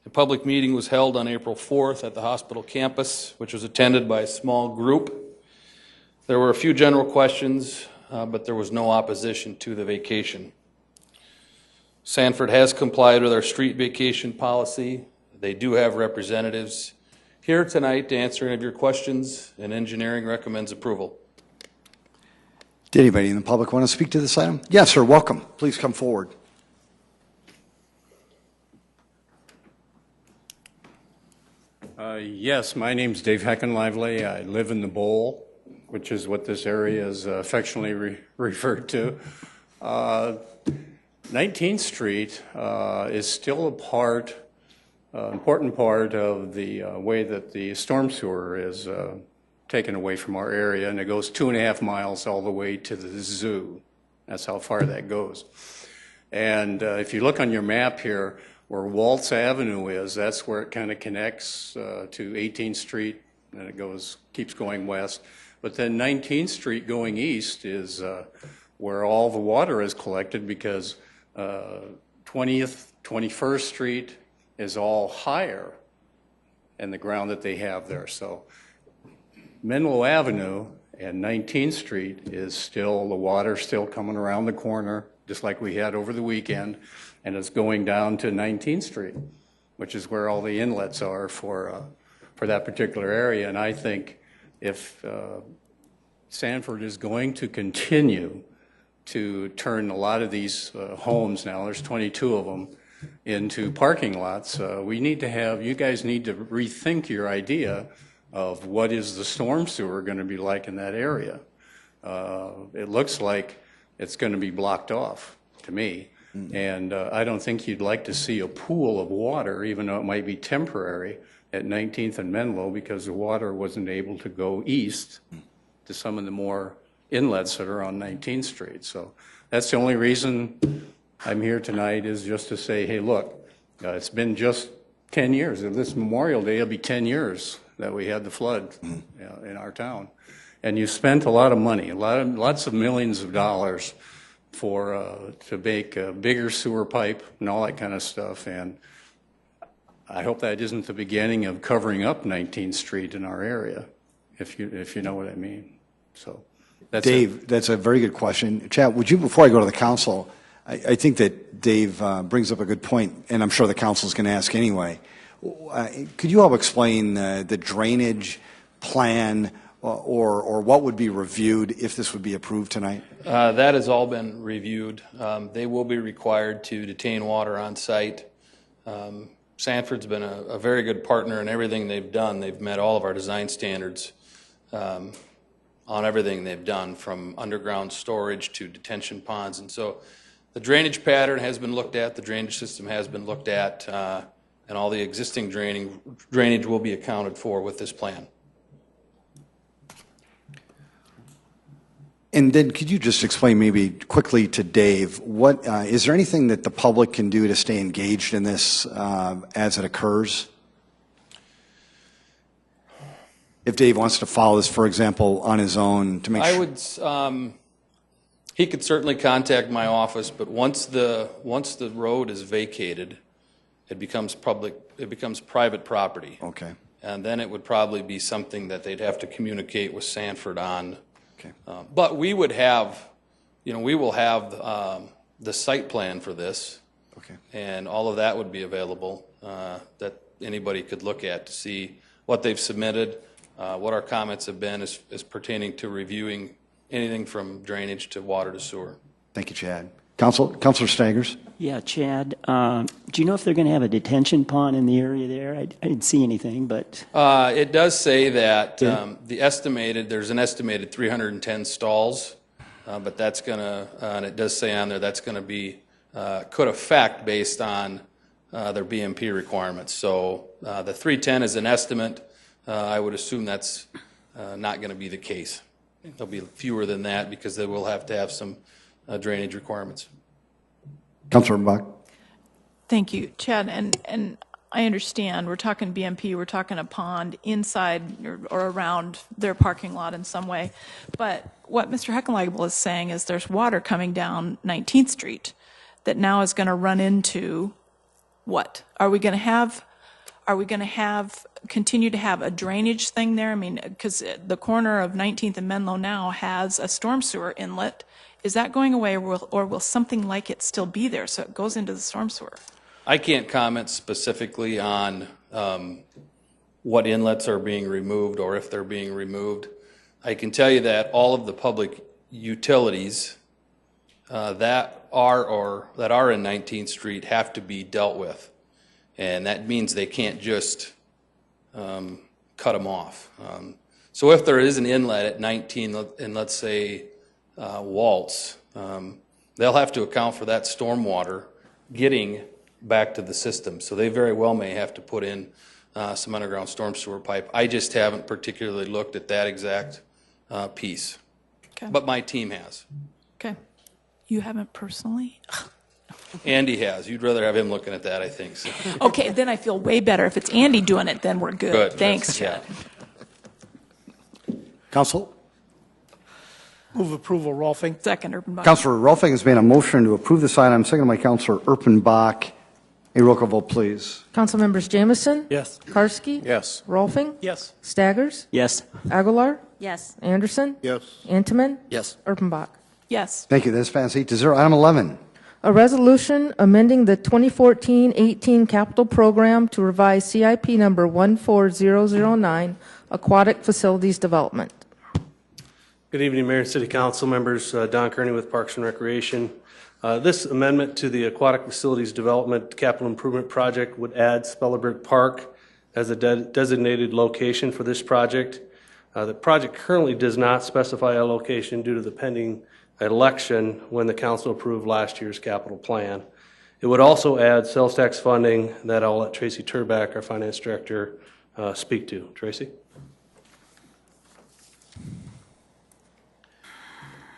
A public meeting was held on April 4th at the hospital campus, which was attended by a small group. There were a few general questions, but there was no opposition to the vacation. Sanford has complied with our street vacation policy. They do have representatives here tonight to answer any of your questions, and engineering recommends approval. Did anybody in the public want to speak to this item? Yes, sir. Welcome. Please come forward. Yes, my name's Dave Heckenlively. I live in the Bowl, which is what this area is affectionately referred to. 19th Street is still important part of the way that the storm sewer is taken away from our area, and it goes 2.5 miles all the way to the zoo. That's how far that goes. And if you look on your map here, where Waltz Avenue is, that's where it kind of connects to 18th Street, and it keeps going west. But then 19th Street going east is where all the water is collected, because 20th, 21st Street is all higher in the ground that they have there. So Menlo Avenue and 19th Street is still, the water's still coming around the corner, just like we had over the weekend, and it's going down to 19th Street, which is where all the inlets are for that particular area. And I think if Sanford is going to continue to turn a lot of these homes, now there's 22 of them, into parking lots, you guys need to rethink your idea of what is the storm sewer going to be like in that area. It looks like it's going to be blocked off to me. And I don't think you'd like to see a pool of water, even though it might be temporary, at 19th and Menlo, because the water wasn't able to go east to some of the more inlets that are on 19th Street. So that's the only reason I'm here tonight, is just to say, hey, look, it's been just 10 years. This Memorial Day, it'll be 10 years that we had the flood in our town. And you spent a lot of money, lots of millions of dollars to make a bigger sewer pipe and all that kind of stuff. And I hope that isn't the beginning of covering up 19th Street in our area, if you know what I mean. So that's Dave, that's a very good question. Chad, would you, before I go to the council, I think that Dave brings up a good point, and I'm sure the council is going to ask anyway. Could you help explain the drainage plan or what would be reviewed if this would be approved tonight? That has all been reviewed. They will be required to detain water on site. Sanford's been a very good partner in everything they've done. They've met all of our design standards on everything they've done, from underground storage to detention ponds. And so the drainage pattern has been looked at, the drainage system has been looked at, and all the existing drainage will be accounted for with this plan. And then could you just explain maybe quickly to Dave, what is there anything that the public can do to stay engaged in this as it occurs? If Dave wants to follow this, for example, on his own to make sure. I would, he could certainly contact my office, but once the road is vacated, it becomes private property. Okay. And then it would probably be something that they'd have to communicate with Sanford on. Okay. But we would have, we will have the site plan for this. Okay. And all of that would be available that anybody could look at to see what they've submitted, what our comments have been as pertaining to reviewing anything from drainage to water to sewer. Thank you, Chad. Councilor Staggers. Yeah, Chad, do you know if they're going to have a detention pond in the area there? I didn't see anything, but... It does say that there's an estimated 310 stalls, but that's going to, and it does say on there that's going to be, could affect based on their BMP requirements. So the 310 is an estimate. I would assume that's not going to be the case. There'll be fewer than that because they will have to have some drainage requirements. Councilor Bach. Thank you, Chad. And I understand we're talking BMP, we're talking a pond inside or around their parking lot in some way. But what Mr. Heckenleibel is saying is there's water coming down 19th Street that now is going to run into what? Are we going to continue to have a drainage thing there? I mean, because the corner of 19th and Menlo now has a storm sewer inlet. Is that going away, or will something like it still be there so it goes into the storm sewer? I can't comment specifically on what inlets are being removed or if they're being removed. I can tell you that all of the public utilities that are in 19th Street have to be dealt with. And that means they can't just cut them off. So if there is an inlet at 19, and let's say Waltz, they'll have to account for that stormwater getting back to the system. So they very well may have to put in some underground storm sewer pipe. I just haven't particularly looked at that exact piece. Okay. But my team has. Okay. You haven't personally? Andy has. You'd rather have him looking at that, I think. So. Okay, then I feel way better. If it's Andy doing it, then we're good. Good. Thanks, Chad. Council. Move approval, Rolfing. Second, Urbanbach. Councilor Rolfing has made a motion to approve this item, seconded by Councilor Erpenbach. A roll call vote, please. Council members Jamison? Yes. Karski? Yes. Rolfing? Yes. Staggers? Yes. Aguilar? Yes. Anderson? Yes. Intiman? Yes. Erpenbach? Yes. Thank you. This passes 8-0. Item 11. A resolution amending the 2014-18 capital program to revise CIP number 14009, Aquatic Facilities Development. Good evening, Mayor and City Council members. Don Kearney with Parks and Recreation. This amendment to the Aquatic Facilities Development Capital Improvement Project would add Spellerberg Park as a designated location for this project. The project currently does not specify a location due to the pending election when the council approved last year's capital plan. It would also add sales tax funding that I'll let Tracy Turback, our finance director, speak to. Tracy?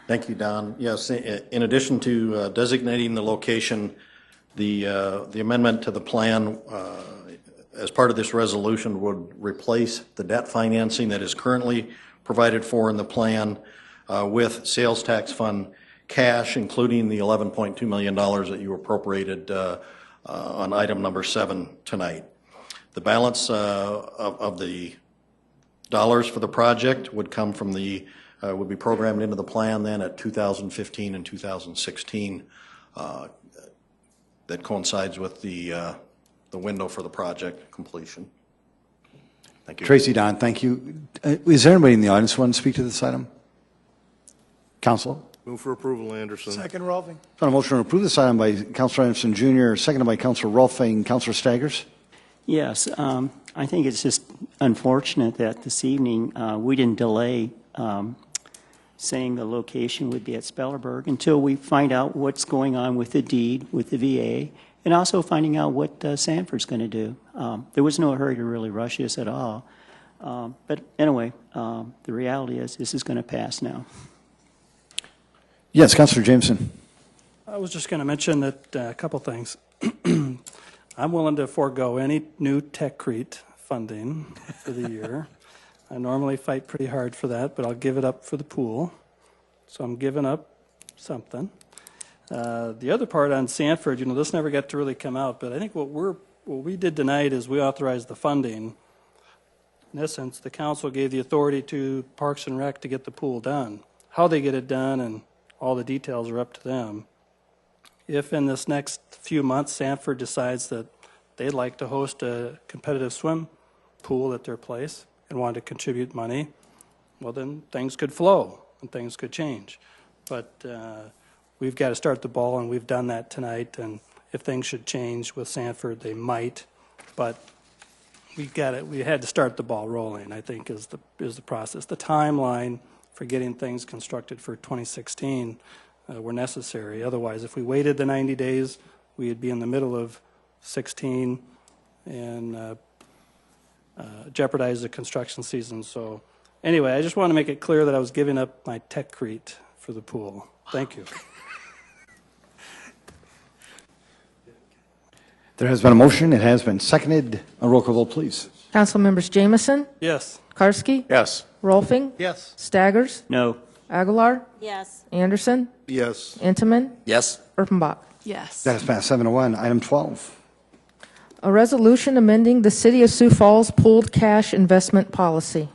Thank you, Don. Yes, in addition to designating the location, the amendment to the plan as part of this resolution would replace the debt financing that is currently provided for in the plan with sales tax fund cash, including the $11.2 million that you appropriated on item number 7 tonight. The balance of the dollars for the project would come from the would be programmed into the plan then at 2015 and 2016. That coincides with the the window for the project completion. Thank you. Tracy, Don, thank you. Is there anybody in the audience who wants to speak to this item? Council? Move for approval, Anderson. Second, Rolfing. On a motion to approve this item by Councilor Anderson Jr., seconded by Councilor Rolfing. Councilor Staggers? Yes, I think it's just unfortunate that this evening we didn't delay saying the location would be at Spellerberg until we find out what's going on with the deed, with the VA, and also finding out what Sanford's going to do. There was no hurry to really rush this at all. But anyway, the reality is this is going to pass now. Yes, Councilor Jameson. I was just going to mention that a couple things. I'm willing to forego any new TechCrete funding for the year. I normally fight pretty hard for that, but I'll give it up for the pool. So I'm giving up something. The other part on Sanford, this never got to really come out, but I think what we did tonight is we authorized the funding. In essence, the council gave the authority to Parks and Rec to get the pool done. How they get it done and all the details are up to them. If in this next few months Sanford decides that they'd like to host a competitive swim pool at their place and want to contribute money, well then things could flow and things could change. But we've got to start the ball, and we've done that tonight, and if things should change with Sanford, they might. But we had to start the ball rolling, I think, is the process. The timeline for getting things constructed for 2016 were necessary. Otherwise, if we waited the 90 days, we'd be in the middle of 16 and jeopardize the construction season. So anyway, I just want to make it clear that I was giving up my TechCrete for the pool. Thank you. There has been a motion. It has been seconded. A roll call vote, please. Council members Jameson, Yes. Karski, Yes. Rolfing, Yes. Staggers, No. Aguilar, Yes. Anderson, Yes. Intamin, Yes. Erpenbach. Yes. That has passed 7-1. Item 12. A resolution amending the City of Sioux Falls pooled cash investment policy.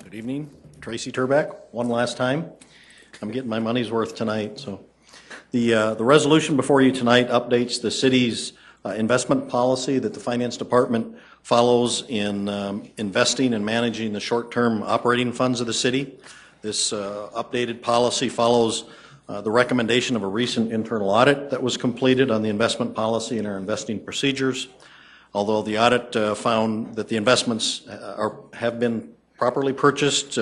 Good evening. Tracy Turback, one last time. I'm getting my money's worth tonight. So, the resolution before you tonight updates the city's investment policy that the Finance Department follows in investing and managing the short-term operating funds of the city. This updated policy follows the recommendation of a recent internal audit that was completed on the investment policy and our investing procedures. Although the audit found that the investments have been properly purchased,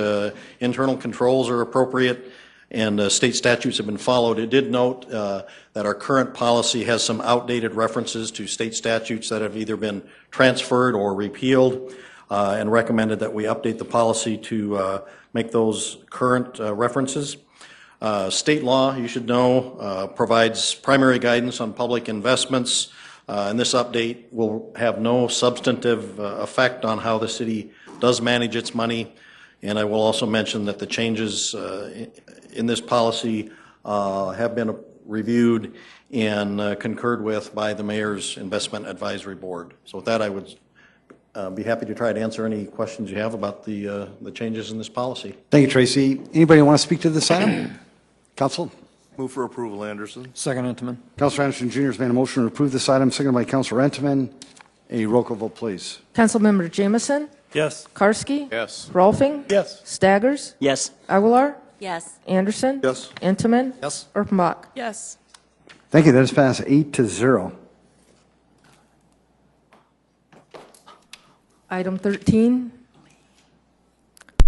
internal controls are appropriate, and state statutes have been followed, it did note that our current policy has some outdated references to state statutes that have either been transferred or repealed, and recommended that we update the policy to make those current references. State law, you should know, provides primary guidance on public investments, and this update will have no substantive effect on how the city does manage its money. And I will also mention that the changes in this policy have been reviewed and concurred with by the Mayor's Investment Advisory Board. So with that, I would be happy to try to answer any questions you have about the changes in this policy. Thank you, Tracy. Anybody want to speak to this item? Council? Move for approval, Anderson. Second, Intamin. Councilor Anderson Jr. has made a motion to approve this item, seconded by Councilor Intamin. A roll call vote, please. Councilmember Jameson, Yes. Karski, Yes. Rolfing, Yes. Staggers, Yes. Aguilar, Yes. Anderson, Yes. Intamin, Yes. Erpenbach. Yes. Thank you. That is passed 8-0. Item 13,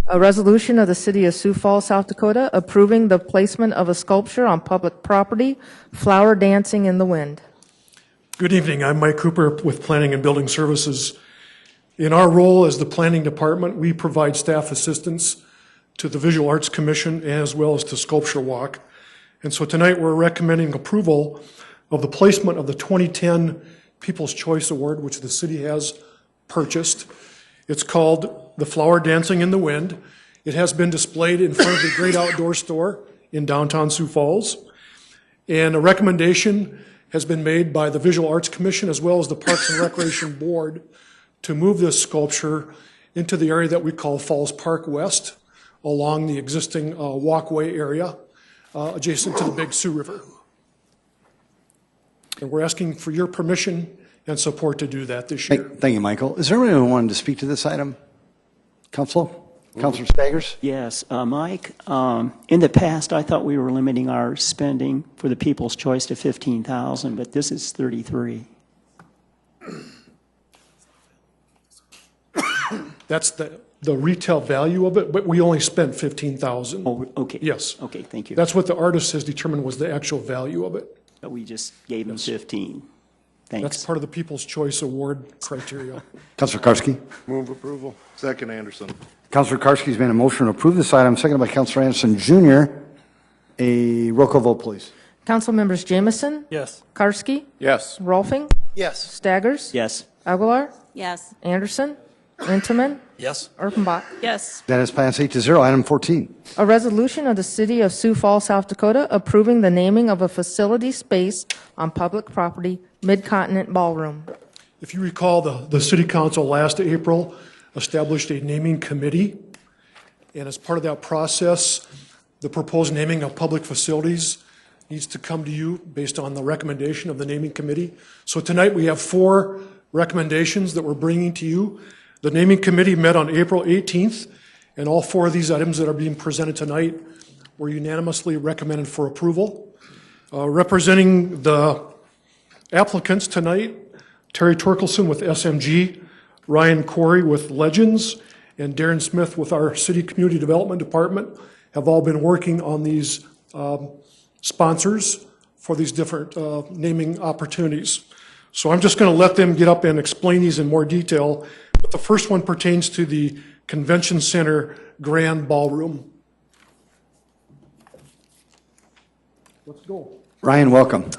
a resolution of the City of Sioux Falls, South Dakota, approving the placement of a sculpture on public property, flower dancing in the wind. Good evening. I'm Mike Cooper with Planning and Building Services. In our role as the Planning Department, we provide staff assistance to the Visual Arts Commission as well as to Sculpture Walk. And so tonight we're recommending approval of the placement of the 2010 People's Choice Award, which the city has purchased. It's called the Flower Dancing in the Wind. It has been displayed in front of the Great Outdoor Store in downtown Sioux Falls. And a recommendation has been made by the Visual Arts Commission as well as the Parks and Recreation Board to move this sculpture into the area that we call Falls Park West, along the existing walkway area adjacent to the Big Sioux River. And we're asking for your permission and support to do that this year. Thank you, Michael. Is there anyone who wanted to speak to this item? Councilor Staggers? Yes, Mike, in the past, I thought we were limiting our spending for the People's Choice to 15,000, but this is 33. That's the retail value of it, but we only spent 15,000. Oh, okay. Yes. Okay, thank you. That's what the artist has determined was the actual value of it. But we just gave them 15. Thanks. That's part of the People's Choice Award criteria. Councilor Karski? Move approval. Second, Anderson. Councilor Karski's made a motion to approve this item, seconded by Councilor Anderson Jr. A roll call vote, please. Council members Jameson, Yes. Karski, Yes. Rolfing, Yes. Staggers, Yes. Aguilar, Yes. Anderson, Intamin, Yes. Erpenbach. Yes. That is passed 8-0. Item 14. A resolution of the City of Sioux Falls, South Dakota, approving the naming of a facility space on public property, Mid-Continent Ballroom. If you recall, the city council last April established a naming committee, and as part of that process, the proposed naming of public facilities needs to come to you based on the recommendation of the naming committee. So tonight we have 4 recommendations that we're bringing to you. The naming committee met on April 18th, and all 4 of these items that are being presented tonight were unanimously recommended for approval. Representing the applicants tonight, Terry Torkelson with SMG, Ryan Corey with Legends, and Darren Smith with our City Community Development Department have all been working on these sponsors for these different naming opportunities. So I'm just going to let them get up and explain these in more detail. But the first one pertains to the Convention Center Grand Ballroom. Let's go. Ryan, welcome.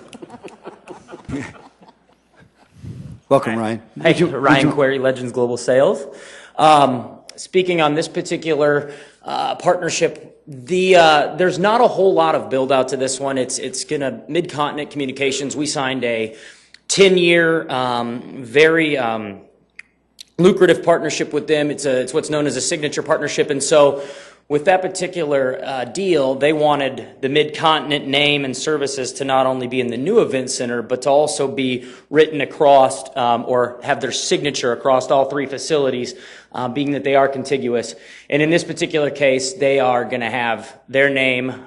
Welcome, Ryan. Hi, Ryan Query, Legends Global Sales. Speaking on this particular partnership, there's not a whole lot of build out to this one. It's gonna Mid-Continent Communications. We signed a 10-year, very lucrative partnership with them. It's what's known as a signature partnership, and so with that particular deal, they wanted the Mid-Continent name and services to not only be in the new event center, but to also be written across or have their signature across all 3 facilities, being that they are contiguous. And in this particular case, they are going to have their name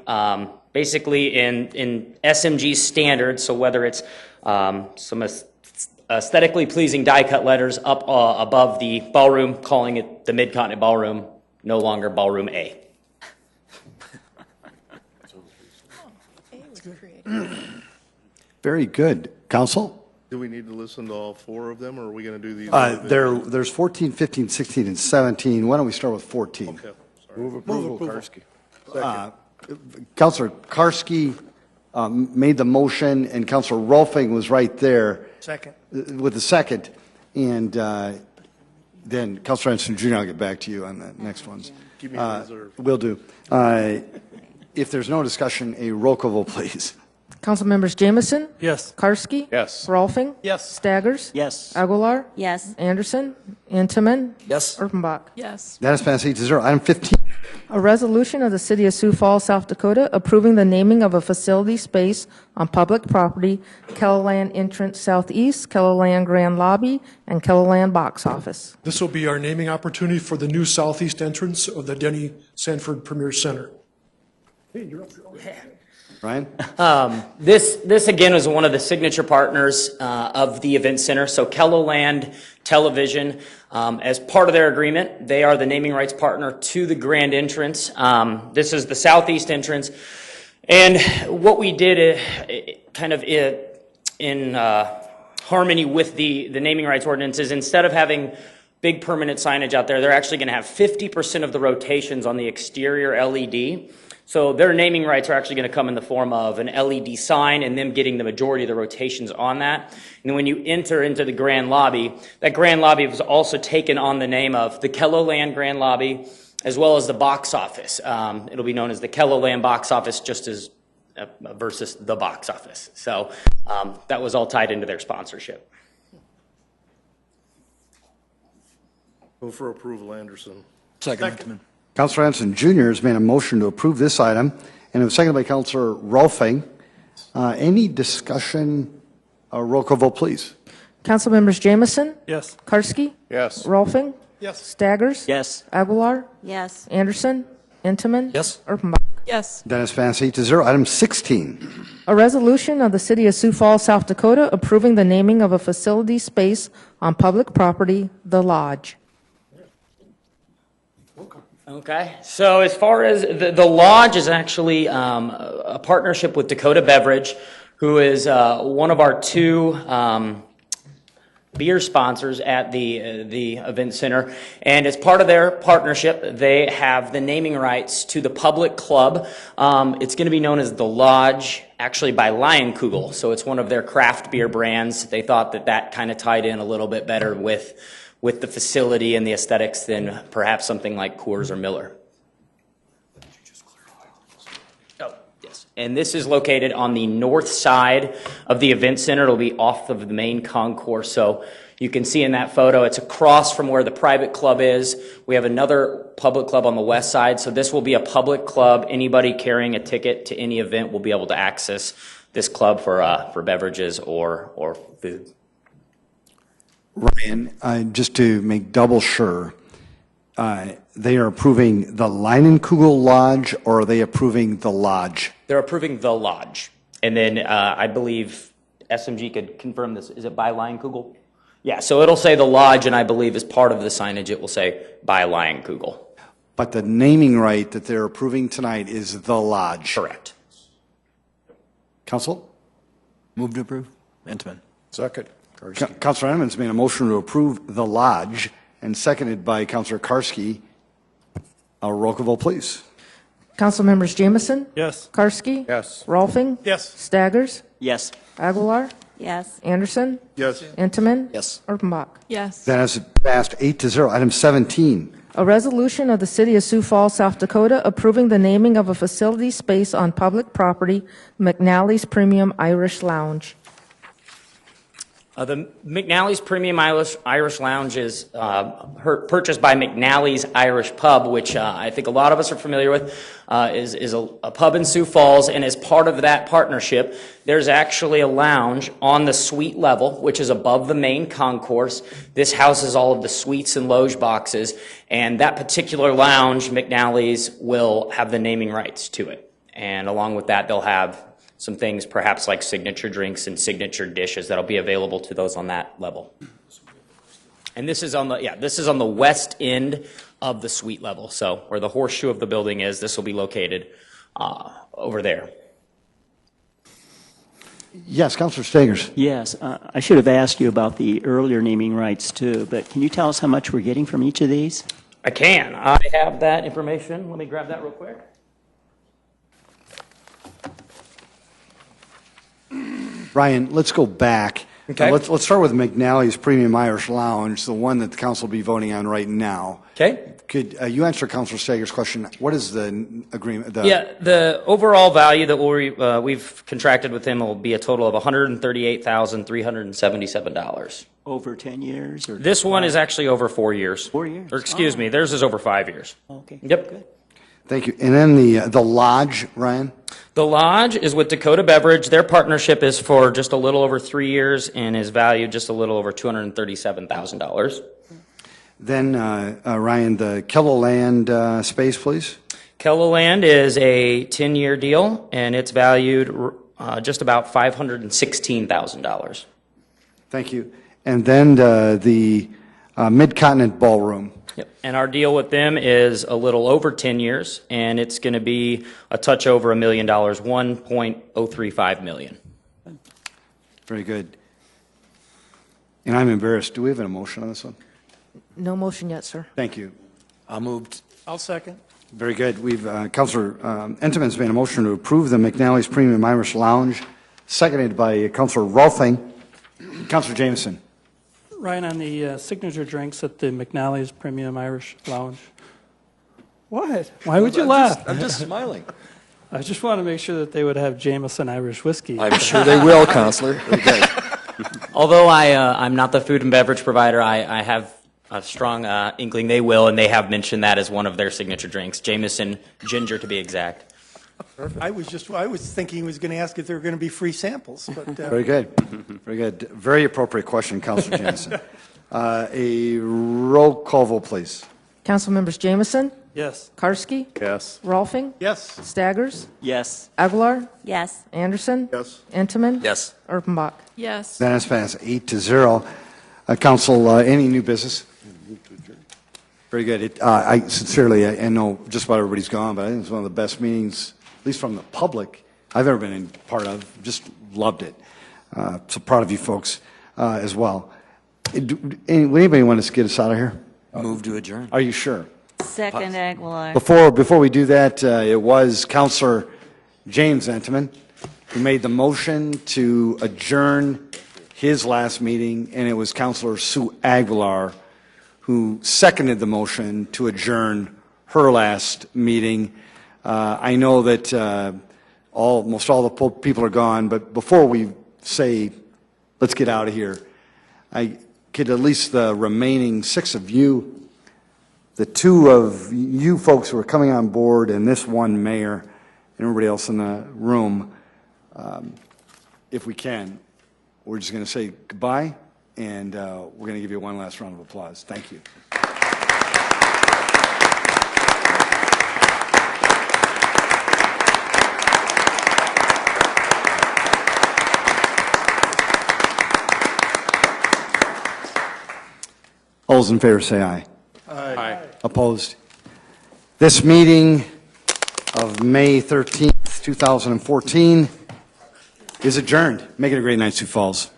basically in SMG standard, so whether it's some aesthetically pleasing die-cut letters up above the ballroom, calling it the Mid-Continent Ballroom, no longer Ballroom A. Very good. Council? Do we need to listen to all 4 of them, or are we going to do these? There's 14, 15, 16, and 17. Why don't we start with 14? Okay. Sorry. Move approval, Karski. Councilor Karski made the motion, and Councilor Rolfing was right there. Second. With the second. And then Councilor Anderson Jr., I'll get back to you on the next ones. Keep me in reserve. Will do. If there's no discussion, a roll call vote, please. Council members Jameson, Yes. Karski, Yes. Rolfing, Yes. Staggers, Yes. Aguilar, Yes. Anderson, Intamin, Yes. Erpenbach. Yes. That is passed 8-0. Item 15. A resolution of the City of Sioux Falls, South Dakota, approving the naming of a facility space on public property, Kellerland Entrance Southeast, Kellerland Grand Lobby, and Kellerland Box Office. This will be our naming opportunity for the new southeast entrance of the Denny Sanford Premier Center. Hey, you're up here. Ryan? This again is one of the signature partners of the event center. So Kellerland Television, as part of their agreement, they are the naming rights partner to the grand entrance. This is the southeast entrance, and what we did, kind of in harmony with the naming rights ordinance, is instead of having big permanent signage out there, they're actually going to have 50% of the rotations on the exterior LED. So their naming rights are actually going to come in the form of an LED sign and them getting the majority of the rotations on that. And then when you enter into the grand lobby, that grand lobby was also taken on the name of the Kellerland Grand Lobby, as well as the box office. It'll be known as the Kellerland Box Office, just as versus the box office. So that was all tied into their sponsorship. Move for approval, Anderson. Second. Councilor Anderson Jr. has made a motion to approve this item, and it was seconded by Councilor Rolfing. Any discussion Roll call vote, please. Council members Jamison? Yes. Karski? Yes. Rolfing? Yes. Staggers? Yes. Aguilar? Yes. Anderson? Intiman? Yes. Erpenbach? Yes. Dennis passed 8-0. Item 16. A resolution of the City of Sioux Falls, South Dakota, approving the naming of a facility space on public property, The Lodge. Okay, so as far as the lodge is actually a partnership with Dakota Beverage, who is one of our two beer sponsors at the event center. And as part of their partnership, they have the naming rights to the public club. It's going to be known as The Lodge, actually by Lionkugel. So it's one of their craft beer brands. They thought that that kind of tied in a little bit better with the facility and the aesthetics than perhaps something like Coors or Miller. Oh, yes. And this is located on the north side of the event center. It'll be off of the main concourse. So you can see in that photo, it's across from where the private club is. We have another public club on the west side. So this will be a public club. Anybody carrying a ticket to any event will be able to access this club for beverages or food. Ryan, just to make double sure, they are approving the Lionkugel Lodge, or are they approving the Lodge? They're approving the Lodge. And then I believe SMG could confirm this. Is it by Lionkugel? Yeah, so it'll say the Lodge, and I believe as part of the signage it will say by Lionkugel. But the naming right that they're approving tonight is the Lodge. Correct. Council? Move to approve. Intiman. Second. Councilor Edmonds made a motion to approve the Lodge, and seconded by Councilor Karski. Roll call vote, please. Council members Jamison? Yes. Karski? Yes. Rolfing? Yes. Staggers? Yes. Aguilar? Yes. Anderson? Yes. Intiman? Yes. Erpenbach? Yes. That has passed 8-0. Item 17. A resolution of the City of Sioux Falls, South Dakota, approving the naming of a facility space on public property, McNally's Premium Irish Lounge. The McNally's Premium Irish Lounge is purchased by McNally's Irish Pub, which I think a lot of us are familiar with, is a pub in Sioux Falls. And as part of that partnership, there's actually a lounge on the suite level, which is above the main concourse. This houses all of the suites and loge boxes. And that particular lounge, McNally's, will have the naming rights to it. And along with that, they'll have some things perhaps like signature drinks and signature dishes that'll be available to those on that level. And this is on the west end of the suite level. So where the horseshoe of the building is, this will be located over there. Yes, Councilor Staggers. Yes. I should have asked you about the earlier naming rights too, but can you tell us how much we're getting from each of these? I can. I have that information. Let me grab that real quick. Ryan, let's go back. Okay. Let's start with McNally's Premium Irish Lounge, the one that the council will be voting on right now. Okay. Could you answer Councilor Stager's question? What is the agreement? The overall value that we've contracted with him will be a total of $138,377. Over 10 years? Or This one is actually over 4 years. 4 years? Or excuse me, theirs is over 5 years. Okay. Yep. Good. Thank you. And then the Lodge, Ryan? The Lodge is with Dakota Beverage. Their partnership is for just a little over 3 years and is valued just a little over $237,000. Then, Ryan, the Kelloland space, please. Kelloland is a 10-year deal, and it's valued just about $516,000. Thank you. And then the Mid-Continent Ballroom. Yep. And our deal with them is a little over 10 years, and it's going to be a touch over $1 million, $1.035 million. Very good. And I'm embarrassed. Do we have an emotion on this one? No motion yet, sir. Thank you. I'll move. I'll second. Very good. We've Councilor Intiman's made a motion to approve the McNally's Premium Irish Lounge, seconded by Councilor Rolfing. Councilor Jameson. Ryan, on the signature drinks at the McNally's Premium Irish Lounge. What? Why would you laugh? I'm just smiling. I just want to make sure that they would have Jameson Irish whiskey. I'm sure they will, Counselor. Okay. Although I'm not the food and beverage provider, I have a strong inkling they will, and they have mentioned that as one of their signature drinks, Jameson Ginger to be exact. I was thinking he was going to ask if there were going to be free samples, but. Very good. Very good. Very appropriate question, Councilor Jansen. A roll call vote, please. Council members Jameson, Yes. Karski, Yes. Rolfing, Yes. Staggers, Yes. Aguilar, Yes. Anderson, Yes. Intiman, Yes. Erpenbach. Yes. That is passed 8-0. Council, any new business? Very good. I sincerely, I know just about everybody's gone, but I think it's one of the best meetings, at least from the public, I've ever been in part of. Just loved it. So proud of you folks as well. Would anybody want to get us out of here? Move to adjourn. Are you sure? Second, Aguilar. Before we do that, it was Councilor James Intiman who made the motion to adjourn his last meeting, and it was Councilor Sue Aguilar who seconded the motion to adjourn her last meeting. I know that most all the people are gone, but before we say, let's get out of here, I could at least the remaining 6 of you, the 2 of you folks who are coming on board, and this one mayor, and everybody else in the room, if we can, we're just going to say goodbye, and we're going to give you one last round of applause. Thank you. All those in favor say aye. Aye. Opposed? This meeting of May 13th, 2014 is adjourned. Make it a great night, Sioux Falls.